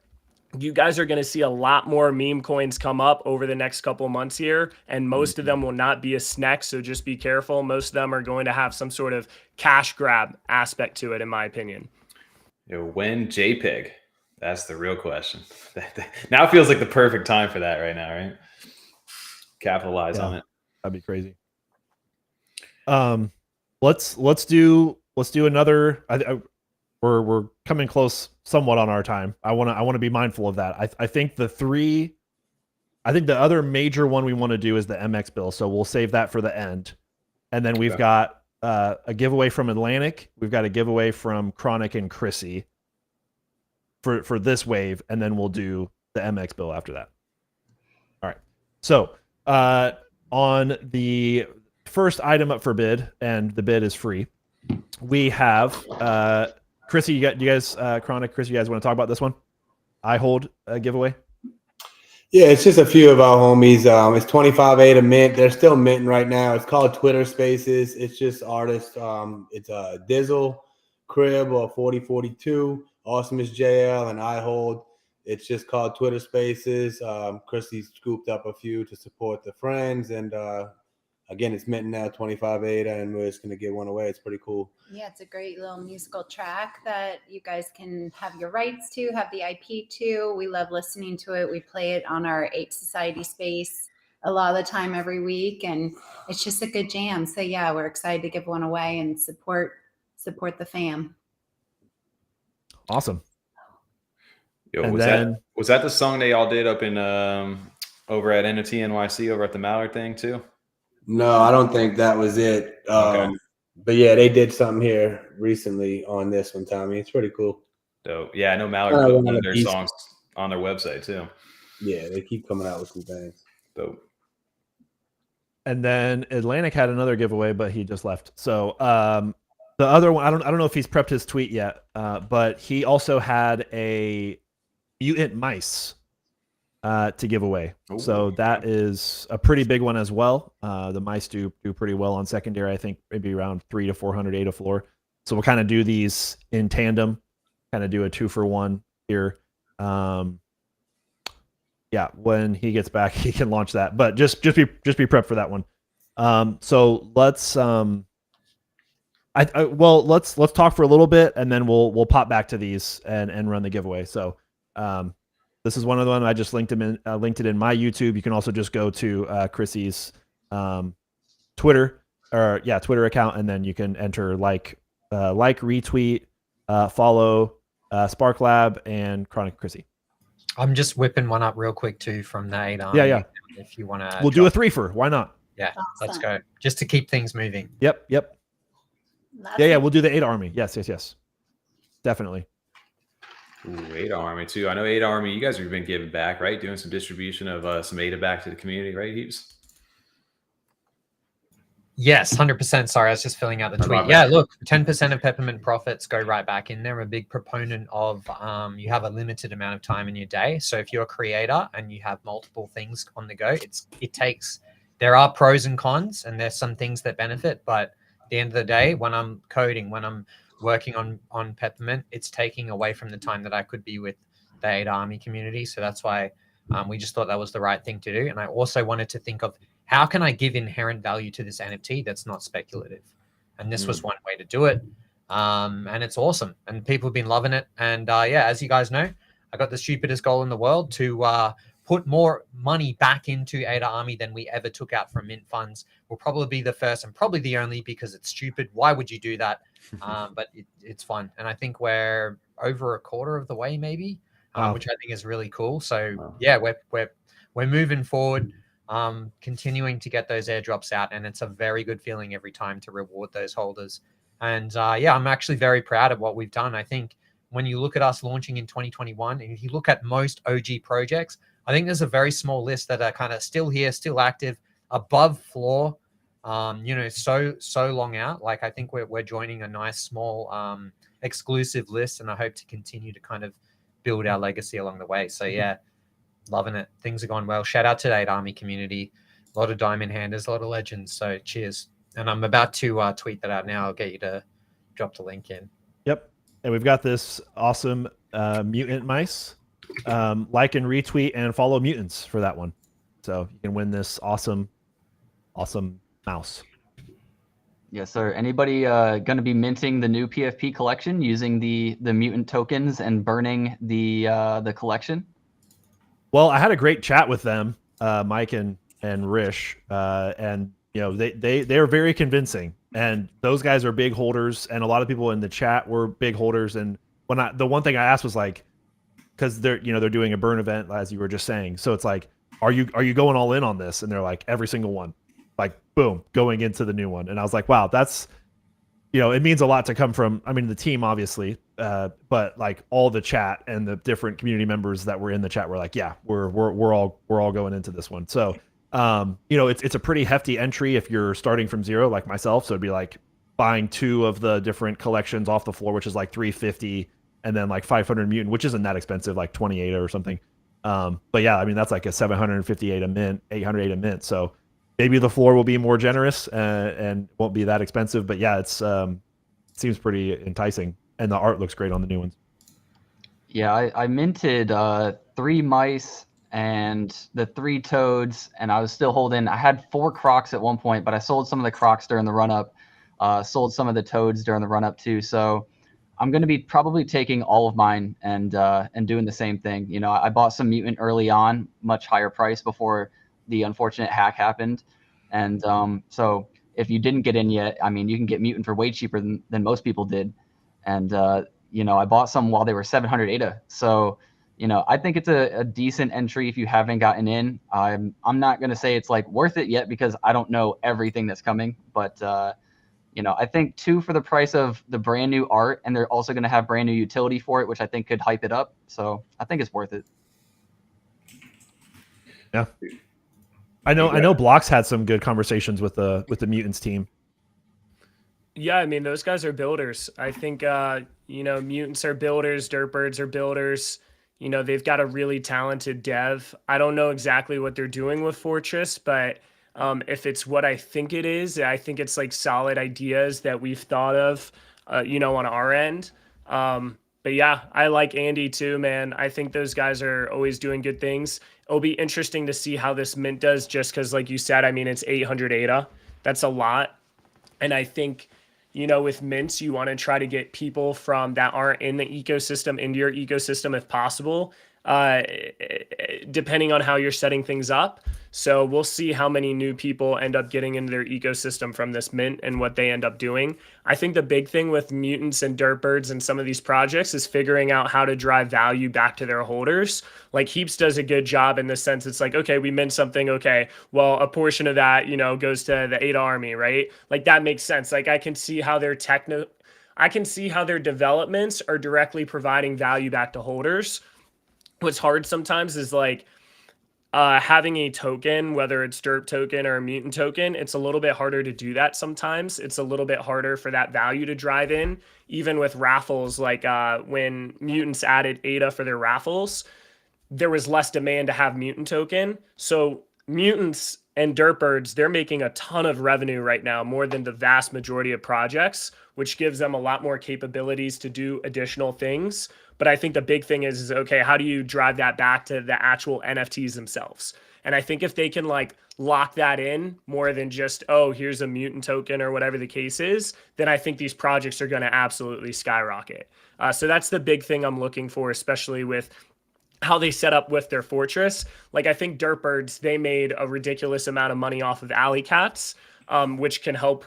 S6: you guys are going to see a lot more meme coins come up over the next couple months here, and most of them will not be a SNEC, so just be careful. Most of them are going to have some sort of cash grab aspect to it, in my opinion.
S2: When JPEG? That's the real question. Now feels like the perfect time for that right now, right? Capitalize on it.
S1: That'd be crazy. Let's do another. We're coming close somewhat on our time. I want to be mindful of that. I think the other major one we want to do is the MX bill. So we'll save that for the end. And then we've got a giveaway from Atlanick. We've got a giveaway from Chronic and Chrissy for this wave, and then we'll do the MX bill after that. All right. So on the first item up for bid, and the bid is free, we have Chrissy. You guys, Chronic, Chris, you guys want to talk about this one? I hold a giveaway.
S4: Yeah, it's just a few of our homies. It's 25 ADA mint. They're still minting right now. It's called Twitter Spaces. It's just artists. It's Dizzle, Crib, or 4042, Awesomeness JL, and I hold. It's just called Twitter Spaces. Chrissy scooped up a few to support the friends, and again, it's minting now 25 ADA, and we're just gonna give one away. It's pretty cool.
S5: Yeah, it's a great little musical track that you guys can have your rights to, have the IP to. We love listening to it. We play it on our Ape Society space a lot of the time every week, and it's just a good jam. So yeah, we're excited to give one away and support the fam.
S1: Awesome.
S2: Yo, was that the song they all did up in over at NFT NYC over at the Mallard thing too?
S4: No, I don't think that was it.
S2: Okay.
S4: But yeah, they did something here recently on this one, Tommy. It's pretty cool.
S2: Dope. Yeah, I know Mallard put one of their songs on their website too.
S4: Yeah, they keep coming out with some things.
S2: Dope.
S1: And then Atlanick had another giveaway, but he just left. So the other one, I don't know if he's prepped his tweet yet, but he also had a mutant mice to give away. Ooh. So that is a pretty big one as well. The mice do pretty well on secondary. I think maybe around 300 to 400 ADA floor. So we'll kind of do these in tandem, kind of do a 2-for-1 here. Yeah, when he gets back, he can launch that. But just be prepped for that one. So let's let's talk for a little bit, and then we'll pop back to these and run the giveaway. So this is one of the ones I just linked it in my YouTube. You can also just go to Chrissy's Twitter account, and then you can enter like retweet, follow, Spark Lab, and Chronic Chrissy.
S9: I'm just whipping one up real quick too from the 8 Army.
S1: Yeah.
S9: If you want to,
S1: We'll do a 3-fer. Why not?
S9: Yeah, let's
S5: Awesome.
S9: go. Just to keep things moving.
S1: Yep.
S5: That's
S1: Yeah. We'll do the 8 Army. Yes. Definitely.
S2: Ooh, 8 Army too. I know 8 Army. You guys have been giving back, right? Doing some distribution of some ADA back to the community, right, Heaps?
S9: Yes, 100%. Sorry, I was just filling out the tweet. Yeah, look, 10% of Peppermint profits go right back in there. I'm a big proponent of you have a limited amount of time in your day. So if you're a creator and you have multiple things on the go, there are pros and cons, and there's some things that benefit. But at the end of the day, when I'm coding, when I'm working on Peppermint, it's taking away from the time that I could be with the 8 Army community. So that's why we just thought that was the right thing to do. And I also wanted to think of, how can I give inherent value to this NFT that's not speculative? And this was one way to do it. And it's awesome. And people have been loving it. And as you guys know, I got the stupidest goal in the world to put more money back into ADA Army than we ever took out from mint funds. We'll probably be the first and probably the only, because it's stupid. Why would you do that? But it's fun. And I think we're over a quarter of the way, maybe, which I think is really cool. So we're moving forward. Continuing to get those airdrops out, and it's a very good feeling every time to reward those holders. And I'm actually very proud of what we've done. I think when you look at us launching in 2021, and if you look at most OG projects, I think there's a very small list that are kind of still here, still active, above floor, so long out. Like, I think we're joining a nice small exclusive list, and I hope to continue to kind of build our legacy along the way. So loving it. Things are going well. Shout out to the 8 Army community. A lot of diamond handers, a lot of legends. So cheers. And I'm about to tweet that out now. I'll get you to drop the link in.
S1: Yep. And we've got this awesome mutant mice. Like and retweet and follow mutants for that one. So you can win this awesome mouse.
S3: Yes, sir. Anybody going to be minting the new PFP collection using the mutant tokens and burning the collection?
S1: Well, I had a great chat with them, Mike and Rish, and they're very convincing. And those guys are big holders, and a lot of people in the chat were big holders. And the one thing I asked was like, because they're doing a burn event, as you were just saying, so it's like, are you going all in on this? And they're like, every single one, like boom, going into the new one. And I was like, wow, that's it means a lot to come from, the team, obviously, but like all the chat and the different community members that were in the chat were like, yeah, we're all going into this one. So, it's a pretty hefty entry if you're starting from zero, like myself. So it'd be like buying 2 of the different collections off the floor, which is like 350, and then like 500 mutant, which isn't that expensive, like 28 or something. But yeah, that's like a 758 a mint, 808 a mint. So maybe the floor will be more generous and won't be that expensive. But yeah, it's seems pretty enticing, and the art looks great on the new ones.
S3: Yeah, I minted 3 mice and the 3 toads, and I was still holding. I had 4 crocs at one point, but I sold some of the crocs during the run-up, sold some of the toads during the run-up too. So I'm going to be probably taking all of mine and doing the same thing. I bought some mutant early on, much higher price before the unfortunate hack happened. And so if you didn't get in yet, you can get mutant for way cheaper than most people did. And, I bought some while they were 700 ADA. So, I think it's a decent entry if you haven't gotten in. I'm not going to say it's like worth it yet, because I don't know everything that's coming. But, I think 2 for the price of the brand new art, and they're also going to have brand new utility for it, which I think could hype it up. So I think it's worth it.
S1: Yeah. I know Blocks had some good conversations with the mutants team.
S6: Yeah, those guys are builders. I think mutants are builders, dirtbirds are builders. They've got a really talented dev. I don't know exactly what they're doing with Fortress, but if it's what I think it is, I think it's like solid ideas that we've thought of, on our end. But yeah, I like Andy too, man. I think those guys are always doing good things. It'll be interesting to see how this mint does, just because, like you said, it's 800 ADA. That's a lot. And I think, with mints, you want to try to get people from that aren't in the ecosystem into your ecosystem if possible. depending on how you're setting things up. So we'll see how many new people end up getting into their ecosystem from this mint and what they end up doing. I think the big thing with mutants and dirtbirds and some of these projects is figuring out how to drive value back to their holders. Like Heaps does a good job in the sense it's like, okay, we mint something. Okay, well, a portion of that, you know, goes to the ADA army, right? Like that makes sense. Like I can see how their developments are directly providing value back to holders. What's hard sometimes is like having a token, whether it's derp token or a mutant token, it's a little bit harder to do that sometimes. It's a little bit harder for that value to drive in, even with raffles. Like when mutants added ADA for their raffles, there was less demand to have mutant token. So mutants and dirtbirds, they're making a ton of revenue right now, more than the vast majority of projects, which gives them a lot more capabilities to do additional things. But I think the big thing is okay, how do you drive that back to the actual NFTs themselves? And I think if they can like lock that in more than just, oh, here's a mutant token or whatever the case is, then I think these projects are going to absolutely skyrocket. So that's the big thing I'm looking for, especially with how they set up with their fortress. Like I think Dirtbirds, they made a ridiculous amount of money off of alley cats, which can help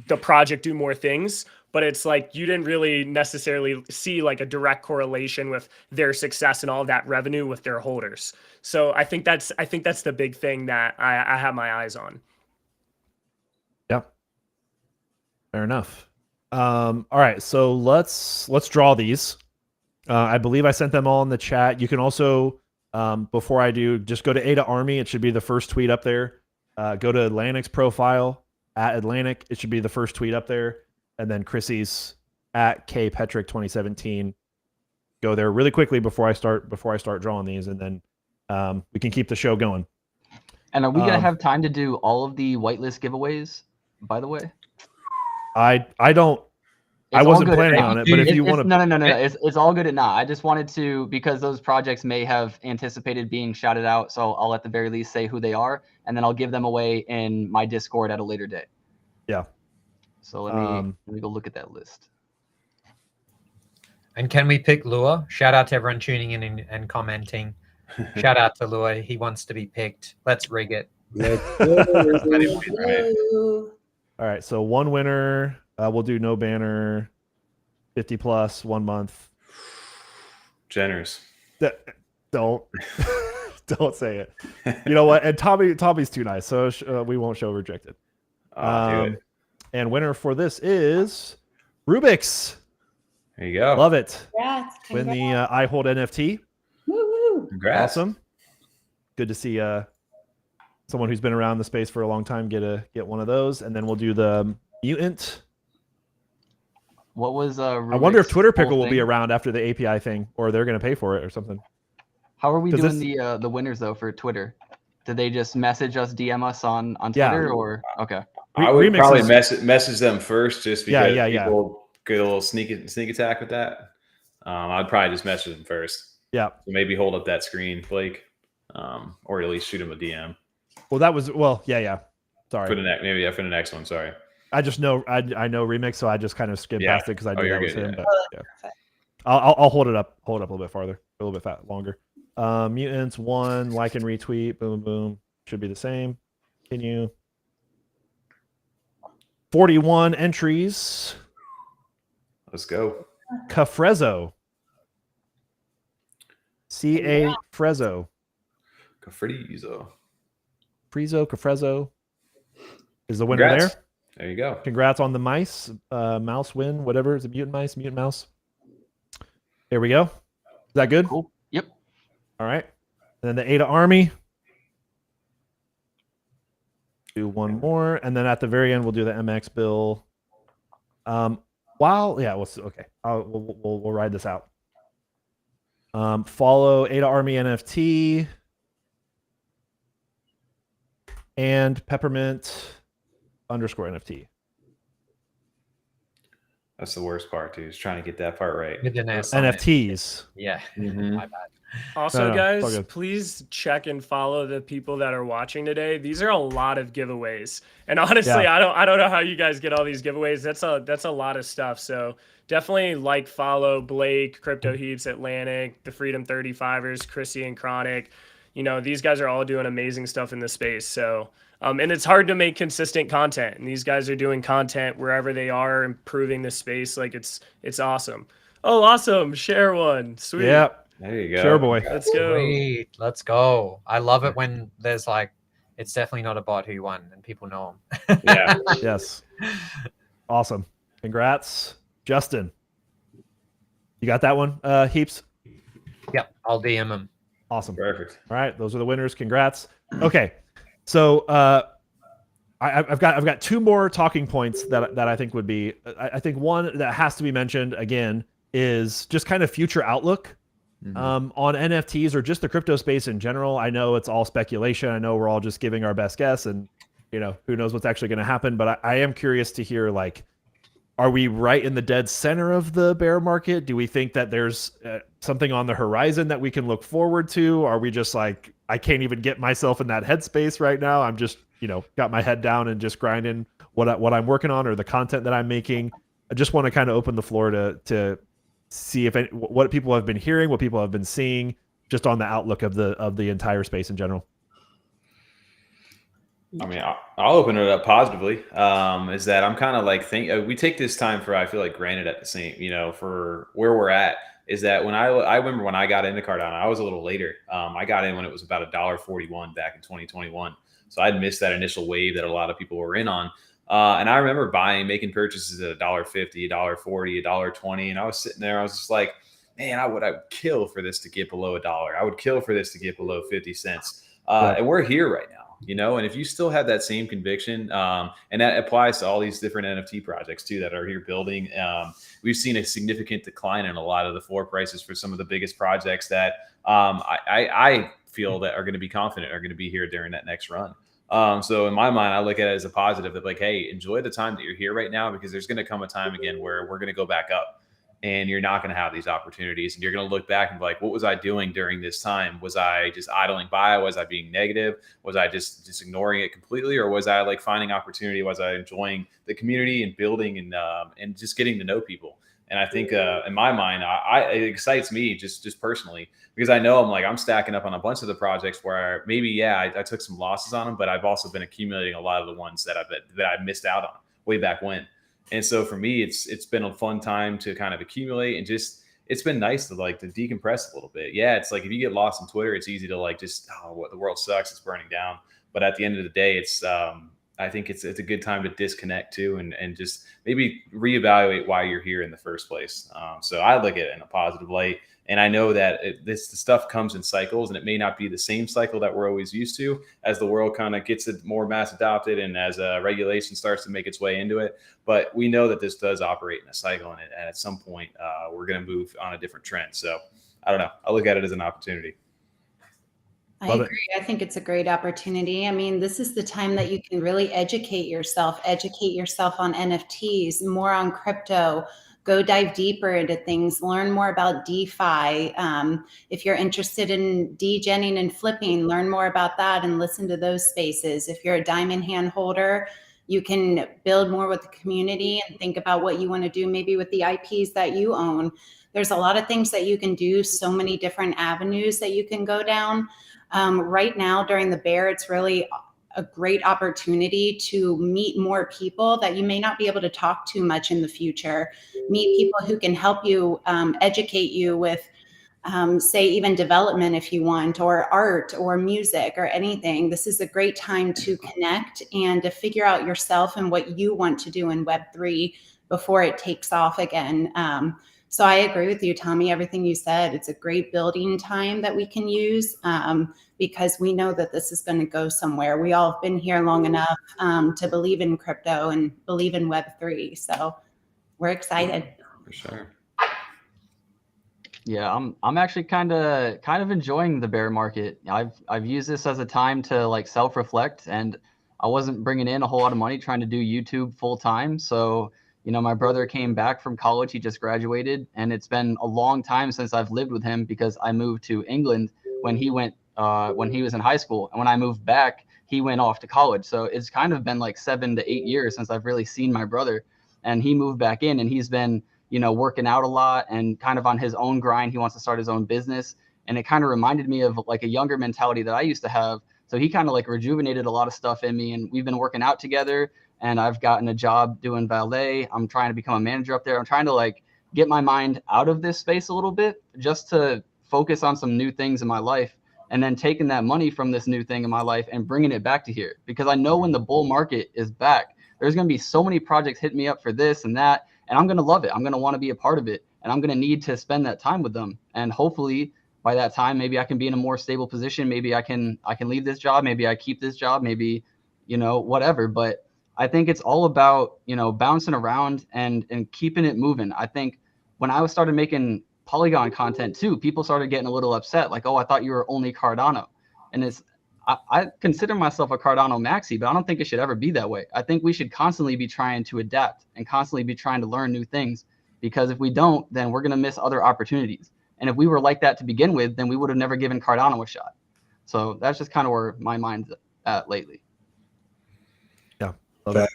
S6: the project do more things. But it's like you didn't really necessarily see like a direct correlation with their success and all of that revenue with their holders. So I think that's the big thing that I have my eyes on.
S1: Yep. Fair enough. All right, so let's draw these. I believe I sent them all in the chat. You can also, before I do, just go to ADA Army. It should be the first tweet up there. Go to Atlanick's profile at Atlanick. It should be the first tweet up there. And then Chrissy's at kpetrick2017. Go there really quickly before I start drawing these, and then we can keep the show going.
S3: And are we gonna have time to do all of the whitelist giveaways? By the way,
S1: I don't. I wasn't planning on it, but if you want to,
S3: no, it's all good at not. I just wanted to, because those projects may have anticipated being shouted out, so I'll at the very least say who they are, and then I'll give them away in my Discord at a later date.
S1: Yeah.
S3: So let me go look at that list.
S9: And can we pick Lua? Shout out to everyone tuning in and commenting. Shout out to Lua. He wants to be picked. Let's rig it.
S1: All right, so one winner. We'll do no banner, 50 plus, 1 month.
S2: Generous.
S1: Don't don't say it. You know what? And Tommy's too nice, so we won't show rejected. And winner for this is Rubik's.
S2: There you go.
S1: Love it.
S5: Congrats.
S1: Win the I Hold NFT.
S5: Woo-hoo.
S2: Congrats.
S1: Awesome. Good to see someone who's been around the space for a long time get one of those. And then we'll do the mutant.
S3: What was
S1: I wonder if Twitter Pickle will be around after the API thing, or they're going to pay for it or something.
S3: How are we doing the winners though for Twitter? Did they just message us, DM us on Twitter, or okay?
S2: I would probably message them first, just because people get a little sneak attack with that. I'd probably just message them first.
S1: Yeah.
S2: So maybe hold up that screen, Blake, or at least shoot him a DM.
S1: Well, that was yeah. Sorry.
S2: For the next one. Sorry.
S1: I just know I know Remix, so I just kind of skimmed past it because I knew that was him.
S2: Yeah.
S1: But yeah, I'll hold it up a little bit farther, a little bit longer. Mutants 1, like and retweet, boom boom, should be the same. Continue. 41 entries.
S2: Let's go.
S1: Cafrezo. C.A. Frezzo. Cafrezo is the winner.
S2: Congrats.
S1: There.
S2: There you go.
S1: Congrats on the mouse win, whatever. Is it mutant mouse? There we go. Is that good?
S3: Cool. Yep.
S1: All right. And then the ADA Army. Do one more, and then at the very end we'll do the MX bill. Okay. We'll ride this out. Follow ADA Army NFT and Peppermint _NFT.
S2: That's the worst part, too, is trying to get that part right.
S1: NFTs.
S9: Yeah.
S2: Mm-hmm.
S9: My bad.
S6: Also, guys, please check and follow the people that are watching today. These are a lot of giveaways, and honestly, I don't know how you guys get all these giveaways. That's a lot of stuff. So definitely like, follow Blake, CryptoHeaps, Atlanick, the Freedom 35ers, Chrissy and Chronic. You know, these guys are all doing amazing stuff in the space. So, and it's hard to make consistent content, and these guys are doing content wherever they are, improving the space. Like, it's awesome. Oh, awesome. Share one. Sweet.
S1: Yeah.
S2: There you go.
S1: Sure, boy.
S6: Let's go.
S9: Sweet. Let's go. I love it when there's like, it's definitely not a bot who won and people know him.
S2: Yeah.
S1: Yes. Awesome. Congrats. Justin. You got that one, Heaps?
S9: Yep. I'll DM him.
S1: Awesome.
S2: Perfect.
S1: All right. Those are the winners. Congrats. Okay. So I've got two more talking points that I think would be, I think one that has to be mentioned again is just kind of future outlook on NFTs or just the crypto space in general. I know it's all speculation. I know we're all just giving our best guess, and you know, who knows what's actually going to happen. But I am curious to hear, like, are we right in the dead center of the bear market? Do we think that there's something on the horizon that we can look forward to? Are we just like, I can't even get myself in that headspace right now. I'm just, you know, got my head down and just grinding what I'm working on or the content that I'm making. I just want to kind of open the floor to see if what people have been hearing, what people have been seeing, just on the outlook of the entire space in general.
S2: I mean, I'll open it up positively. Is that I'm kind of like we take this time for, I feel like, granted at the same, you know, for where we're at. Is that when I remember when I got into Cardano, I was a little later. I got in when it was about $1.41 back in 2021. So I'd missed that initial wave that a lot of people were in on. And I remember making purchases at $1.50, $1.40, $1.20. And I was sitting there, I was just like, man, I would kill for this to get below $1. I would kill for this to get below 50 cents. And we're here right now. You know, and if you still have that same conviction, and that applies to all these different NFT projects too that are here building, we've seen a significant decline in a lot of the floor prices for some of the biggest projects that I feel that are going to be confident are going to be here during that next run. So in my mind, I look at it as a positive that, like, hey, enjoy the time that you're here right now, because there's going to come a time again where we're going to go back up. And you're not going to have these opportunities, and you're going to look back and be like, what was I doing during this time? Was I just idling by? Was I being negative? Was I just ignoring it completely? Or was I like finding opportunity? Was I enjoying the community and building and just getting to know people? And I think in my mind, it excites me just personally, because I know I'm stacking up on a bunch of the projects where maybe, I took some losses on them, but I've also been accumulating a lot of the ones that I missed out on way back when. And so for me, it's been a fun time to kind of accumulate, and just, it's been nice to decompress a little bit. Yeah. It's like, if you get lost on Twitter, it's easy to what the world sucks, it's burning down. But at the end of the day, it's, I think it's a good time to disconnect too, and just maybe reevaluate why you're here in the first place. So I look at it in a positive light. And I know that the stuff comes in cycles, and it may not be the same cycle that we're always used to as the world kind of gets it more mass adopted and as regulation starts to make its way into it. But we know that this does operate in a cycle, and at some point we're going to move on a different trend. So I don't know. I look at it as an opportunity.
S5: I agree. I think it's a great opportunity. I mean, this is the time that you can really educate yourself on NFTs, more on crypto. Go dive deeper into things, learn more about DeFi. If you're interested in degenning and flipping, learn more about that and listen to those spaces. If you're a diamond hand holder, you can build more with the community and think about what you want to do maybe with the IPs that you own. There's a lot of things that you can do, so many different avenues that you can go down. Right now during the bear, it's really a great opportunity to meet more people that you may not be able to talk to much in the future. Meet people who can help you, educate you with, say, even development if you want, or art or music or anything. This is a great time to connect and to figure out yourself and what you want to do in Web3 before it takes off again. So I agree with you, Tommy, everything you said. It's a great building time that we can use, because we know that this is going to go somewhere. We all have been here long enough to believe in crypto and believe in Web3. So we're excited.
S2: For sure.
S3: Yeah, I'm actually kind of enjoying the bear market. I've used this as a time to self-reflect, and I wasn't bringing in a whole lot of money trying to do YouTube full time. So, my brother came back from college. He just graduated, and it's been a long time since I've lived with him, because I moved to England when he was in high school. And when I moved back, he went off to college. So it's kind of been 7 to 8 years since I've really seen my brother, and he moved back in, and he's been, working out a lot and kind of on his own grind. He wants to start his own business. And it kind of reminded me of like a younger mentality that I used to have. So he kind of like rejuvenated a lot of stuff in me, and we've been working out together, and I've gotten a job doing valet. I'm trying to become a manager up there. I'm trying to like get my mind out of this space a little bit just to focus on some new things in my life, and then taking that money from this new thing in my life and bringing it back to here. Because I know when the bull market is back, there's going to be so many projects hitting me up for this and that, and I'm going to love it. I'm going to want to be a part of it, and I'm going to need to spend that time with them. And hopefully by that time, maybe I can be in a more stable position. Maybe I can leave this job. Maybe I keep this job, maybe, whatever. But I think it's all about, bouncing around and keeping it moving. I think when I started making Polygon content too, people started getting a little upset. Like, oh, I thought you were only Cardano. And I consider myself a Cardano maxi, but I don't think it should ever be that way. I think we should constantly be trying to adapt and constantly be trying to learn new things, because if we don't, then we're going to miss other opportunities. And if we were like that to begin with, then we would have never given Cardano a shot. So that's just kind of where my mind's at lately.
S1: Yeah. Love that.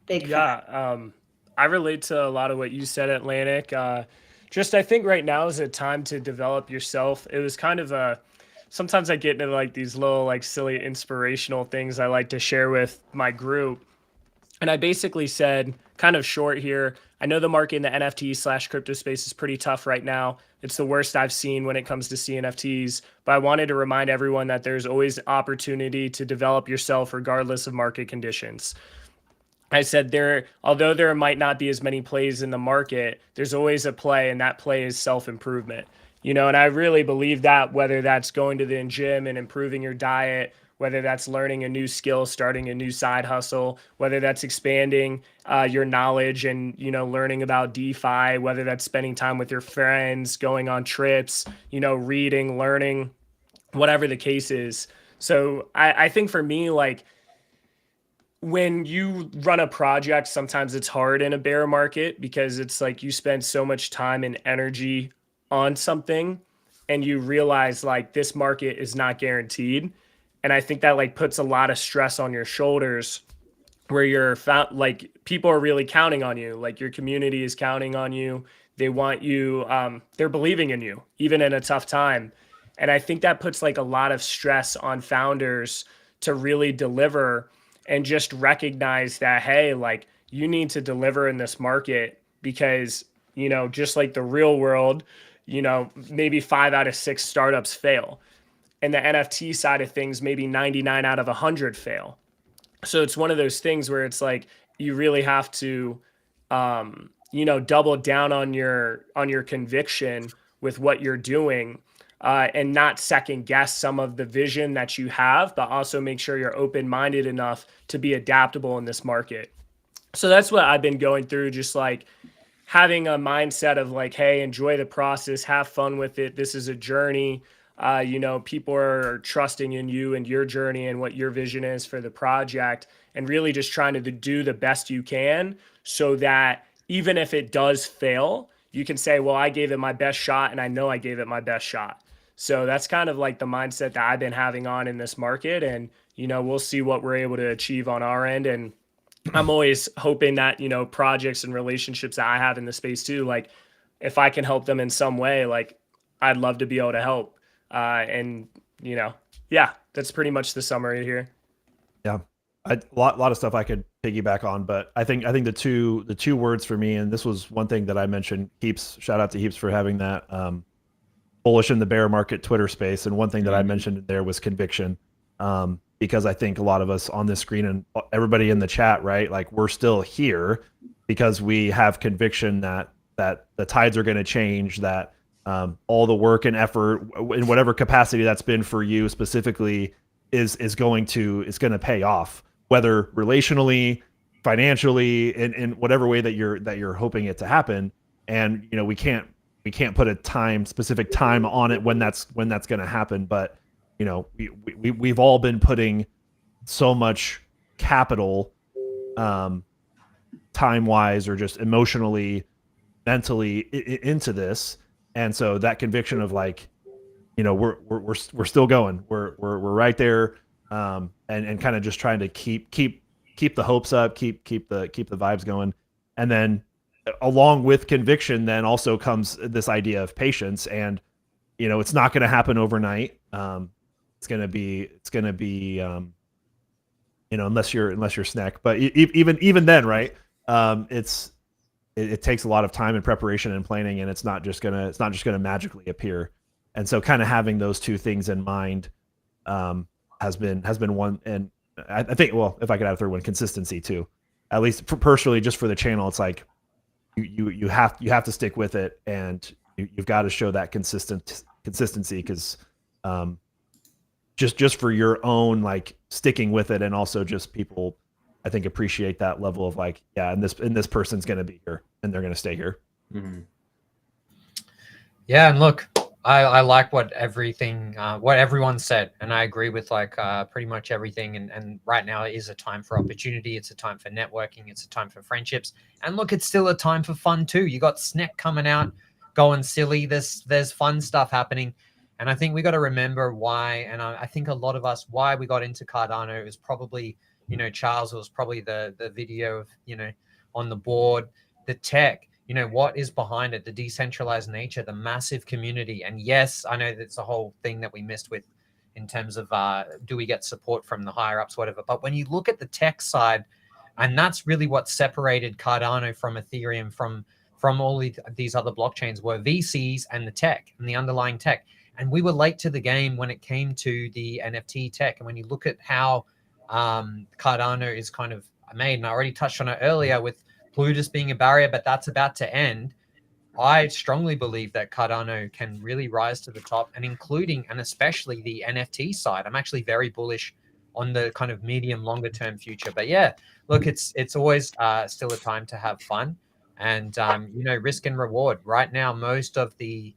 S5: Big fan.
S6: Yeah. I relate to a lot of what you said, Atlanick. I think right now is a time to develop yourself. It was kind of sometimes I get into like these little like silly inspirational things I like to share with my group. And I basically said, kind of short here, I know the market in the NFT/crypto space is pretty tough right now. It's the worst I've seen when it comes to CNFTs, but I wanted to remind everyone that there's always opportunity to develop yourself regardless of market conditions. I said although there might not be as many plays in the market, there's always a play, and that play is self-improvement. And I really believe that, whether that's going to the gym and improving your diet, whether that's learning a new skill, starting a new side hustle, whether that's expanding your knowledge and, learning about DeFi, whether that's spending time with your friends, going on trips, reading, learning, whatever the case is. So I think for me, like, when you run a project, sometimes it's hard in a bear market because it's like you spend so much time and energy on something and you realize like this market is not guaranteed. And I think that like puts a lot of stress on your shoulders where you're like people are really counting on you. Like your community is counting on you. They want you. They're believing in you, even in a tough time. And I think that puts like a lot of stress on founders to really deliver and just recognize that, hey, like you need to deliver in this market because, just like the real world, maybe 5 out of 6 startups fail. And the NFT side of things, maybe 99 out of 100 fail. So it's one of those things where it's like you really have to, double down on your conviction with what you're doing, and not second guess some of the vision that you have, but also make sure you're open-minded enough to be adaptable in this market. So that's what I've been going through, just like having a mindset of like, hey, enjoy the process, have fun with it. This is a journey. People are trusting in you and your journey and what your vision is for the project, and really just trying to do the best you can so that even if it does fail, you can say, well, I gave it my best shot and I know I gave it my best shot. So that's kind of like the mindset that I've been having on in this market. And, we'll see what we're able to achieve on our end. And I'm always hoping that, projects and relationships that I have in the space too, like if I can help them in some way, like I'd love to be able to help. That's pretty much the summary here.
S1: Yeah. A lot of stuff I could piggyback on, but I think the two words for me, and this was one thing that I mentioned, Heaps, shout out to Heaps for having that, bullish in the bear market Twitter space. And one thing that I mentioned there was conviction. Because I think a lot of us on this screen and everybody in the chat, right? Like we're still here because we have conviction that the tides are going to change, that all the work and effort in whatever capacity that's been for you specifically is going to pay off, whether relationally, financially, in whatever way that you're hoping it to happen. And we can't put a specific time on it when that's going to happen, but we've all been putting so much capital, time wise or just emotionally, mentally into this. And so that conviction of like, we're still going, we're right there. And kind of just trying to keep the hopes up, keep the vibes going. And then, along with conviction, then also comes this idea of patience. And, you know, it's not going to happen overnight. It's going to be, you know, unless you're Snek, but even then, right. It takes a lot of time and preparation and planning, and it's not just gonna magically appear. And so kind of having those two things in mind has been one. And I think, well, if I could add a third one, consistency too, at least personally, just for the channel, it's like you have to stick with it, and you've got to show that consistency, because just for your own, like, sticking with it, and also just people, I think, appreciate that level of, like, yeah, and this person's going to be here and they're going to stay here.
S2: Mm-hmm.
S9: Yeah, and look, I like what everyone said, and I agree with like pretty much everything. And right now is a time for opportunity. It's a time for networking. It's a time for friendships. And look, it's still a time for fun too. You got Snek coming out, going silly. There's fun stuff happening. And I think we got to remember why. And I think a lot of us, why we got into Cardano is probably, you know, Charles, it was probably the video of, you know, on the board, the tech, you know, what is behind it, the decentralized nature, the massive community. And yes, I know that's a whole thing that we missed with in terms of do we get support from the higher ups, whatever. But when you look at the tech side, and that's really what separated Cardano from Ethereum, from all these other blockchains, were VCs and the tech and the underlying tech. And we were late to the game when it came to the NFT tech. And when you look at how Cardano is kind of made, and I already touched on it earlier with Plutus being a barrier, but that's about to end. I strongly believe that Cardano can really rise to the top, and including and especially the NFT side. I'm actually very bullish on the kind of medium, longer term future. But yeah, look, it's always still a time to have fun, and you know, risk and reward. Right now, most of the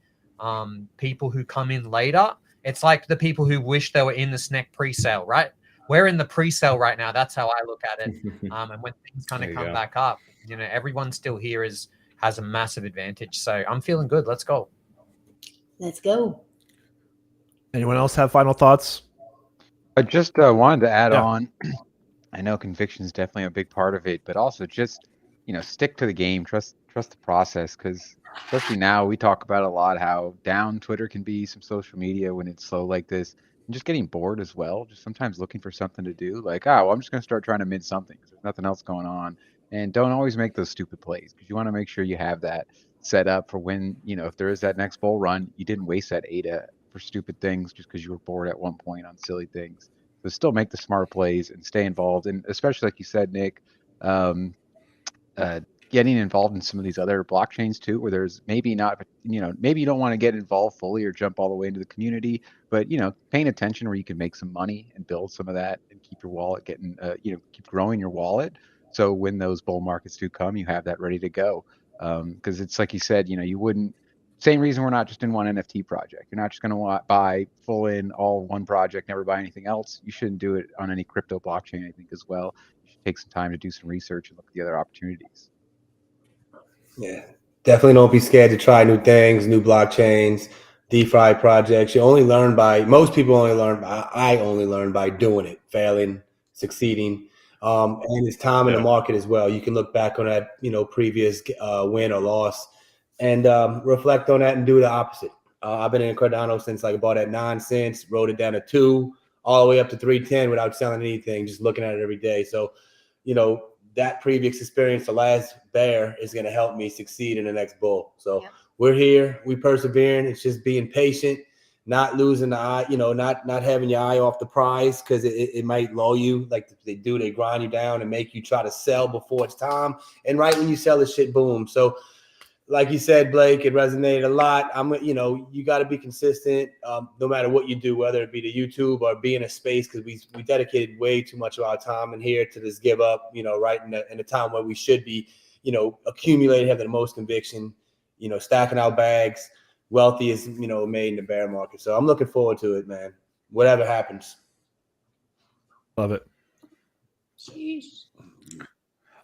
S9: people who come in later, it's like the people who wish they were in the Snek pre-sale, right? We're in the pre-sale right now. That's how I look at it. And when things kind of come back up, you know, everyone still here has a massive advantage. So I'm feeling good. Let's go.
S10: Let's go.
S1: Anyone else have final thoughts?
S8: I just wanted to add on. I know conviction is definitely a big part of it, but also just, you know, stick to the game, trust the process, because especially now we talk about a lot how down Twitter can be, some social media when it's slow like this, and just getting bored as well. Just sometimes looking for something to do, like, oh, well, I'm just going to start trying to mint something because there's nothing else going on. And don't always make those stupid plays, because you want to make sure you have that set up for when, you know, if there is that next bull run, you didn't waste that ADA for stupid things just because you were bored at one point on silly things. So still make the smart plays and stay involved. And especially like you said, Nick, getting involved in some of these other blockchains too, where there's maybe not, you know, maybe you don't want to get involved fully or jump all the way into the community, but, you know, paying attention where you can make some money and build some of that and keep your wallet getting, you know, keep growing your wallet. So when those bull markets do come, you have that ready to go. Because it's like you said, you know, you wouldn't, same reason we're not just in one NFT project. You're not just going to buy full in all one project, never buy anything else. You shouldn't do it on any crypto blockchain, I think, as well. You should take some time to do some research and look at the other opportunities.
S4: Yeah, definitely don't be scared to try new things, new blockchains, DeFi projects. You only learn by, most people only learn by, I only learn by doing it, failing, succeeding. And it's time in the market as well. You can look back on that, you know, previous win or loss and reflect on that and do the opposite. I've been in Cardano since like I bought at 9 cents, wrote it down to 2, all the way up to 310 without selling anything, just looking at it every day. So, you know, that previous experience, the last bear, is going to help me succeed in the next bull. So we're here, we persevering. It's just being patient, not losing the eye, you know, not having your eye off the prize, because it might lull you like they do. They grind you down and make you try to sell before it's time. And right when you sell, the shit boom. So like you said, Blake, it resonated a lot. You know, you got to be consistent no matter what you do, whether it be the YouTube or be in a space, because we dedicated way too much of our time in here to this give up, you know, right in the time where we should be, you know, accumulating, having the most conviction, you know, stacking our bags, wealthy is, you know, made in the bear market. So I'm looking forward to it, man. Whatever happens.
S1: Love it.
S10: Jeez.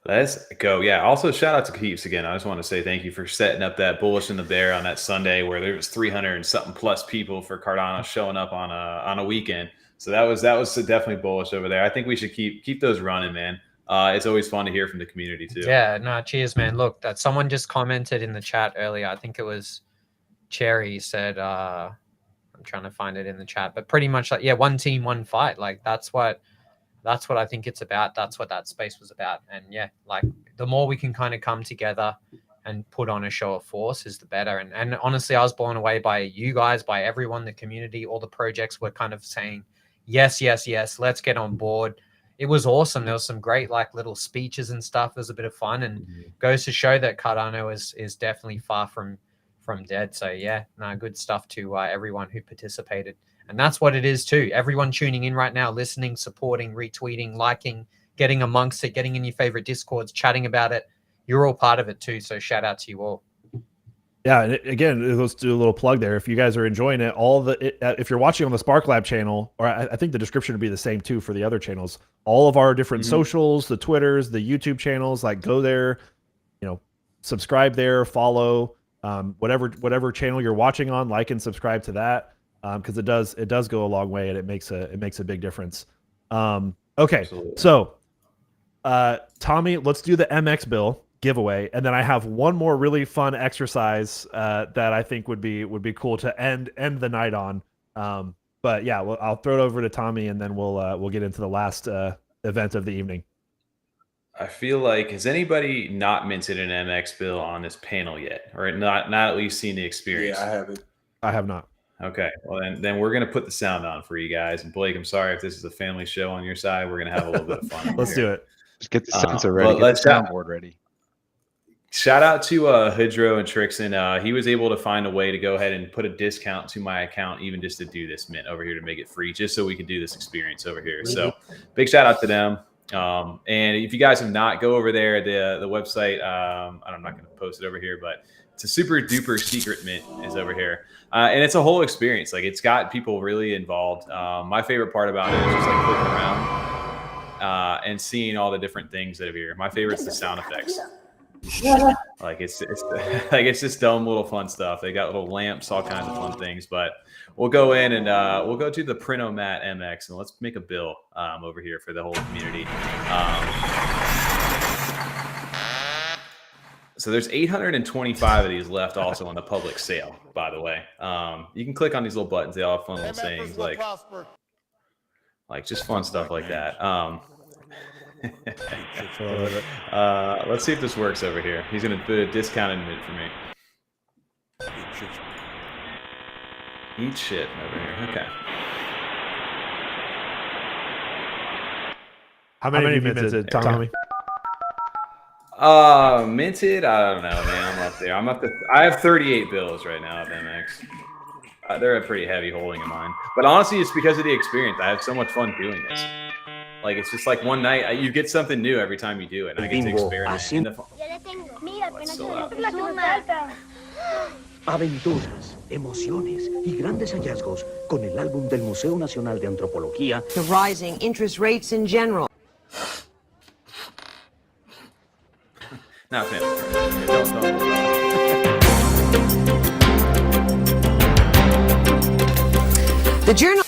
S2: Let's go. Yeah. Also, shout out to Heaps again. I just want to say thank you for setting up that bullish in the bear on that Sunday where there was 300 and something plus people for Cardano showing up on a weekend. So that was definitely bullish over there. I think we should keep those running, man. it's always fun to hear from the community too.
S9: Yeah, no, cheers, man. Look, that someone just commented in the chat earlier. I think it was Cherry said, I'm trying to find it in the chat, but pretty much like, yeah, one team, one fight. Like that's what I think it's about. That's what that space was about. And yeah, like the more we can kind of come together and put on a show of force is the better. And honestly, I was blown away by you guys, by everyone, the community, all the projects were kind of saying, yes, yes, yes, let's get on board. It was awesome. There was some great like little speeches and stuff. It was a bit of fun, and goes to show that Cardano is definitely far from dead. So yeah, no, good stuff to everyone who participated. And that's what it is too. Everyone tuning in right now, listening, supporting, retweeting, liking, getting amongst it, getting in your favorite Discords, chatting about it. You're all part of it too. So shout out to you all.
S1: Yeah, and again, let's do a little plug there. If you guys are enjoying it, if you're watching on the Spark Lab channel, or I think the description would be the same too for the other channels, all of our different socials, the Twitters, the YouTube channels, like go there, subscribe there, follow, whatever channel you're watching on, like and subscribe to that, because it does go a long way, and it makes a big difference. Okay, absolutely. So Tommy, let's do the MX bill giveaway, and then I have one more really fun exercise that I think would be cool to end the night on. But yeah, I'll throw it over to Tommy, and then we'll get into the last event of the evening.
S2: I feel like, has anybody not minted an MX bill on this panel yet, or not at least seen the experience?
S4: Yeah, I haven't.
S1: I have not.
S2: Okay, well then we're gonna put the sound on for you guys. And Blake, I'm sorry if this is a family show on your side. We're gonna have a little bit of fun.
S1: Let's do it.
S8: Just get the sensor ready. Get the soundboard ready.
S2: Shout out to Hydro and Trixon. He was able to find a way to go ahead and put a discount to my account, even just to do this mint over here, to make it free, just so we can do this experience over here. So big shout out to them. And if you guys have not, go over there, the website. I'm not going to post it over here, but it's a super duper secret mint is over here. And it's a whole experience. Like, it's got people really involved. My favorite part about it is just like clicking around and seeing all the different things that are here. My favorite's the sound effects. Like it's like it's just dumb little fun stuff. They got little lamps, all kinds of fun things. But we'll go in and we'll go to the Prinomat MX, and let's make a bill over here for the whole community. So there's 825 of these left also on the public sale, by the way. You can click on these little buttons. They all have fun little sayings, like just fun stuff like that. Let's see if this works over here. He's going to put a discounted mint for me. Eat shit over here. Okay.
S1: How many of you minted, Tommy?
S2: Minted? I don't know, man. I'm up there. I have 38 bills right now at MX. They're a pretty heavy holding of mine. But honestly, it's because of the experience. I have so much fun doing this. Like, it's just like one night, you get something new every time you do it. And I get to experiment in the fun. What's so loud?
S11: Aventuras, emociones y grandes hallazgos con el álbum del Museo Nacional de Antropología.
S12: The rising interest rates in general.
S2: Not fan. Don't.
S12: The journal.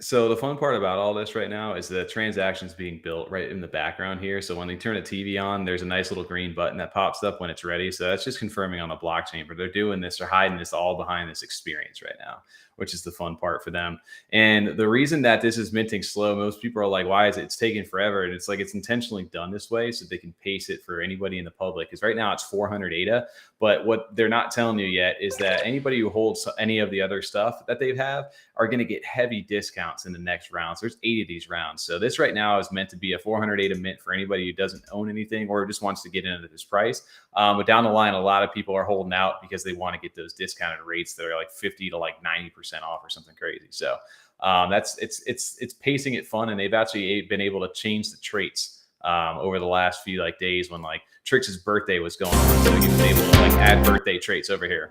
S2: So the fun part about all this right now is the transactions being built right in the background here. So when they turn the TV on, there's a nice little green button that pops up when it's ready. So that's just confirming on the blockchain, but they're doing this, they're hiding this all behind this experience right now, which is the fun part for them. And the reason that this is minting slow, most people are like, why is it's taking forever? And it's like, it's intentionally done this way so they can pace it for anybody in the public. Because right now it's 400 ADA, but what they're not telling you yet is that anybody who holds any of the other stuff that they have are going to get heavy discounts in the next rounds. There's 8 of these rounds. So this right now is meant to be a 400 ADA mint for anybody who doesn't own anything or just wants to get in at this price. But down the line, a lot of people are holding out because they want to get those discounted rates that are like 50 to like 90% off or something crazy. So it's pacing it fun, and they've actually been able to change the traits over the last few like days when like Trix's birthday was going on. So he was able to like add birthday traits over here.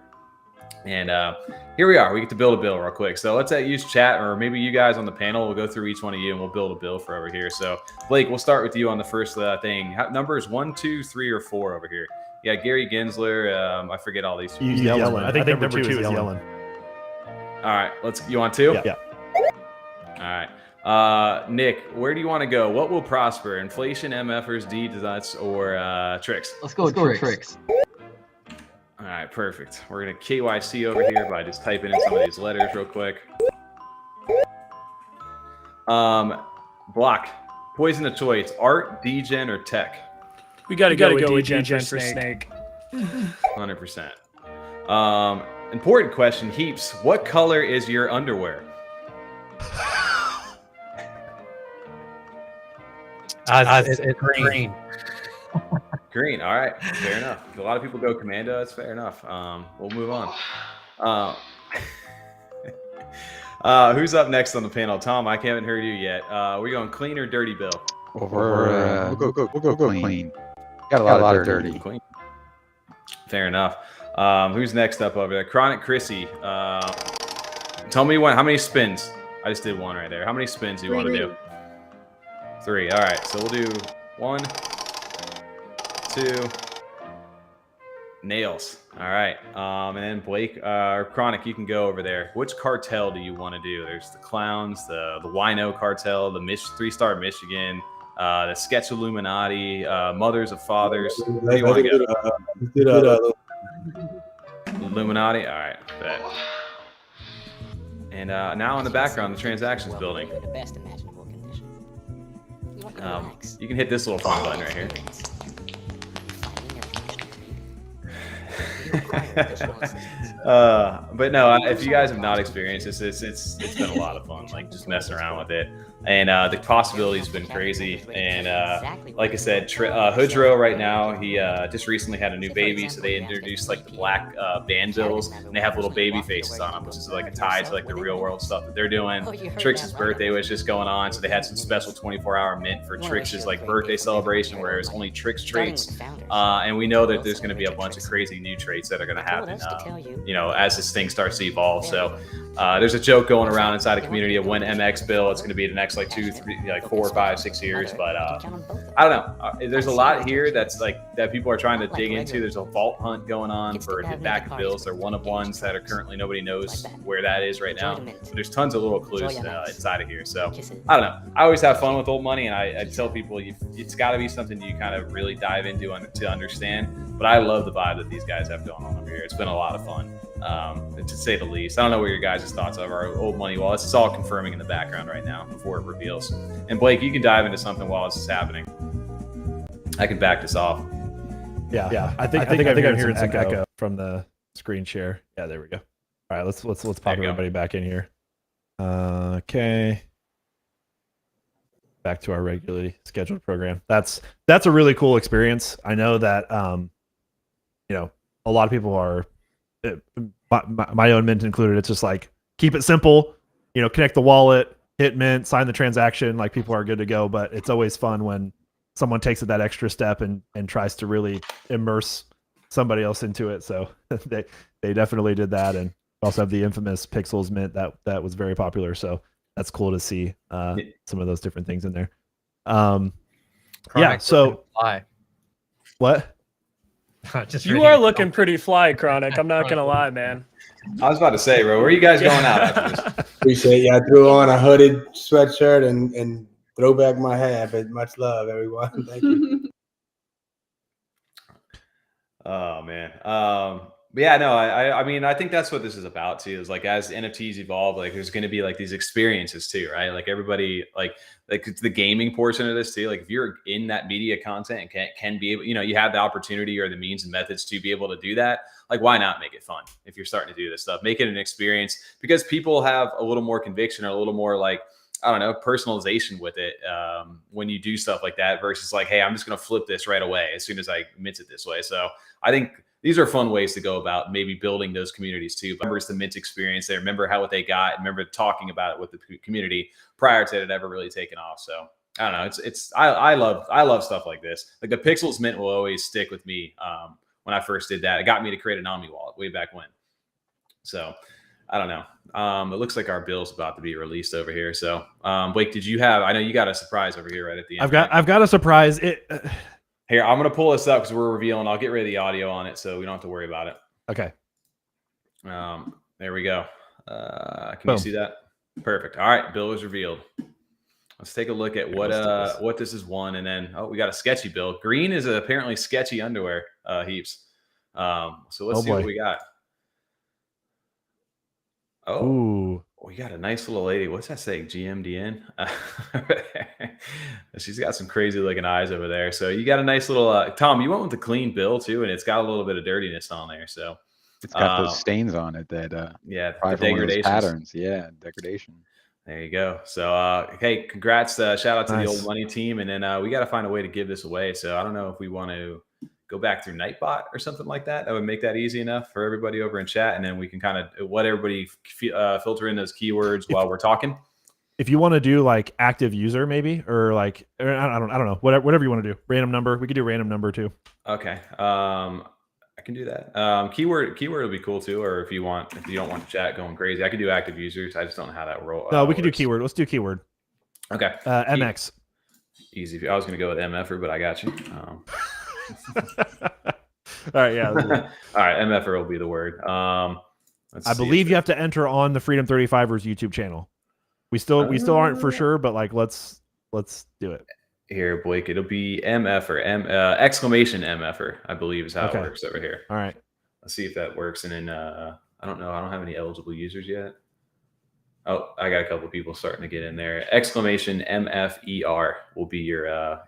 S2: And here we are. We get to build a bill real quick. So let's use chat, or maybe you guys on the panel. We'll go through each one of you and we'll build a bill for over here. So Blake, we'll start with you on the first thing. Numbers 1, 2, 3, or 4 over here. Yeah, Gary Gensler. I forget all these.
S1: Yellen. I think number 2 is Yellen.
S2: All right, you want 2?
S1: Yeah.
S2: All right. Nick, where do you want to go? What will prosper? Inflation, MFers, D-nuts, or tricks?
S3: Let's go with tricks.
S2: All right, perfect. We're going to KYC over here by just typing in some of these letters real quick. Block. Poison of choice. Art, degen, or tech?
S6: We got to go with degen for snake.
S2: 100%. Important question, Heaps. What color is your underwear?
S9: It's green.
S2: Green. All right. Fair enough. A lot of people go commando. That's fair enough. We'll move on. Who's up next on the panel? Tom, I haven't heard you yet. We're going clean or dirty, Bill?
S8: We'll go clean. Got a lot of dirty.
S2: Clean. Fair enough. Who's next up over there? Chronic Chrissy. Tell me how many spins. I just did one right there. How many spins do you want to do? 3. All right. So we'll do 1, 2. Nails. All right. And then Blake or Chronic, you can go over there. Which cartel do you want to do? There's the Clowns, the Wino cartel, the 3-star Michigan, the Sketch Illuminati, Mothers of Fathers. Where do you want to go? Illuminati. All right. Bet. And now in the background, the transactions building. You can hit this little fun button right here. But no, if you guys have not experienced this, it's been a lot of fun, like just messing around with it, and the possibilities have been crazy. And like I said, Hoodro right now, he just recently had a new baby, so they introduced like the black band bills, and they have little baby faces on them, which is like a tie to like the real world stuff that they're doing. Trix's birthday was just going on, so they had some special 24-hour mint for Trix's like birthday celebration, where it was only Trix traits, and we know that there's going to be a bunch of crazy new traits that are going to happen, as this thing starts to evolve. So there's a joke going around inside a community of when MX bill, it's going to be the next like 2, 3, like 4, 5, 6 years. But I don't know. There's a lot here that's like that people are trying to dig into. There's a vault hunt going on for the back of bills. They're one of ones that are currently, nobody knows where that is right now. But there's tons of little clues inside of here. So I don't know. I always have fun with old money, and I tell people it's got to be something you kind of really dive into to understand. But I love the vibe that these guys have going on over here. It's been a lot of fun, to say the least. I don't know what your guys' thoughts of our old money wallets. It's all confirming in the background right now before it reveals. And Blake, you can dive into something while this is happening. I can back this off.
S1: Yeah. I think I'm hearing some echo from the screen share. Yeah, there we go. All right, let's pop everybody back in here. Okay. Back to our regularly scheduled program. That's a really cool experience. I know that a lot of people are, my own mint included. It's just like keep it simple. Connect the wallet, hit mint, sign the transaction. Like people are good to go. But it's always fun when someone takes it that extra step and tries to really immerse somebody else into it. So they definitely did that, and also have the infamous Pixels mint that was very popular. So that's cool to see some of those different things in there. Yeah. So what?
S6: You are looking pretty fly, Chronic. I'm not gonna lie, man.
S2: I was about to say, bro, where are you guys going out after this?
S4: Appreciate you. I threw on a hooded sweatshirt and throw back my hat, but much love, everyone. Thank you.
S2: Oh man. But yeah, no, I mean, I think that's what this is about too, is like as NFTs evolve, like there's going to be like these experiences too, right? Like everybody, like it's the gaming portion of this too. Like if you're in that media content and can be able, you have the opportunity or the means and methods to be able to do that. Like, why not make it fun if you're starting to do this stuff? Make it an experience, because people have a little more conviction or a little more like, I don't know, personalization with it when you do stuff like that versus like, hey, I'm just going to flip this right away as soon as I mint it this way. So I think these are fun ways to go about maybe building those communities too. Remember, it's the mint experience. They remember what they got. Remember talking about it with the community prior to it ever really taking off. So I don't know. I love stuff like this. Like the Pixels mint will always stick with me. When I first did that, it got me to create an Omni wallet way back when. So I don't know. It looks like our bill's about to be released over here. So Blake, I know you got a surprise over here right at the end.
S1: I've got a surprise.
S2: Here, I'm going to pull this up because we're revealing. I'll get rid of the audio on it so we don't have to worry about it.
S1: Okay.
S2: There we go. Can you see that? Perfect. All right. Bill was revealed. Let's take a look at
S1: let's do
S2: what this is one, and then we got a sketchy build. Green is apparently sketchy underwear, Heaps. So let's see what we got. Oh,
S1: Ooh.
S2: we got a nice little lady. What's that say? GMDN. She's got some crazy looking eyes over there. So you got a nice little Tom. You went with the clean build too, and it's got a little bit of dirtiness on there. So
S8: it's got those stains on it that
S2: yeah,
S8: the
S2: degradation
S8: patterns. Yeah, degradation.
S2: There you go. So hey, congrats! Shout out to the
S1: Nice.
S2: Old Money team, and then we got to find a way to give this away. So I don't know if we want to go back through Nightbot or something like that. That would make that easy enough for everybody over in chat, and then we can kind of let everybody filter in those keywords while we're talking.
S1: If you want to do like active user, maybe, or like I don't know, whatever you want to do. Random number. We could do random number too.
S2: Okay. I can do that. Keyword will be cool too. Or if you don't want chat going crazy, I could do active users. I just don't know how that roll.
S1: No, we could do keyword. Let's do keyword.
S2: Okay.
S1: MX.
S2: Easy. I was going to go with MFer, but I got you.
S1: All right. Yeah.
S2: All right. MFer will be the word.
S1: I believe you have to enter on the Freedom 35ers YouTube channel. We still aren't for sure, but like let's do it.
S2: Here, Blake, it'll be MFer, exclamation MFer, I believe is how it works over here.
S1: All right.
S2: Let's see if that works. And then I don't know. I don't have any eligible users yet. Oh, I got a couple of people starting to get in there. Exclamation MFER will be your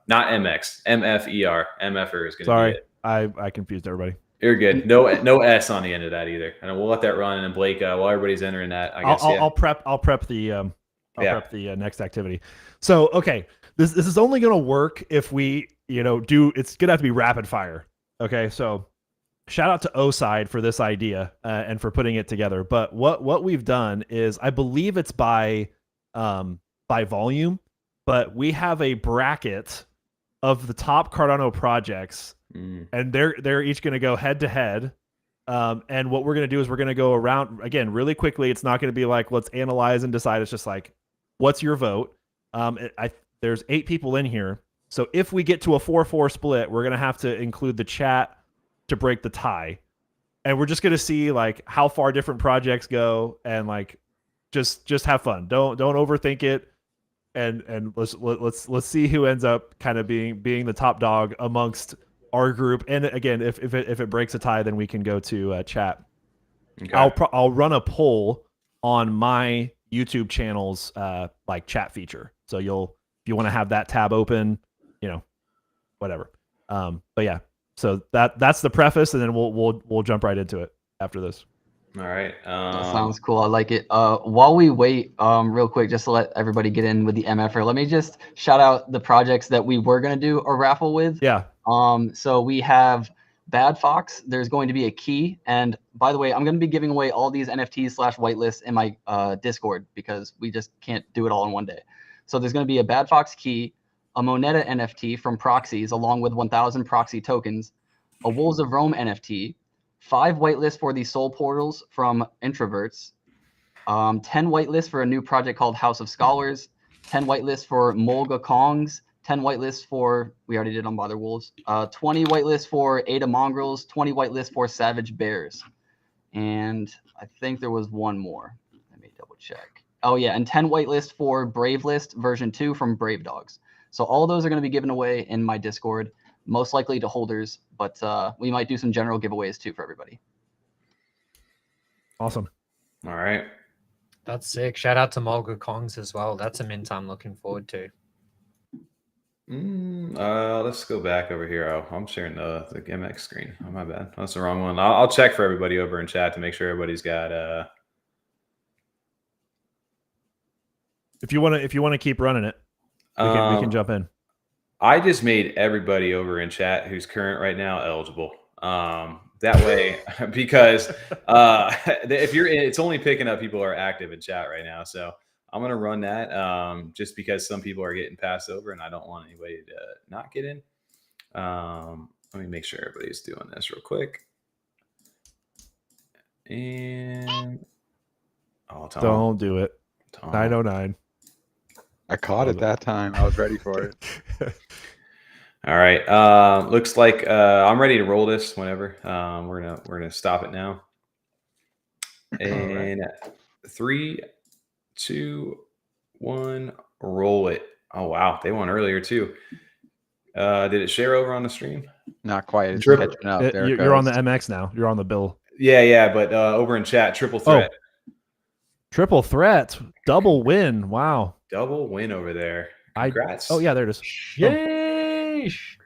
S2: not MX, MFER. MFer is going to be it.
S1: Sorry, I confused everybody.
S2: You're good. No S on the end of that either. And we'll let that run. And then Blake, while everybody's entering that, I guess
S1: I'll prep the prep the next activity. So okay, this is only going to work if we do. It's going to have to be rapid fire. Okay, so shout out to O-Side for this idea and for putting it together. But what we've done is, I believe it's by volume, but we have a bracket of the top Cardano projects, and they're each going to go head to head. And what we're going to do is we're going to go around again really quickly. It's not going to be like let's analyze and decide. It's just like, what's your vote? There's 8 people in here, so if we get to a 4-4 split, we're going to have to include the chat to break the tie, and we're just going to see like how far different projects go, and like just have fun. Don't overthink it, and let's see who ends up kind of being the top dog amongst our group. And again, if it breaks a tie, then we can go to chat. Okay. I'll run a poll on my YouTube channel's like chat feature, so if you want to have that tab open, whatever. But yeah. So that's the preface, and then we'll jump right into it after this.
S2: All right.
S3: That sounds cool. I like it. While we wait, real quick, just to let everybody get in with the MFR, let me just shout out the projects that we were gonna do a raffle with.
S1: Yeah.
S3: So we have Bad Fox. There's going to be a key, and by the way, I'm gonna be giving away all these NFTs / whitelist in my Discord because we just can't do it all in one day. So there's gonna be a Bad Fox key, a Moneta NFT from Proxies, along with 1,000 proxy tokens, a Wolves of Rome NFT, 5 whitelists for the Soul Portals from Introverts, 10 whitelists for a new project called House of Scholars, 10 whitelists for Molga Kongs, 10 whitelists for, we already did Unbothered Wolves, 20 whitelists for Ada Mongrels, 20 whitelists for Savage Bears. And I think there was one more. Let me double check. Oh yeah, and 10 whitelists for Brave List version 2 from Brave Dogs. So all those are going to be given away in my Discord, most likely to holders, but we might do some general giveaways too for everybody.
S1: Awesome.
S2: All right.
S9: That's sick. Shout out to Molga Kongs as well. That's a mint I'm looking forward to.
S2: Let's go back over here. Oh, I'm sharing the MX screen. Oh, my bad. That's the wrong one. I'll check for everybody over in chat to make sure everybody's got.
S1: If you want to keep running it, we can jump in.
S2: I just made everybody over in chat who's current right now eligible. That way, because if you're in, it's only picking up people who are active in chat right now. So I'm gonna run that just because some people are getting passed over, and I don't want anybody to not get in. Let me make sure everybody's doing this real quick. And Tom,
S1: don't do it. Tom. 909.
S8: I caught it that time. I was ready for it.
S2: All right. Looks like I'm ready to roll this whenever. We're gonna stop it now. And 3, 2, 1, roll it. Oh wow, they won earlier too. Did it share over on the stream?
S8: Not quite. It's
S2: Triple-
S8: catching up. There it
S1: You're on the
S8: goes.
S1: MX now. You're on the bill.
S2: Yeah, but over in chat, triple threat.
S1: Triple threat, double win. Wow.
S2: Double win over there. Congrats.
S1: Oh yeah, there it is.
S9: Yeesh.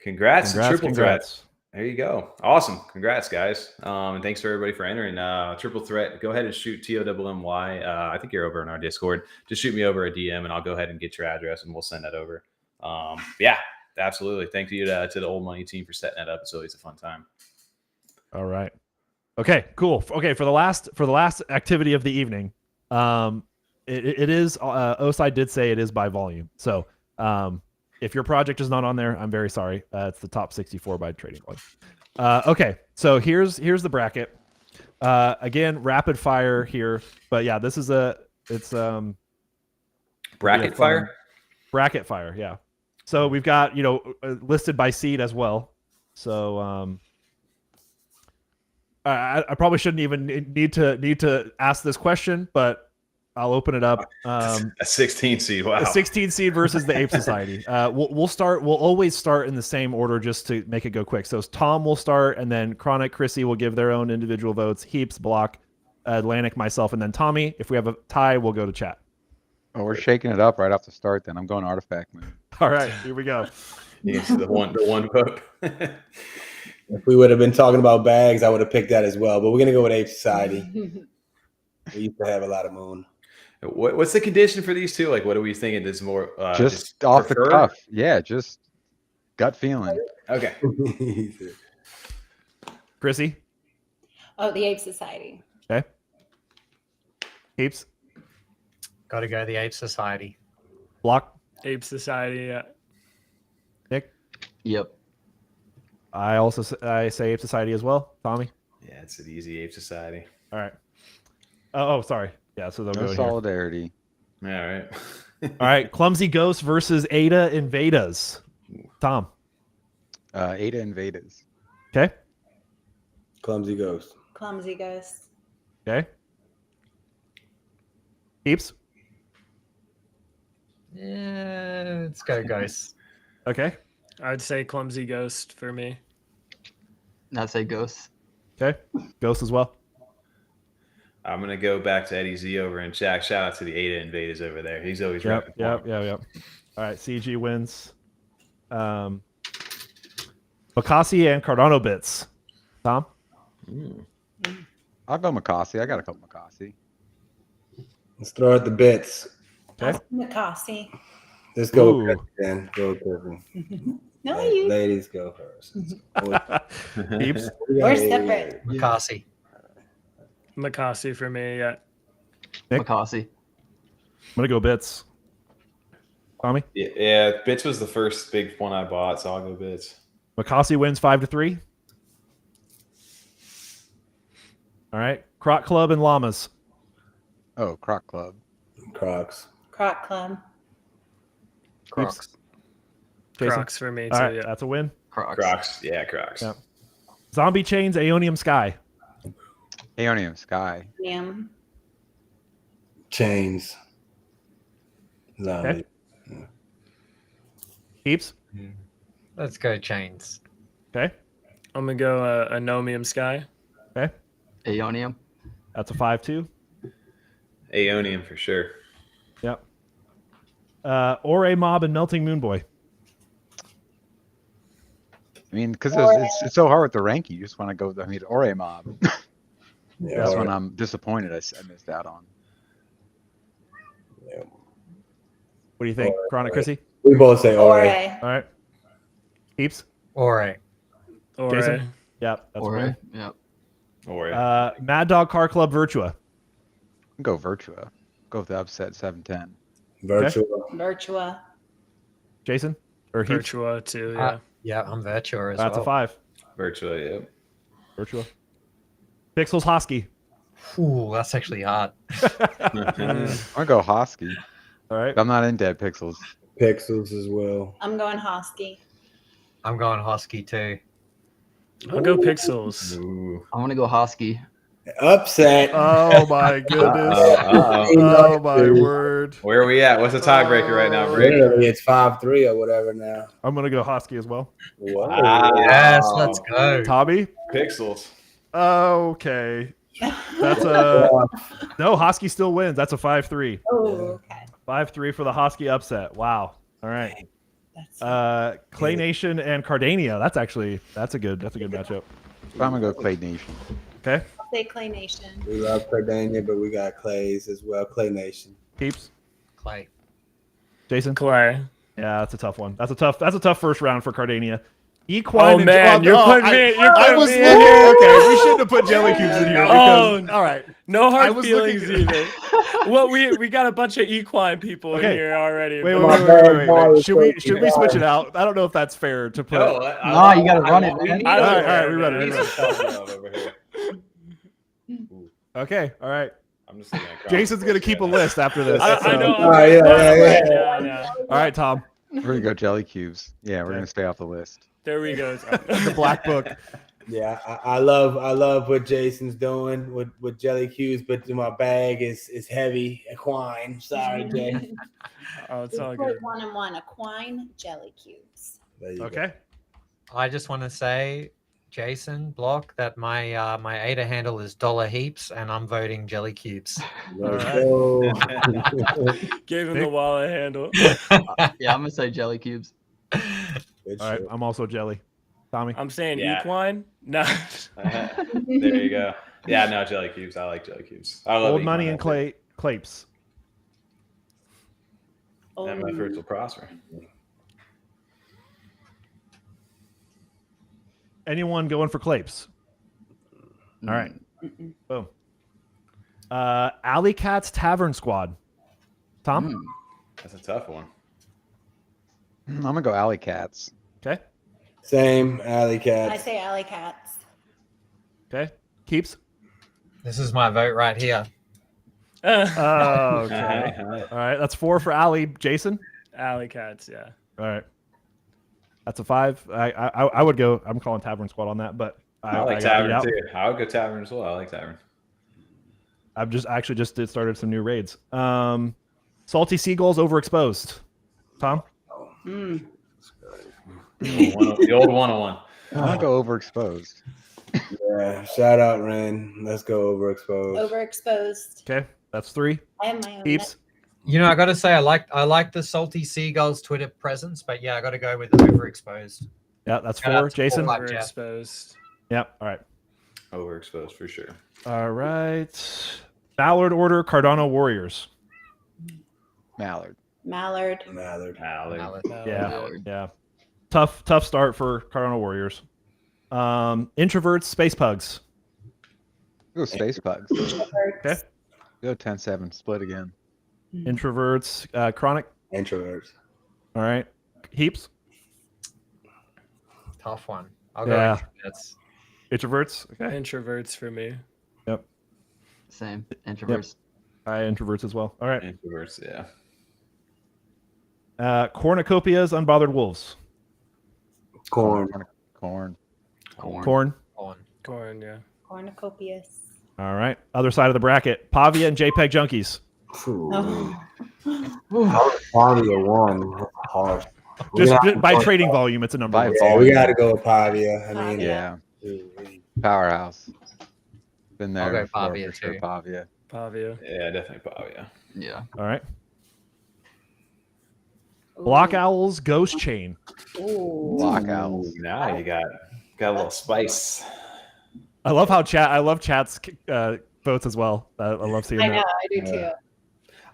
S2: Congrats to triple
S1: congrats.
S2: threat. There you go. Awesome. Congrats, guys. And thanks for everybody for entering. Triple threat. Go ahead and shoot TOMMY. I think you're over in our Discord. Just shoot me over a DM and I'll go ahead and get your address and we'll send that over. Yeah, absolutely. Thank you to the Old Money team for setting that up. It's always a fun time.
S1: All right. Okay, cool. Okay, for the last activity of the evening, it is Osai did say it is by volume. So if your project is not on there, I'm very sorry. It's the top 64 by trading volume. Okay, so here's the bracket. Again, rapid fire here, but yeah, this is
S2: bracket fire.
S1: Bracket fire, yeah. So we've got listed by seed as well. So I probably shouldn't even need to ask this question, but I'll open it up.
S2: A 16 seed. Wow.
S1: A 16 seed versus the Ape Society. We'll always start in the same order just to make it go quick. So Tom will start, and then Chronic, Chrissy will give their own individual votes. Heaps, Block, Atlanick, myself, and then Tommy. If we have a tie, we'll go to chat.
S8: Oh, we're shaking it up right off the start. Then I'm going artifact mode.
S1: All right, here we go.
S2: Yes, the one vote.
S4: If we would have been talking about bags, I would have picked that as well. But we're gonna go with Ape Society. We used to have a lot of moon.
S2: What's the condition for these two? Like, what are we thinking? This is more
S8: just off the cuff. Yeah, just gut feeling.
S2: Okay.
S1: Chrissy.
S10: Oh, the Ape Society.
S1: Okay. Heaps.
S9: Got to go the Ape Society.
S1: Block.
S6: Ape Society. Yeah.
S1: Nick.
S3: Yep.
S1: I say Ape Society as well. Tommy.
S2: Yeah, it's an easy Ape Society.
S1: All right. Oh, sorry. Yeah, so they'll
S8: No
S1: go
S8: solidarity.
S2: All right.
S1: All right. Clumsy Ghost versus Ada and Vedas. Tom.
S8: Ada and Vedas.
S1: Okay.
S4: Clumsy Ghost.
S10: Clumsy Ghost.
S1: Okay. Heaps.
S9: Yeah, let's go Ghost.
S1: Okay.
S6: I'd say Clumsy Ghost for me.
S3: I'd say Ghost.
S1: Okay. Ghost as well.
S2: I'm gonna go back to Eddie Z over in chat. Shout out to the Ada Invaders over there. He's always
S1: Yep. All right. CG wins. Makasi and Cardano bits. Tom.
S8: I'll go Makasi. I got a couple Makasi.
S4: Let's throw out the bits.
S1: Okay.
S10: Makasi.
S4: Let's go with Chris, then. Go with Chris.
S10: No, you.
S4: Ladies go first.
S1: Heaps.
S10: We're separate.
S9: Makasi.
S6: Makasi for me. Yeah.
S1: Nick?
S3: Makasi.
S1: I'm gonna go bits. Tommy.
S2: Yeah. Bits was the first big one I bought, so I'll go bits.
S1: Makasi wins 5-3. All right. Croc Club and Llamas.
S8: Oh, Croc Club.
S4: Crocs.
S10: Croc Club.
S3: Crocs.
S1: Jason?
S6: Crocs for me too.
S1: All right.
S6: Yeah.
S1: That's a win.
S2: Crocs. Yeah, Crocs.
S1: Yep. Zombie Chains, Aeonium Sky.
S8: Aeonium Sky.
S10: Yeah.
S4: Chains.
S1: Okay. Heaps.
S9: Let's go Chains.
S1: Okay.
S6: I'm gonna go Anomium Sky.
S1: Okay.
S3: Aeonium.
S1: That's a 5-2.
S2: Aeonium for sure.
S1: Yep. Ore Mob and Melting Moon Boy.
S8: I mean, because it's so hard with the ranking. You just want to go. I mean, Ore Mob.
S4: Yeah,
S8: That's one I'm disappointed I missed out on.
S4: Yeah.
S1: What do you think, Chronic Chrissy?
S4: We both say Ore.
S1: All right. Heaps.
S9: Ore.
S1: Jason? Yep. That's
S3: Ore.
S1: right.
S3: Yep.
S2: Ore.
S1: Mad Dog Car Club Virtua.
S8: Go Virtua. Go with the upset 710.
S4: Virtua.
S10: Virtua.
S1: Jason? Or Heaps?
S6: Virtua too. Yeah.
S9: Yeah, I'm Virtua as
S1: That's
S9: well.
S1: a 5.
S2: Virtua, yep.
S1: Virtua. Pixels Hosky.
S9: Ooh, that's actually hard.
S8: I'm gonna go Hosky.
S1: All right.
S8: I'm not in Dead Pixels.
S4: Pixels as well.
S10: I'm going Hosky.
S9: I'm going Hosky too.
S6: I'll go Pixels.
S2: Ooh.
S3: I want to go Hosky.
S4: Upset.
S1: Oh my goodness.
S2: Uh-oh.
S1: Oh my word.
S2: Where are we at? What's the tiebreaker right now, Rick?
S4: Literally, it's 5-3 or whatever now.
S1: I'm gonna go Hosky as well.
S4: Whoa.
S9: Yes, let's go.
S1: Tommy?
S2: Pixels.
S1: Okay. That's a no, Hosky still wins. That's a 5-3.
S10: Oh, okay.
S1: 5-3 for the Hosky upset. Wow. All right.
S10: That's
S1: Clay Nation and Cardania. That's a good matchup.
S8: I'm gonna go Clay Nation.
S1: Okay.
S10: I'll say Clay Nation.
S4: We love Cardania, but we got Clays as well. Clay Nation.
S1: Keeps.
S9: Clay.
S1: Jason?
S6: Clay.
S1: Yeah, that's a tough one. That's a tough first round for Cardania. Equine.
S6: Oh man, you're putting me.
S1: I was
S6: me
S1: looking.
S6: in here.
S1: Okay, we shouldn't have put jelly cubes in here. Because, all right.
S6: No
S1: I
S6: hard
S1: was
S6: feelings
S1: looking-
S6: either. Well, we got a bunch of equine people
S1: Okay.
S6: in here already.
S1: Wait.
S6: but-
S1: Should we switch it out? I don't know if that's fair to put.
S2: No,
S3: Nah, you gotta run it, man.
S1: All right, we run
S2: We
S1: it.
S2: need some love over here.
S1: Okay, all right.
S2: I'm just looking at
S1: Jason's gonna keep a list after this.
S6: I
S1: so-
S6: know.
S4: yeah.
S1: All right, Tom.
S8: We're gonna go jelly cubes. Yeah, we're gonna stay off the list.
S6: There we go.
S1: The black book.
S4: Yeah, I love what Jason's doing with jelly cubes, but my bag is heavy. Equine. Sorry, Jay.
S6: Oh, it's all
S10: We
S6: good.
S10: put 1 and 1 equine jelly cubes.
S4: There you go.
S1: Okay.
S9: I just want to say, Jason Block, that my ADA handle is $heaps, and I'm voting jelly cubes.
S4: Let's
S1: right.
S4: go.
S6: Gave him the wallet handle.
S3: Yeah, I'm gonna say jelly cubes.
S4: Good
S1: All right.
S4: shit.
S1: I'm also jelly. Tommy.
S6: I'm saying
S2: Yeah.
S6: equine. No.
S2: There you go. Yeah, no, jelly cubes. I like jelly cubes. I love
S1: Old
S2: eating
S1: money
S2: them.
S1: and Clapes.
S2: And my fruits will prosper.
S1: Anyone going for Clapes? All right. Boom. Alley Cats Tavern Squad. Tom.
S2: That's a tough one.
S8: I'm gonna go Alley Cats.
S1: Okay.
S4: Same alley
S10: I
S4: cats.
S10: say alley cats.
S1: Okay. Keeps.
S9: This is my vote right here.
S1: Oh, okay. All right. That's 4 for Alley. Jason.
S6: Alley cats. Yeah.
S1: All right. That's a 5. I would go. I'm calling Tavern Squad on that, but
S2: I like
S1: got beat
S2: tavern
S1: out.
S2: too. I would go tavern as well. I like tavern.
S1: I've just started some new raids. Salty Seagulls Overexposed. Tom.
S2: The old 101.
S8: I'm gonna go overexposed.
S4: Yeah, shout out Ren. Let's go overexposed.
S10: Overexposed.
S1: Okay. That's 3.
S10: I have my own.
S1: Keeps.
S9: You know, I got to say, I like the Salty Seagulls Twitter presence, but yeah, I got to go with the overexposed.
S1: Yeah, that's
S9: Shout out
S1: 4.
S9: to
S1: Jason.
S9: Paul.
S6: Overexposed.
S1: Yep. All right.
S2: Overexposed for sure.
S1: All right. Mallard Order Cardano Warriors.
S8: Mallard.
S10: Mallard.
S4: Mallard.
S1: Yeah. Yeah. Tough start for Cardano Warriors. Introverts Space Pugs.
S8: Go Space Bugs.
S1: Okay.
S8: Go 10-7 split again.
S1: Introverts Chronic.
S4: Introverts.
S1: All right. Heaps.
S9: Tough one. I'll go.
S1: Yeah.
S9: Introverts.
S1: Introverts. Okay.
S6: Introverts for me.
S1: Yep.
S3: Same. Introverts.
S1: Introverts as well. All right.
S2: Introverts, yeah.
S1: Cornucopias Unbothered Wolves.
S4: Corn.
S8: Corn.
S1: Corn.
S6: Corn, yeah.
S10: Cornucopias.
S1: All right. Other side of the bracket. Pavia and JPEG Junkies.
S10: Oh.
S4: Pavia won. Harsh.
S1: Just by trading volume, it's a number.
S8: By
S1: one.
S4: Yeah, we got to go with Pavia. I mean,
S8: Yeah. Powerhouse. Been there
S9: I'll go
S8: before
S9: Pavia
S8: for sure.
S9: too.
S8: Pavia.
S6: Pavia.
S2: Yeah, definitely Pavia.
S3: Yeah.
S1: All right. Block Owls Ghost Chain.
S10: Ooh.
S8: Block Owls.
S2: Now you got a little spice.
S1: I love how I love chat's votes as well. I love seeing
S10: I
S1: that.
S10: know, I do too.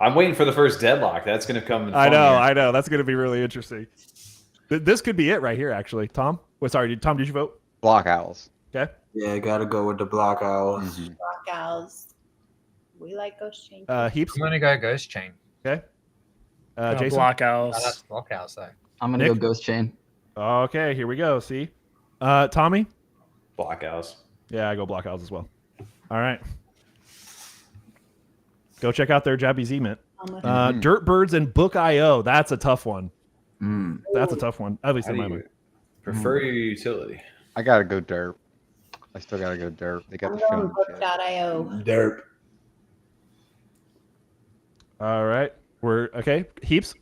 S2: I'm waiting for the first deadlock. That's going to come in
S1: I
S2: fun
S1: know,
S2: here.
S1: I know. That's going to be really interesting. This could be it right here, actually. Tom? Wait, sorry, Tom, did you vote?
S8: Block Owls.
S1: Okay.
S4: Yeah, got to go with the block owls.
S10: Block owls. We like ghost chain.
S1: Heaps.
S9: I'm gonna go Ghost Chain.
S1: Okay. Jason?
S6: Block
S9: Oh,
S6: owls.
S9: that's Block Owls though.
S3: I'm gonna
S1: Nick?
S3: go Ghost Chain.
S1: Okay, here we go. See? Tommy?
S2: Block Owls.
S1: Yeah, I go Block Owls as well. All right. Go check out their Jabby Z Mint. Dirt Birds and Book.io. That's a tough one. That's a tough one. At least
S2: How
S1: in
S2: do
S1: my
S2: you
S1: mind.
S2: prefer your utility?
S8: I gotta go Dirt. I still gotta go derp. They got
S10: I'm
S8: the
S10: going
S8: showmanship.
S10: book.io.
S4: Derp.
S1: All right. We're okay. Heaps.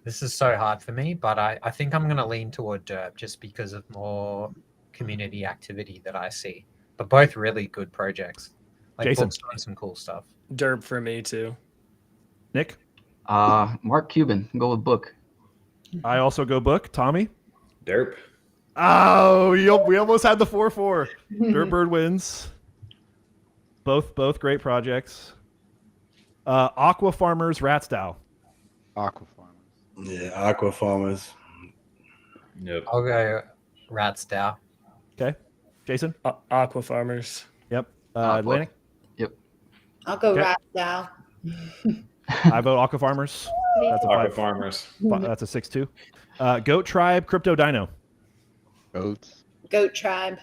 S9: This is so hard for me, but I think I'm going to lean toward derp just because of more community activity that I see. But both really good projects. Like
S1: Jason.
S9: Book's doing some cool stuff.
S6: Derp for me too.
S1: Nick.
S3: Mark Cuban. Go with book.
S1: I also go book. Tommy.
S2: Derp.
S1: Oh, we almost had the 4-4. Dirtbird wins. Both great projects. Aqua Farmers Ratstow.
S8: Aqua Farmers.
S4: Yeah, Aqua Farmers.
S2: Nope.
S9: I'll go Ratstow.
S1: Okay. Jason.
S6: Aqua Farmers.
S1: Yep.
S3: Book.
S1: Atlanick.
S3: Yep.
S10: I'll go
S1: Okay.
S10: Rat Dow.
S1: I vote Aqua Farmers. That's a
S2: Aqua
S1: 5.
S2: Farmers.
S1: That's a 6-2. Goat Tribe Crypto Dino.
S8: Goats.
S10: Goat Tribe.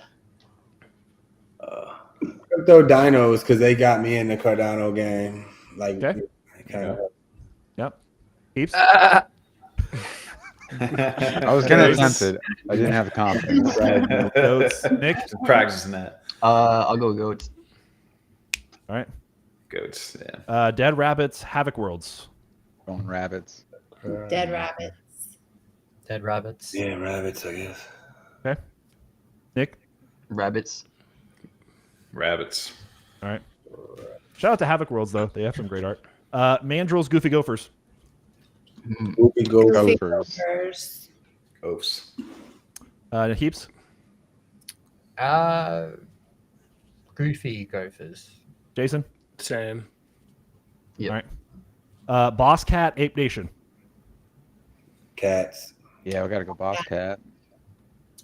S4: Crypto Dinos because they got me in the Cardano game. Like,
S1: Okay.
S4: kind of.
S1: Yep. Heaps.
S8: I was kind of
S1: Nice.
S8: tempted. I didn't have the confidence.
S1: Goats. Nick.
S2: Just practicing that.
S3: I'll go goats.
S1: All right.
S2: Goats. Yeah.
S1: Dead Rabbits Havoc Worlds.
S8: Going rabbits.
S10: Dead Rabbits.
S9: Dead Rabbits.
S4: Yeah, rabbits, I guess.
S1: Okay. Nick.
S3: Rabbits.
S2: Rabbits.
S1: All right. Shout out to Havoc Worlds though. They have some great art. Mandrill's Goofy Gophers.
S4: Goofy
S10: Goofy
S8: Gophers.
S10: Gophers.
S2: Oafs.
S1: Heaps.
S9: Goofy Gophers.
S1: Jason.
S6: Same.
S3: Yep.
S1: All right. Boss Cat Ape Nation.
S4: Cats.
S8: Yeah, we gotta go Boss Cat.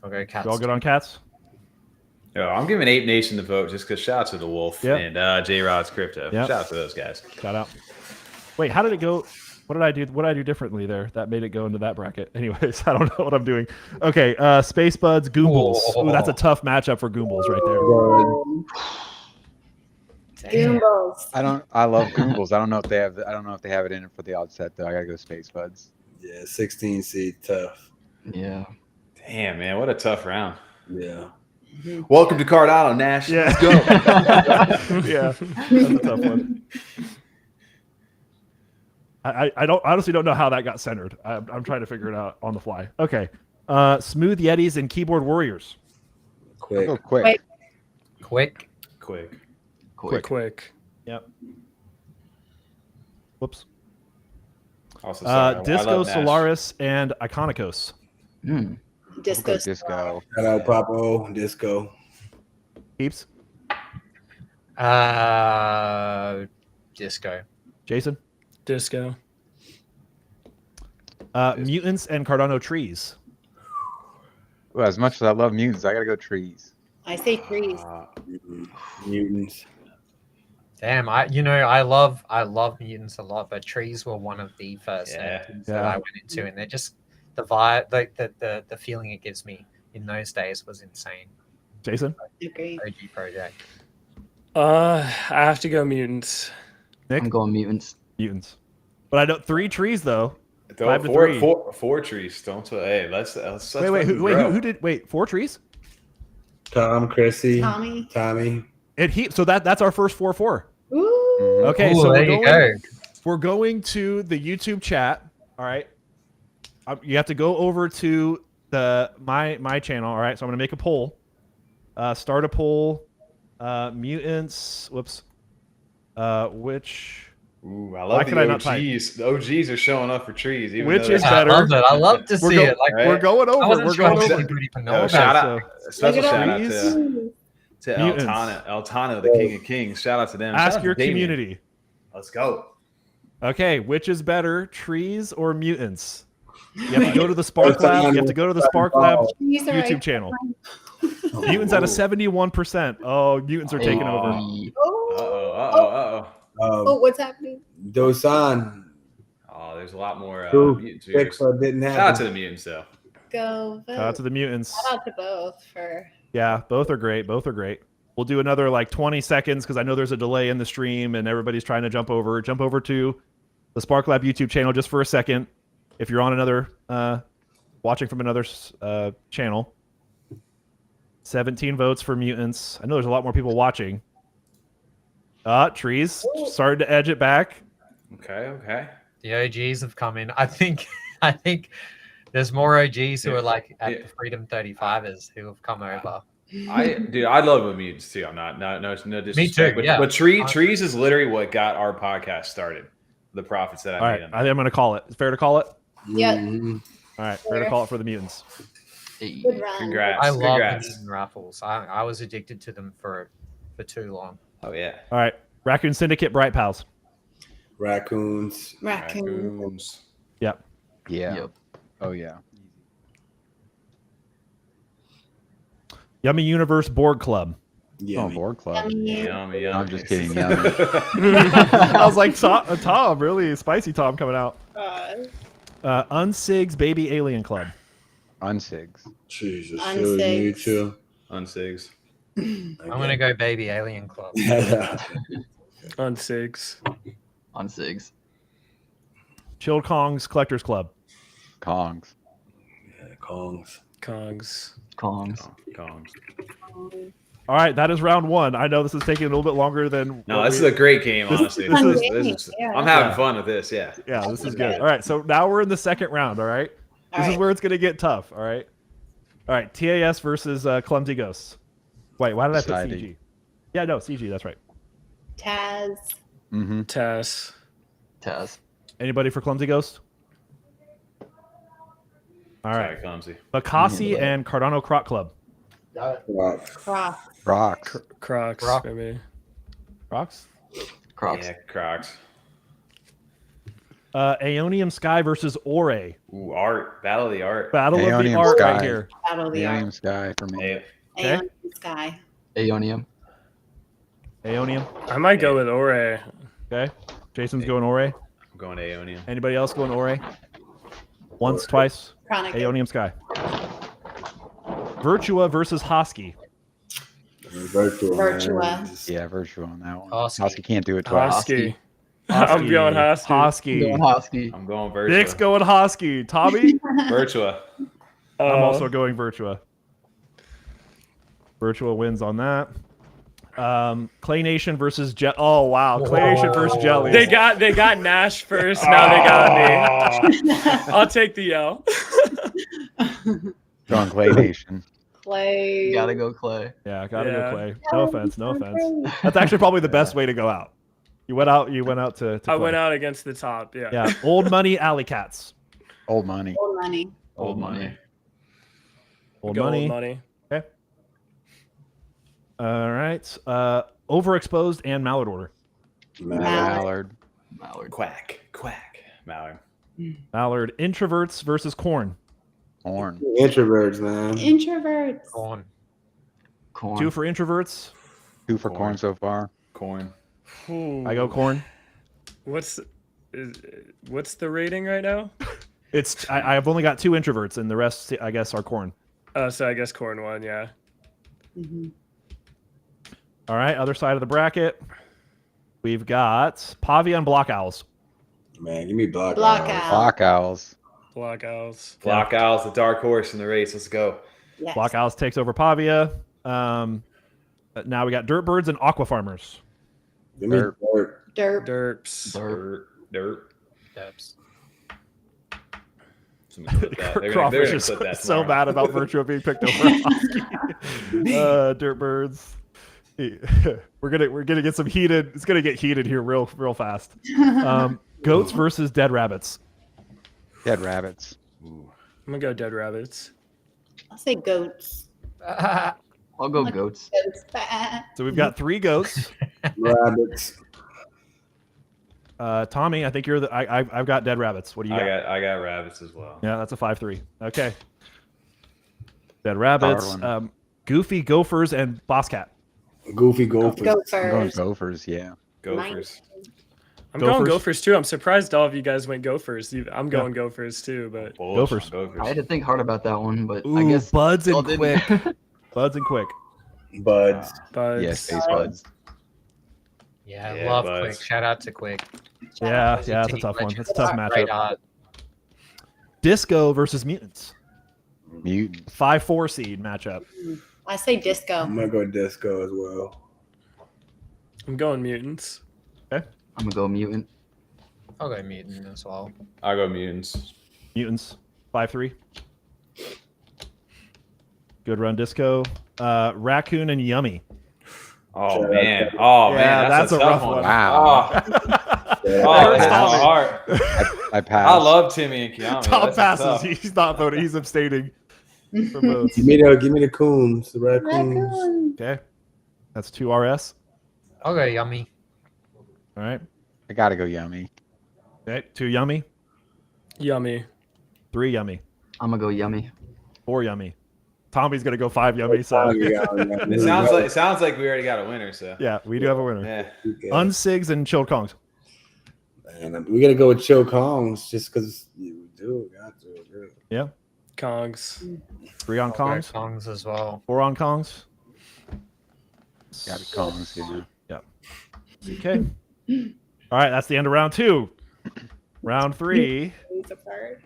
S9: I'll go Cats.
S1: You all good on cats?
S2: Yo, I'm giving Ape Nation the vote just because shout out to the Wolf
S1: Yep.
S2: and J Rod's Crypto.
S1: Yep.
S2: Shout out to those guys.
S1: Shout out. Wait, how did it go? What did I do? What did I do differently there? That made it go into that bracket. Anyways, I don't know what I'm doing. Okay, Space Buds, Goombles. Ooh, that's a tough matchup for Goombles right there.
S10: Goombles.
S8: I love Goombles. I don't know if they have it in it for the odd set though. I gotta go Space Buds.
S4: Yeah, 16 seed, tough.
S3: Yeah.
S2: Damn, man, what a tough round.
S4: Yeah.
S2: Welcome to Cardano, Nash.
S1: Yeah.
S2: Let's go.
S1: Yeah, that's a tough one. I honestly don't know how that got centered. I'm trying to figure it out on the fly. Okay. Smooth Yetis and Keyboard Warriors.
S4: Quick.
S8: Go quick.
S10: Wait.
S9: Quick.
S6: Quick.
S1: Yep. Whoops.
S2: Also, sorry, I
S1: Disco
S2: love Nash.
S1: Solaris and Iconicos.
S10: Disco.
S8: Disco.
S4: Shout out Papo, Disco.
S1: Heaps.
S9: Disco.
S1: Jason.
S6: Disco.
S1: Mutants and Cardano Trees.
S8: Well, as much as I love mutants, I gotta go trees.
S10: I say trees.
S4: Mutants.
S9: Damn, I love mutants a lot, but trees were one of the first NFTs that I went into, and they're just the vibe, like the feeling it gives me in those days was insane.
S1: Jason.
S10: Agree.
S9: OG project.
S6: I have to go mutants.
S1: Nick.
S3: I'm going mutants.
S1: Mutants. But I know 3 trees though.
S2: Throw
S1: 5 to 3.
S2: four trees. Don't. Hey, let's
S1: Wait, who did? Wait, 4 trees?
S4: Tom, Chrissy,
S10: Tommy.
S4: Tommy.
S1: So that's our first 4-4.
S10: Ooh.
S1: Okay,
S9: Ooh,
S1: so
S9: there
S1: we're going to the YouTube chat. All right. You have to go over to my channel. All right. So I'm gonna make a poll. Start a poll. Mutants. Whoops. Which?
S2: Ooh, I love the OGs. The OGs are showing up for trees. Even
S1: Which
S2: though
S1: is
S2: they're-
S1: better?
S9: I love it. I love to see it. Like,
S1: We're going over.
S9: I wasn't
S1: We're
S9: sure
S1: going
S9: if
S1: over.
S9: anybody would know
S2: Yo,
S9: about
S2: shout
S9: it.
S2: out, special shout out
S10: Trees.
S2: to
S1: Mutants.
S2: Eltano, the King of Kings. Shout out to them. Shout
S1: Ask
S2: out
S1: your
S2: to Damien.
S1: community.
S2: Let's go.
S1: Okay, which is better, trees or mutants? You have to go to the Spark Lab. You have to go to the Spark Lab
S10: Trees are
S1: YouTube
S10: right.
S1: channel. Mutants at a 71%. Oh, mutants are taking over.
S10: Oh. Oh, what's happening?
S4: Dosan.
S2: Oh, there's a lot more mutants.
S4: Bigfoot didn't
S2: Shout
S4: happen.
S2: out to the mutants, though.
S10: Go.
S1: Shout out to the mutants.
S10: Shout out to both for.
S1: Yeah, both are great. Both are great. We'll do another like 20 seconds because I know there's a delay in the stream and everybody's trying to jump over. Jump over to the Spark Lab YouTube channel just for a second. If you're on another, watching from another channel. 17 votes for mutants. I know there's a lot more people watching. Trees started to edge it back.
S2: Okay.
S9: The OGs have come in. I think there's more OGs who are like at the Freedom 35ers who have come over.
S2: I love mutants too. I'm not no disrespect.
S9: Me too.
S2: But,
S9: Yeah.
S2: but trees is literally what got our podcast started. The profits that I
S1: All right,
S2: made.
S1: I think I'm going to call it. It's fair to call it.
S10: Yep.
S1: All right, fair to call it for the mutants.
S10: Good run.
S2: Congrats.
S9: I love the
S2: Congrats.
S9: mutant raffles. I was addicted to them for too long.
S2: Oh yeah.
S1: All right, Raccoon Syndicate, Bright Pals.
S4: Raccoons.
S10: Raccoons.
S1: Yep.
S8: Yeah.
S3: Yep.
S8: Oh yeah.
S1: Yummy Universe Board Club.
S4: Yeah.
S8: Oh, board club.
S2: Yummy.
S8: I'm just kidding. Yummy.
S1: I was like, Tom, really spicy Tom coming out. Unsigs Baby Alien Club.
S8: Unsigs.
S4: Jesus.
S10: Unsigs.
S2: Unsigs.
S9: I'm gonna go Baby Alien Club.
S6: On six.
S3: On Sigs.
S1: Chilled Kong's Collectors Club.
S8: Kongs.
S4: Kongs.
S6: Kongs.
S3: Kongs.
S2: Kongs.
S1: All right, that is round one. I know this is taking a little bit longer than.
S2: No, this is a great game, honestly.
S10: Yeah.
S2: I'm having fun with this. Yeah.
S1: Yeah, this is good. All right, so now we're in the second round. All right, this is where it's gonna get tough. All right, TAS versus Clumsy Ghosts. Wait, why did I put
S8: Society.
S1: CG? Yeah, no, CG. That's right.
S10: Taz.
S8: Mm-hmm.
S6: Tess.
S3: Taz.
S1: Anybody for Clumsy Ghost? All
S2: Sorry,
S1: right,
S2: clumsy.
S1: Bakasi and Cardano Croc Club.
S10: Cross.
S8: Rocks.
S6: Crocs.
S9: Croc.
S6: Maybe.
S1: Crocs.
S3: Crocs.
S2: Yeah, Crocs.
S1: Aeonium Sky versus Ore.
S2: Ooh, art. Battle of the art.
S1: Battle of the
S8: Aeonium
S1: Art
S8: Sky.
S1: right here.
S10: Battle of the
S8: Aeonium
S10: Art.
S8: Sky for me.
S2: Hey,
S1: Okay.
S10: Aeon Sky.
S3: Aeonium.
S1: Aeonium.
S6: I might go with Ore.
S1: Okay. Jason's going Ore.
S2: I'm going to Aeonium.
S1: Anybody else going Ore? Once, twice.
S10: Chronicles.
S1: Aeonium Sky. Virtua versus Hosky.
S10: Virtua.
S8: Yeah, Virtual on that one.
S9: Hosky.
S8: Hosky can't do it twice.
S6: Hosky. I'm going Hosky.
S1: Hosky.
S3: Going Hosky.
S2: I'm going Virtua.
S1: Nick's going Hosky. Tommy?
S2: Virtua.
S1: I'm also going Virtua. Virtua wins on that. Clay Nation versus Jelly. Oh wow, Clay Nation versus Jelly.
S6: They got Nash first. Now they got me. I'll take the L.
S8: Going Clay Nation.
S10: Clay.
S3: Gotta go Clay.
S1: Yeah, gotta
S6: Yeah.
S1: go Clay. No offense, no offense. That's actually probably the best way to go out. You went out to
S6: I
S1: Clay.
S6: went out against the top. Yeah.
S1: Yeah, Old Money Alley Cats.
S8: Old money.
S10: Old money.
S1: Old Money. Old
S6: Go
S1: Money.
S6: Old Money.
S1: Okay. All right. Overexposed and Mallard Order.
S8: Mallard.
S3: Mallard.
S2: Quack. Mallard.
S1: Mallard. Introverts versus Corn.
S8: Horn.
S4: Introverts, man.
S10: Introverts.
S9: Corn.
S3: Corn.
S1: 2 for introverts.
S8: 2 for corn so far.
S2: Corn.
S6: Ooh.
S1: I go Corn.
S6: What's the rating right now?
S1: It's I've only got 2 introverts and the rest I guess are Corn.
S6: So I guess Corn won. Yeah.
S1: All right, other side of the bracket. We've got Pavia and Block Owls.
S4: Man, give me Block
S10: Block
S4: Owls.
S10: Owl.
S8: Block owls.
S6: Black Owls.
S2: Block Owl's the dark horse in the race. Let's go.
S10: Yes.
S1: Block Owls takes over Pavia. Now we got Dirt Birds and Aqua Farmers.
S4: Give me
S8: Dirt.
S4: Dirt.
S10: Derp.
S6: Derps.
S2: Dirt.
S9: Debs.
S2: Somebody clip that. They're gonna
S1: Crawfish is
S2: clip that
S1: so
S2: tomorrow.
S1: mad about Virtua being picked over Husky. Dirt Birds. We're gonna get some heated. It's gonna get heated here real fast. Goats versus Dead Rabbits.
S8: Dead rabbits.
S2: Ooh.
S6: I'm gonna go Dead Rabbits.
S10: I'll say goats.
S3: I'll go goats.
S10: Goats.
S1: So we've got 3 goats.
S4: Rabbits.
S1: Tommy, I think you're the. I've got Dead Rabbits. What do you got?
S2: I got rabbits as well.
S1: Yeah, that's a 5-3. Okay. Dead Rabbits.
S8: Hard one.
S1: Goofy Gophers and Boss Cat.
S4: Goofy Gophers.
S8: I'm going
S10: Gophers.
S8: Gophers, yeah.
S2: Gophers.
S6: I'm going
S1: Gophers.
S6: Gophers too. I'm surprised all of you guys went Gophers. I'm going Gophers too, but
S1: Gophers.
S3: I had to think hard about that one, but I
S1: Ooh,
S3: guess
S1: Buds
S3: y'all
S1: and
S3: didn't.
S1: Quick. Buds and Quick.
S4: Buds.
S6: Buds.
S8: Yeah, Space Buds.
S9: Yeah,
S2: Yeah,
S9: love
S2: Buds.
S9: Quick. Shout out to Quick.
S1: Yeah,
S9: He's a
S1: that's a
S9: team
S1: tough one.
S9: legend.
S1: That's a tough
S9: Great
S1: matchup.
S9: art.
S1: Disco versus Mutants.
S8: Mutant.
S1: 5-4 seed matchup.
S10: I say disco.
S4: I'm gonna go disco as well.
S6: I'm going mutants.
S3: I'm gonna go mutant.
S9: I'll go mutant as well.
S2: I'll go mutants.
S1: Mutants. 5-3. Good run, disco. Raccoon and Yummy.
S2: Oh man. Oh
S1: Yeah,
S2: man, that's a tough one.
S8: Wow.
S2: Oh, that's my heart.
S8: I passed.
S2: I love Timmy and Kiami.
S1: Tom
S2: That's
S1: passes.
S2: tough.
S1: He's not voting. He's abstaining for votes.
S4: Give me the coons, the raccoons.
S10: Raccoon.
S1: Okay. That's 2 RS.
S9: I'll go yummy.
S1: All right.
S8: I gotta go Yummy.
S1: Okay. 2 Yummy.
S6: Yummy.
S1: 3 Yummy.
S3: I'm gonna go yummy.
S1: 4 Yummy. Tommy's gonna go 5 Yummy. So
S2: It sounds like we already got a winner. So
S1: yeah, we do have a winner.
S2: yeah.
S1: Unsigs and chilled Kongs.
S4: And we gotta go with Chill Kongs just because we do. Got to.
S1: Yeah.
S6: Kongs.
S1: 3 on
S9: I'll go
S1: Kongs.
S9: Kongs as well.
S1: 4 on Kongs.
S8: Got it, Kongs, yeah.
S1: Yeah. Okay. All right, that's the end of round 2. Round 3.
S10: It's apart.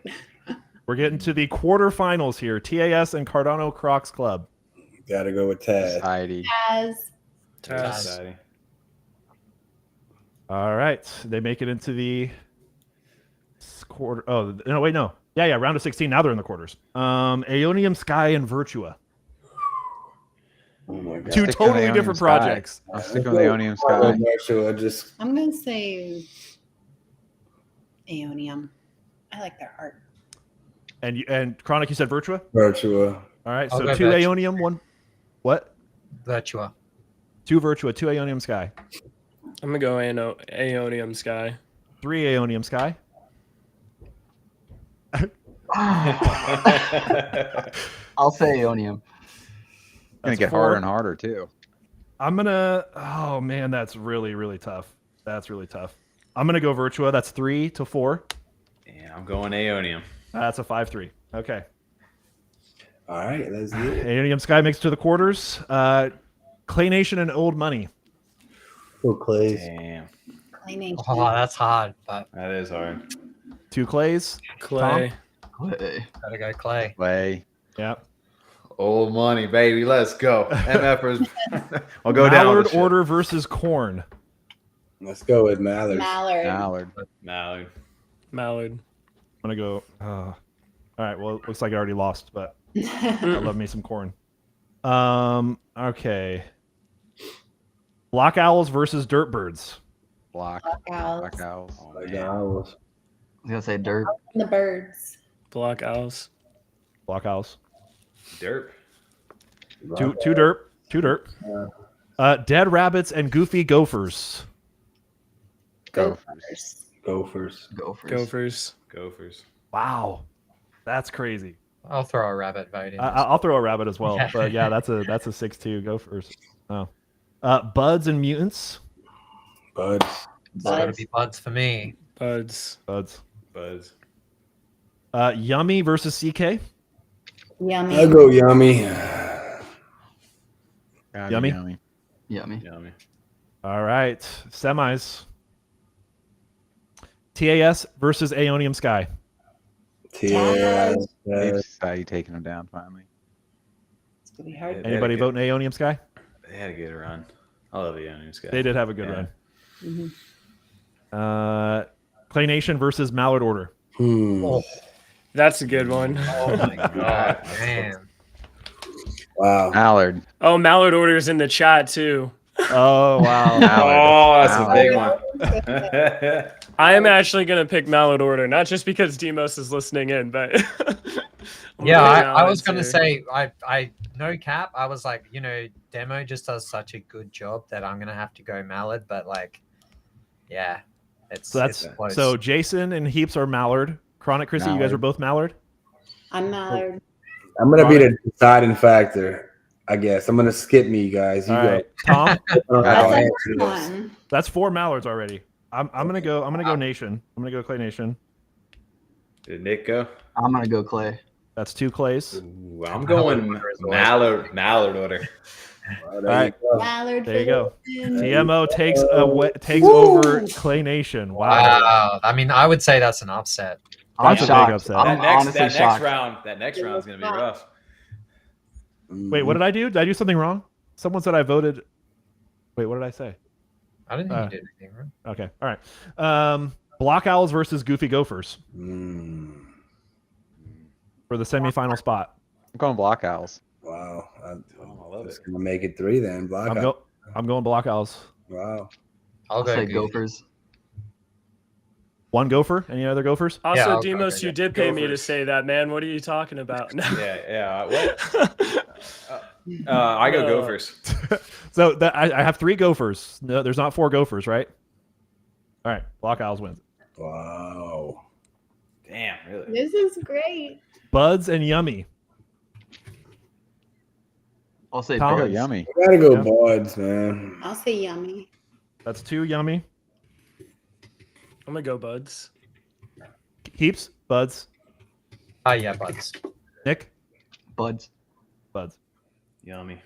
S1: We're getting to the quarterfinals here. TAS and Cardano Crocs Club.
S4: Gotta go with Taz.
S8: Society.
S10: As
S2: Society.
S1: All right. They make it into the quarter. Oh, no, wait, no. Yeah, round of 16. Now they're in the quarters. Aeonium Sky and Virtua.
S4: Oh my God.
S1: 2
S8: Stick with
S1: totally
S8: Aeonium
S1: different
S8: Sky.
S1: projects.
S8: I'll stick with Aeonium Sky.
S10: I'm gonna say Aeonium. I like their art.
S1: And Chronic, you said Virtua?
S4: Virtua.
S1: All right,
S9: I'll
S1: so
S9: go
S1: 2
S9: Virtua.
S1: Aeonium, 1. What?
S9: Virtua.
S1: 2 Virtua, 2 Aeonium Sky.
S6: I'm gonna go Aeonium Sky.
S1: 3 Aeonium Sky.
S3: I'll say Aeonium.
S8: Gonna
S1: That's
S8: get
S1: 4.
S8: harder and harder too.
S1: I'm gonna. Oh man, that's really, really tough. That's really tough. I'm gonna go Virtua. That's 3 to 4.
S2: Yeah, I'm going Aeonium.
S1: That's a 5-3. Okay.
S4: All right, let's do it.
S1: Aeonium Sky makes it to the quarters. Clay Nation and Old Money.
S4: Go Clays.
S2: Damn,
S10: Clay Nation.
S9: Oh, that's hard, but
S2: that is hard.
S1: 2 Clays.
S6: Clay.
S3: Clay.
S9: gotta go Clay.
S8: Play.
S1: Yeah.
S2: Old money, baby. Let's go. MFers. I'll go down.
S1: Mallard
S2: with the
S1: Order versus Corn.
S4: Let's go with Mallard.
S10: Mallard.
S8: Mallard.
S2: ship. Mallard.
S6: Mallard.
S1: I'm gonna go. All right. Well, it looks like I already lost, but I love me some Corn. Okay. Block Owls versus Dirt Birds.
S8: Block.
S10: Owls.
S8: Block Owls.
S2: Oh,
S4: Like
S2: man.
S4: Owls.
S3: I was gonna say dirt.
S10: The birds.
S6: Block Owls.
S1: Block Owls.
S2: Derp.
S1: 2 Dirt. 2 Dirt. Dead Rabbits and Goofy Gophers.
S10: Gophers.
S4: Gophers.
S3: Gophers.
S6: Gophers.
S2: Gophers.
S1: Wow, that's crazy.
S9: I'll throw a rabbit vote in.
S1: I'll throw a rabbit as well,
S9: Yeah.
S1: but yeah, that's a 6-2 Gophers. Oh, Buds and Mutants.
S4: Buds.
S9: It's gotta be buds for me.
S6: Buds.
S1: Buds.
S2: Buzz.
S1: Yummy versus CK.
S10: Yummy.
S4: I'll go Yummy.
S8: Gotta be
S1: Yummy?
S8: Yummy.
S3: Yummy.
S2: Yummy.
S1: All right, semis. TAS versus Aeonium Sky.
S4: Taz.
S8: Maybe Society taking them down finally.
S10: It's gonna be hard.
S1: Anybody voting Aeonium Sky?
S2: They had a good run. I love the Aeonium Sky.
S1: They did have a good
S2: Yeah.
S10: Mhm.
S1: run. Clay Nation versus Mallard Order.
S9: Oh,
S6: That's a good one.
S9: oh my god, man.
S4: Wow.
S8: Mallard.
S6: Oh, Mallard Order's in the chat too.
S1: Oh wow.
S2: Oh, that's
S8: Mallard.
S2: a big one.
S6: I am actually gonna pick Mallard Order, not just because Demos is listening in, but I'm
S9: Yeah,
S6: putting
S9: I was
S6: Mallard
S9: gonna
S6: too.
S9: say I no cap. I was like, Demo just does such a good job that I'm gonna have to go Mallard, but like, yeah, it's
S1: So that's
S9: it's close.
S1: so Jason and Heaps are Mallard. Chronic Chrissy, you guys are both Mallard.
S10: I'm Mallard.
S4: I'm gonna be the deciding factor, I guess. I'm gonna skip me, guys. You
S1: All
S4: go.
S1: right, Tom.
S10: That's a one.
S1: That's 4 Mallards already. I'm gonna go Nation. I'm gonna go Clay Nation.
S2: Did Nick go?
S3: I'm gonna go Clay.
S1: That's 2 Clays.
S2: Ooh, I'm going Mallard Order.
S1: All right,
S10: Mallard.
S1: there you go.
S10: Philippines.
S1: TMO takes over Clay Nation. Wow.
S9: Wow, I mean, I would say that's an upset.
S3: I'm
S1: That's a big
S3: shocked.
S1: upset.
S3: I'm honestly shocked.
S2: That next round is gonna be rough.
S1: Wait, what did I do? Did I do something wrong? Someone said I voted. Wait, what did I say?
S9: I didn't think you did anything wrong.
S1: Okay, all right. Block Owls versus Goofy Gophers for the semifinal spot.
S8: I'm going Block Owls.
S4: Wow.
S2: I love
S4: It's
S2: it.
S4: gonna make it 3 then.
S1: I'm going Block Owls.
S4: Wow.
S3: I'll say Gophers.
S1: One Gopher? Any other Gophers?
S6: Also,
S9: Yeah,
S6: Demos, you did pay me to
S2: Gophers.
S6: say that, man. What are you talking about? No.
S2: Yeah. What? I go Gophers.
S1: So I have 3 Gophers. No, there's not 4 Gophers, right? All right, Block Owls wins.
S4: Wow.
S2: Damn, really?
S10: This is great.
S1: Buds and Yummy.
S3: I'll say
S1: Tom?
S3: Buds.
S8: Yummy.
S4: I gotta go Buds, man.
S10: I'll say yummy.
S1: That's 2 Yummy.
S6: I'm gonna go Buds.
S1: Heaps, Buds.
S9: Yeah, Buds.
S1: Nick,
S3: Buds.
S1: Buds.
S2: Yummy.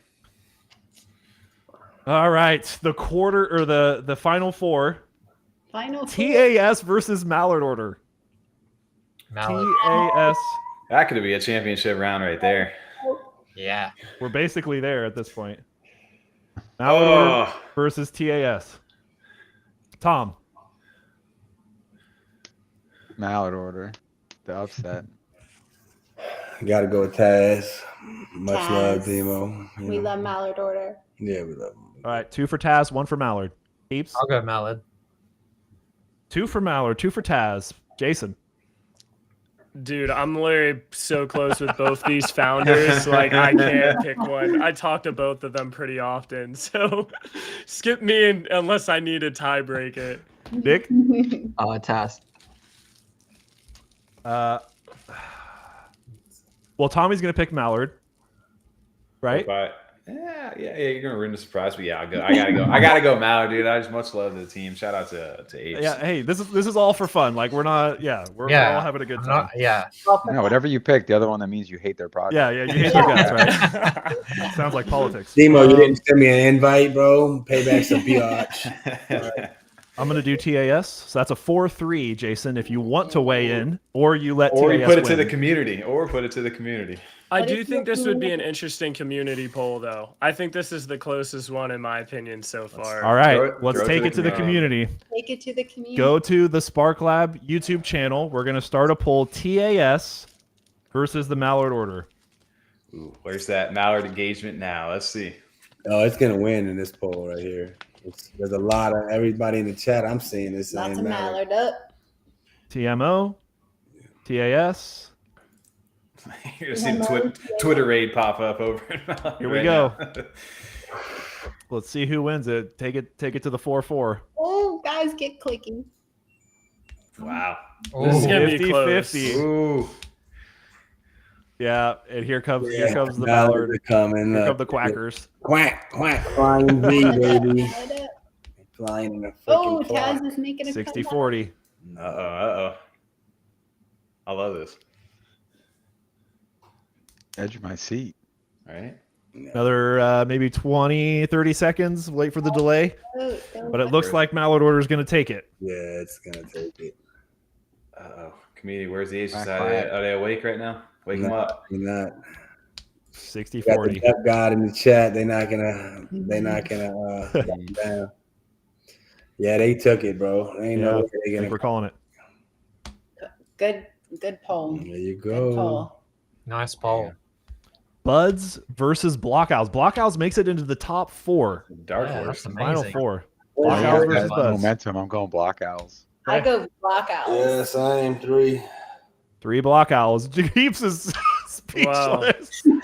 S1: All right, the quarter or the final 4.
S10: Final
S1: TAS versus Mallard Order.
S9: Mallard.
S1: TAS.
S2: That could be a championship round right there.
S9: Yeah.
S1: We're basically there at this point. Mallard Order versus TAS. Tom.
S8: Mallard Order. The upset.
S4: Gotta go with Taz. Much
S10: Taz.
S4: love, Demo. You
S10: We
S4: know.
S10: love Mallard Order.
S4: Yeah, we love him.
S1: All right, 2 for Taz, 1 for Mallard. Heaps.
S9: I'll go Mallard.
S1: 2 for Mallard, 2 for Taz. Jason.
S6: Dude, I'm literally so close with both these founders. Like, I can't pick one. I talk to both of them pretty often. So skip me unless I need to tie break it.
S1: Nick.
S3: Taz.
S1: Well, Tommy's gonna pick Mallard, right?
S2: But yeah, you're gonna ruin the surprise, but yeah, I gotta go Mallard, dude. I just much love the team. Shout out to Apes.
S1: Yeah. Hey, this is all for fun. Like we're not. Yeah, we're all having a good time.
S8: No, whatever you pick, the other one that means you hate their product.
S1: Yeah, you hate their guts, right? Sounds like politics.
S4: Demo, you didn't send me an invite, bro. Payback's a biatch.
S1: I'm gonna do TAS. So that's a 4-3, Jason. If you want to weigh in, or you let
S2: or
S1: TAS
S2: you put it
S1: win.
S2: to the community,
S6: I do think this would be an interesting community poll, though. I think this is the closest one, in my opinion, so far.
S1: All right, let's take it to the community.
S10: Take it to the community.
S1: Go to the Spark Lab YouTube channel. We're gonna start a poll: TAS versus the Mallard Order.
S2: Ooh, where's that Mallard engagement now? Let's see.
S4: Oh, it's gonna win in this poll right here. There's a lot of everybody in the chat. I'm seeing this.
S10: Lots of Mallard up.
S1: TMO, TAS.
S2: You're seeing Twitter raid pop up over.
S1: Here we go. Let's see who wins it. Take it to the 4-4.
S10: Oh, guys, get clicking.
S2: Wow.
S6: This is gonna be close.
S1: 50-50.
S2: Ooh.
S1: Yeah, and here comes the
S4: Mallard
S1: Mallard.
S4: coming.
S1: Here come the Quackers.
S4: Quack, flying V, baby. Flying in a
S10: Oh,
S4: freaking clock.
S10: Taz is making a
S1: 60-40.
S2: Uh-oh. I love this.
S8: Edge of my seat.
S2: All right.
S1: Another maybe 20-30 seconds. Wait for the delay. But it looks like Mallard Order is going to take it.
S4: Yeah, it's going to take it.
S2: Uh-oh. Community, where's the agents? Are they awake right now? Wake them up.
S4: You're not.
S1: 60-40.
S4: Got the Deaf God in the chat. They're not gonna back down. Yeah, they took it, bro. Ain't no way they're gonna.
S1: We're calling it.
S10: Good poll.
S4: There you
S10: Good
S4: go.
S10: poll.
S9: Nice poll.
S1: Buds versus Block Owls. Block Owls makes it into the top 4.
S2: Dark
S9: Yeah,
S2: Horse.
S9: that's
S1: Final
S9: amazing.
S1: 4. Block Owls versus Buds.
S8: Momentum. I'm going Block Owls.
S10: I go Block Owls.
S4: Yes, I am 3.
S1: 3 Block Owls. Heaps is speechless.
S4: You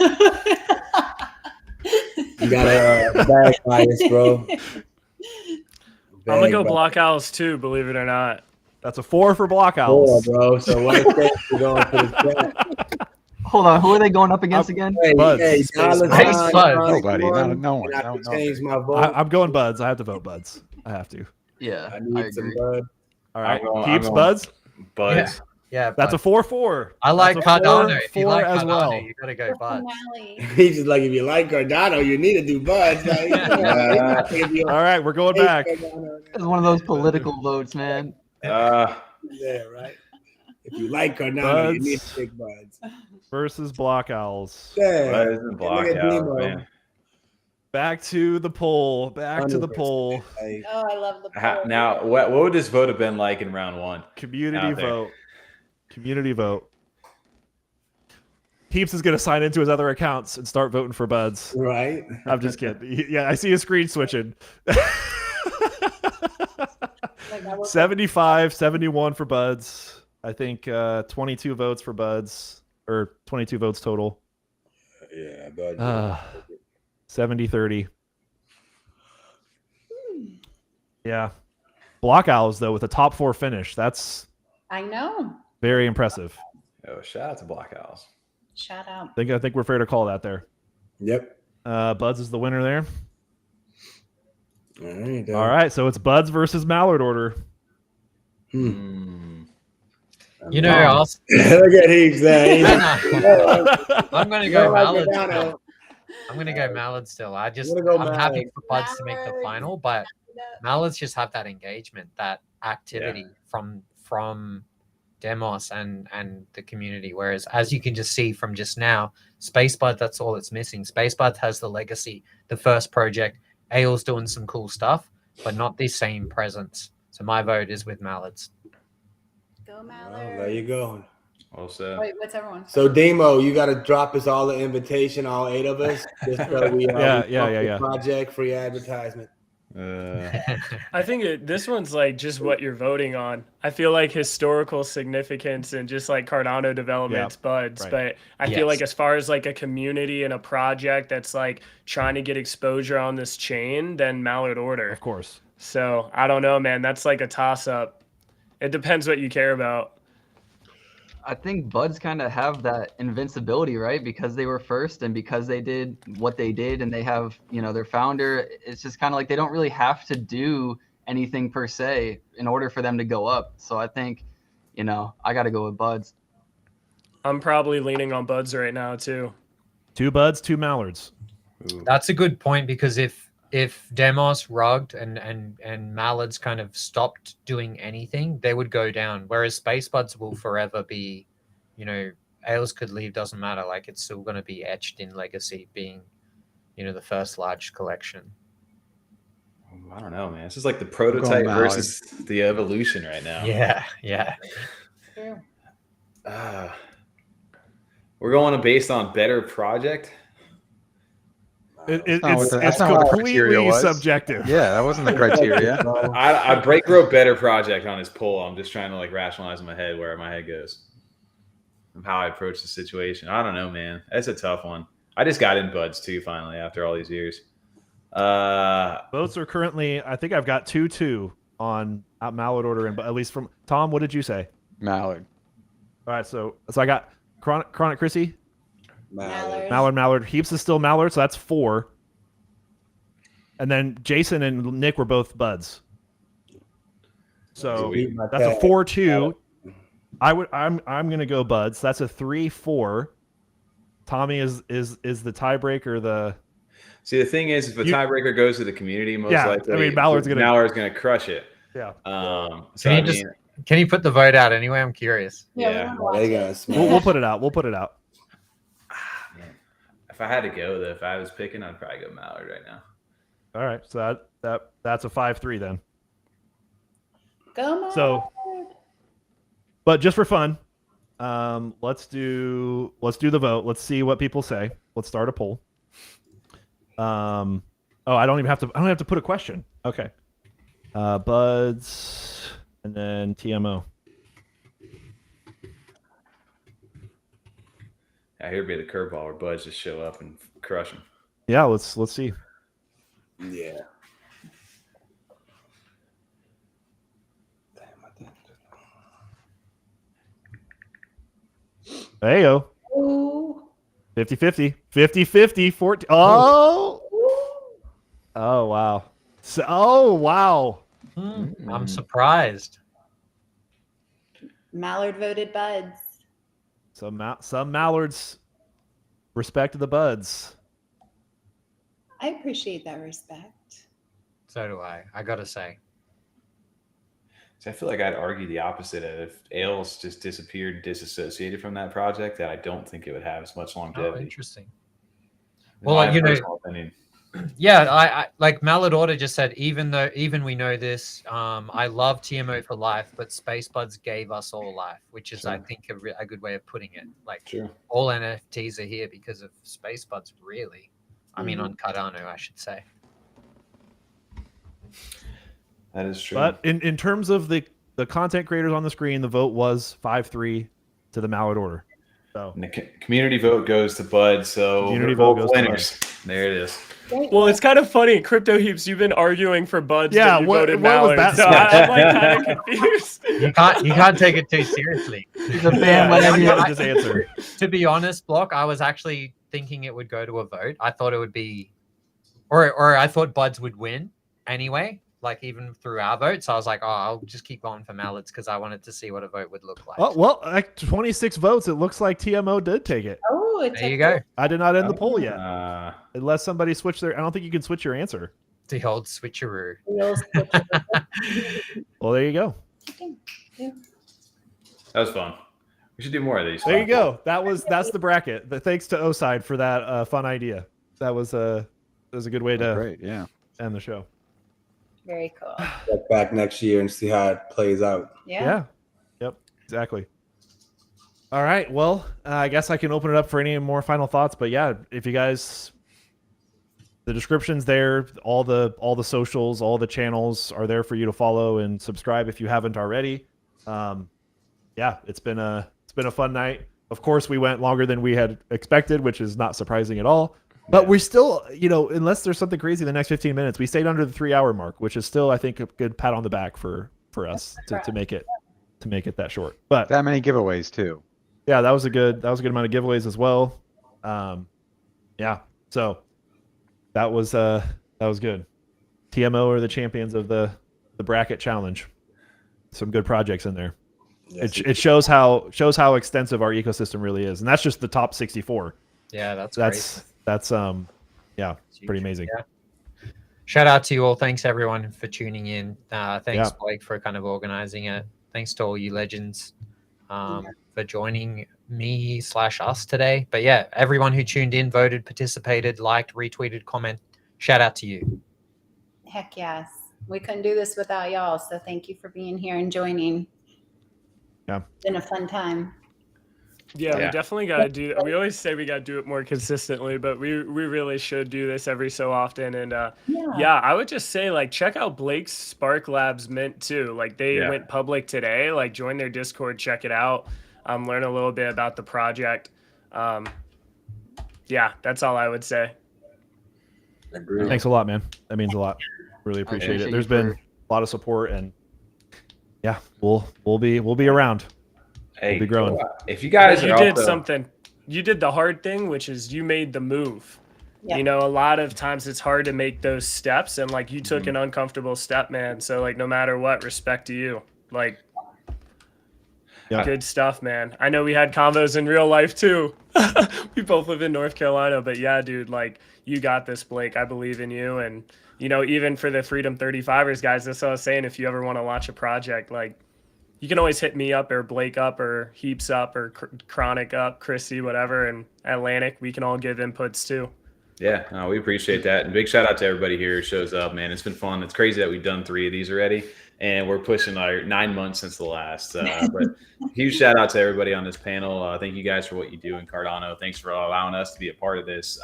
S4: got a bag bias, bro.
S6: I'm gonna go Block Owls too, believe it or not.
S1: That's a 4 for Block
S4: 4,
S1: Owls.
S4: bro. So what is we're going to the chat?
S3: Hold on, who are they going up against again?
S1: Buds.
S8: Nobody. No one.
S4: I
S8: No,
S4: can
S8: no.
S4: change my vote.
S1: I'm going Buds. I have to vote Buds. I have to.
S3: Yeah,
S4: I need some
S3: agree.
S4: bud.
S1: All right.
S2: I'm
S1: Keeps
S2: going-
S1: Buds.
S2: Buds.
S9: Yeah,
S1: That's a 4-4.
S9: I like
S1: That's a
S9: Cardano. If you
S1: 4
S9: like
S1: as
S9: Cardano,
S1: well.
S9: you gotta go Buds.
S4: He's just like, if you like Cardano, you need to do buds. Like,
S1: All right, we're going back.
S3: It's one of those political votes, man.
S4: Yeah, right. If you like Cardano, you
S1: Buds.
S4: need to pick Buds.
S1: Versus Block Owls.
S4: Yeah.
S2: Buds and block
S4: Look at
S2: owls,
S4: Demo.
S2: man.
S1: Back to the poll. Back to the
S4: 100%.
S1: poll.
S4: Like,
S10: Oh, I love the poll.
S2: Now, what would this vote have been like in round one?
S1: Community
S2: Out there.
S1: vote. Community vote. Heaps is going to sign into his other accounts and start voting for Buds.
S4: right?
S1: I'm just kidding. Yeah, I see his screen switching.
S10: Like, I was
S1: 75, 71 for Buds. I think 22 votes for Buds, or 22 votes total.
S4: Yeah, Buds.
S1: 70-30. Yeah. Block Owls, though, with a top 4 finish. That's
S10: I know.
S1: very impressive.
S2: Oh, shout out to block owls.
S10: Shout out.
S1: I think we're fair to call that there.
S4: Yep.
S1: Buds is the winner there.
S4: All right.
S1: All right, so it's Buds versus Mallard Order.
S2: Hmm.
S9: You know, I'll,
S4: Look at Heaps there.
S9: I'm going to go Mallard.
S4: Cardano.
S9: I'm going to go Mallard still. I'm happy
S4: Mallard.
S9: for Buds to make the
S10: Mallard.
S9: final, but Mallards just have that engagement, that activity from Demos and the community. Whereas, as you can just see from just now, Spacebud, that's all it's missing. Spacebud has the legacy, the first project. Ail's doing some cool stuff, but not the same presence. So my vote is with Mallards.
S10: Go
S4: Well,
S10: Mallard.
S4: there you go.
S2: Also,
S10: Wait, what's everyone?
S4: So Demo, you got to drop us all the invitation, all 8 of us, just so we
S1: Yeah.
S4: project free advertisement.
S6: I think this one's like just what you're voting on. I feel like historical significance and just like Cardano development's Buds,
S1: right.
S6: but I feel like as far as like a community and a project that's like trying to get exposure on this chain, then Mallard Order.
S1: Of course.
S6: So I don't know, man. That's like a toss up. It depends what you care about.
S3: I think Buds kind of have that invincibility, right? Because they were first and because they did what they did and they have, their founder. It's just kind of like they don't really have to do anything per se in order for them to go up. So I think, I got to go with Buds.
S6: I'm probably leaning on Buds right now too.
S1: 2 Buds, 2 Mallards.
S9: That's a good point, because if Demos rugged and Mallards kind of stopped doing anything, they would go down. Whereas Spacebuds will forever be, Ails could leave, doesn't matter. Like, it's still going to be etched in legacy, being, the first large collection.
S2: I don't know, man. This is like the prototype versus the evolution right now.
S9: Yeah.
S10: True.
S2: We're going based on better project.
S1: It's completely subjective.
S8: Yeah, that wasn't the criteria.
S2: I break wrote better project on his poll. I'm just trying to like rationalize in my head where my head goes and how I approach the situation. I don't know, man. That's a tough one. I just got in Buds too finally after all these years.
S1: Votes are currently, I think I've got 2-2 on Mallard Order, and at least from Tom. What did you say?
S8: Mallard.
S1: All right, so I got Chronic Chrissy.
S10: Mallard.
S1: Mallard. Heaps is still Mallard, so that's 4. And then Jason and Nick were both Buds. So that's a 4-2. I'm gonna go Buds. That's a 3-4. Tommy is the tiebreaker.
S2: See, the thing is, if a tiebreaker goes to the community, most likely,
S1: I mean, Mallard's gonna
S2: crush it.
S1: Yeah.
S9: Can you put the vote out anyway? I'm curious.
S2: Yeah.
S1: We'll put it out. We'll put it out.
S2: If I had to go, though, if I was picking, I'd probably go Mallard right now.
S1: All right, so that's a 5-3 then.
S10: Go Mallard.
S1: So, but just for fun, let's do the vote. Let's see what people say. Let's start a poll. I don't have to put a question. Okay. Buds and then TMO.
S2: I hear be the curveball where Buds just show up and crush them.
S1: Yeah, let's see.
S4: Yeah.
S1: There you go.
S10: Ooh.
S1: 50-50. 50-50. 40. Oh. Oh, wow. Wow.
S9: I'm surprised.
S10: Mallard voted Buds.
S1: Some Mallards respect the Buds.
S10: I appreciate that respect.
S9: So do I. I gotta say.
S2: So I feel like I'd argue the opposite. If Ales just disappeared, disassociated from that project, that I don't think it would have as much longevity.
S9: Oh, interesting.
S2: Well,
S9: Well, you know,
S2: opinion.
S9: Yeah, I like Mallard Order just said, even we know this, I love TMO for life, but Space Buds gave us all life, which is, I think, a good way of putting it. Like, all NFTs are here because of Space Buds, really. I mean, on Cardano, I should say.
S2: That is true.
S1: But in terms of the content creators on the screen, the vote was 5-3 to the Mallard Order. So
S2: and the community vote goes to Bud. So
S1: community vote goes
S2: winners.
S1: to Bud.
S2: There it is.
S6: Well, it's kind of funny. CryptoHeaps, you've been arguing for Buds.
S1: Yeah,
S6: but you
S1: what
S6: voted
S1: was
S6: Mallard,
S1: that?
S6: so I'm like kind of confused.
S9: You can't take it too seriously.
S3: He's a fan. Whatever you
S1: just answer.
S9: To be honest, Block, I was actually thinking it would go to a vote. I thought it would be, or I thought Buds would win anyway. Like even through our votes, I was like, oh, I'll just keep going for Mallards because I wanted to see what a vote would look like.
S1: Well, like 26 votes. It looks like TMO did take it.
S10: Oh,
S9: There you go.
S1: I did not end the poll yet, unless somebody switched their. I don't think you can switch your answer.
S9: The old switcheroo.
S1: Well, there you go.
S2: That was fun. We should do more of these.
S1: There you go. That's the bracket. But thanks to O-Side for that fun idea. That was a good way to end the show.
S10: Very cool.
S4: Look back next year and see how it plays out.
S10: Yeah.
S1: Yep. Exactly. All right. Well, I guess I can open it up for any more final thoughts. But yeah, if you guys, the description's there, all the socials, all the channels are there for you to follow and subscribe if you haven't already. Yeah, it's been a fun night. Of course, we went longer than we had expected, which is not surprising at all. But we still, unless there's something crazy in the next 15 minutes, we stayed under the 3-hour mark, which is still, I think, a good pat on the back for us to make it that short. But
S8: that many giveaways too.
S1: Yeah, that was a good amount of giveaways as well. Yeah, so that was good. TMO are the champions of the bracket challenge. Some good projects in there. Yes, it shows how extensive our ecosystem really is, and that's just the top 64.
S9: Yeah, that's
S1: pretty amazing.
S9: Yeah. Shout out to you all. Thanks everyone for tuning in. Thanks Blake for kind of organizing it. Thanks to all you legends for joining me / us today. But yeah, everyone who tuned in, voted, participated, liked, retweeted, comment. Shout out to you.
S5: Heck yes. We couldn't do this without y'all. So thank you for being here and joining.
S1: Yeah.
S5: It's been a fun time.
S6: Yeah, we definitely got to do. We always say we got to do it more consistently, but we really should do this every so often. And yeah, I would just say like check out Blake's Spark Labs Mint too. Like they went public today. Like join their Discord, check it out, learn a little bit about the project. Yeah, that's all I would say.
S1: Thanks a lot, man. That means a lot. Really appreciate it. There's been a lot of support, and yeah, we'll be around.
S2: Hey,
S1: we'll be growing.
S2: If you guys
S6: did something, you did the hard thing, which is you made the move. Yeah. A lot of times it's hard to make those steps, and like you took an uncomfortable step, man. So like no matter what, respect to you. Like good stuff, man. I know we had combos in real life too. We both live in North Carolina, but yeah, dude, like you got this, Blake. I believe in you. And even for the Freedom 35ers guys, that's what I was saying. If you ever want to launch a project, like you can always hit me up or Blake up or Heaps up or Chronic up, Chrissy, whatever, and Atlanick. We can all give inputs too.
S2: Yeah, no, we appreciate that. And big shout out to everybody here who shows up, man. It's been fun. It's crazy that we've done 3 of these already, and we're pushing our 9 months since the last. But huge shout out to everybody on this panel. Thank you guys for what you do in Cardano. Thanks for allowing us to be a part of this.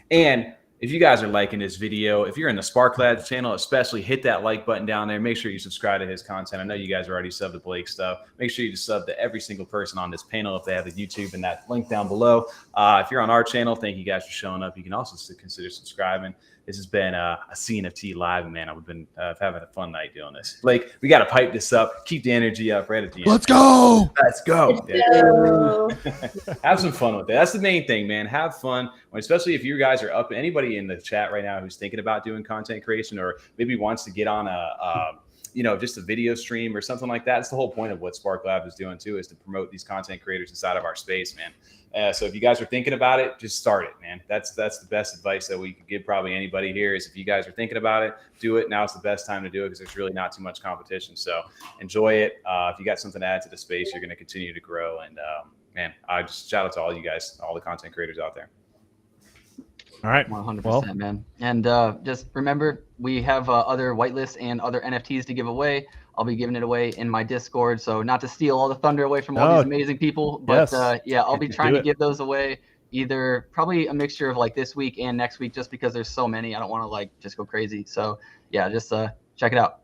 S2: And if you guys are liking this video, if you're in the Spark Labs channel, especially hit that like button down there. Make sure you subscribe to his content. I know you guys are already subbed to Blake stuff. Make sure you just sub to every single person on this panel if they have the YouTube and that link down below. If you're on our channel, thank you guys for showing up. You can also consider subscribing. This has been a CNFT live, man. I've been having a fun night doing this. Blake, we got to pipe this up. Keep the energy up right at the end.
S1: Let's go.
S2: Let's go.
S5: Yeah.
S2: Have some fun with it. That's the main thing, man. Have fun, especially if you guys are up. Anybody in the chat right now who's thinking about doing content creation or maybe wants to get on just a video stream or something like that. It's the whole point of what Spark Lab is doing too, is to promote these content creators inside of our space, man. So if you guys are thinking about it, just start it, man. That's the best advice that we could give probably anybody here, is if you guys are thinking about it, do it. Now it's the best time to do it, because there's really not too much competition. So enjoy it. If you got something to add to the space, you're going to continue to grow. And man, I just shout out to all you guys, all the content creators out there.
S1: All right.
S3: 100%, man. And just remember, we have other whitelist and other NFTs to give away. I'll be giving it away in my Discord. So not to steal all the thunder away from all these amazing people, but yeah, I'll be trying to give those away, either probably a mixture of like this week and next week, just because there's so many. I don't want to like just go crazy. So yeah, just check it out.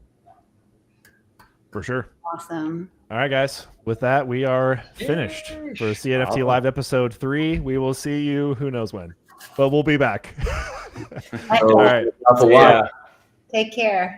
S1: For sure.
S5: Awesome.
S1: All right, guys. With that, we are finished for CNFT Live Episode 3. We will see you who knows when, but we'll be back. All right.
S5: Take care.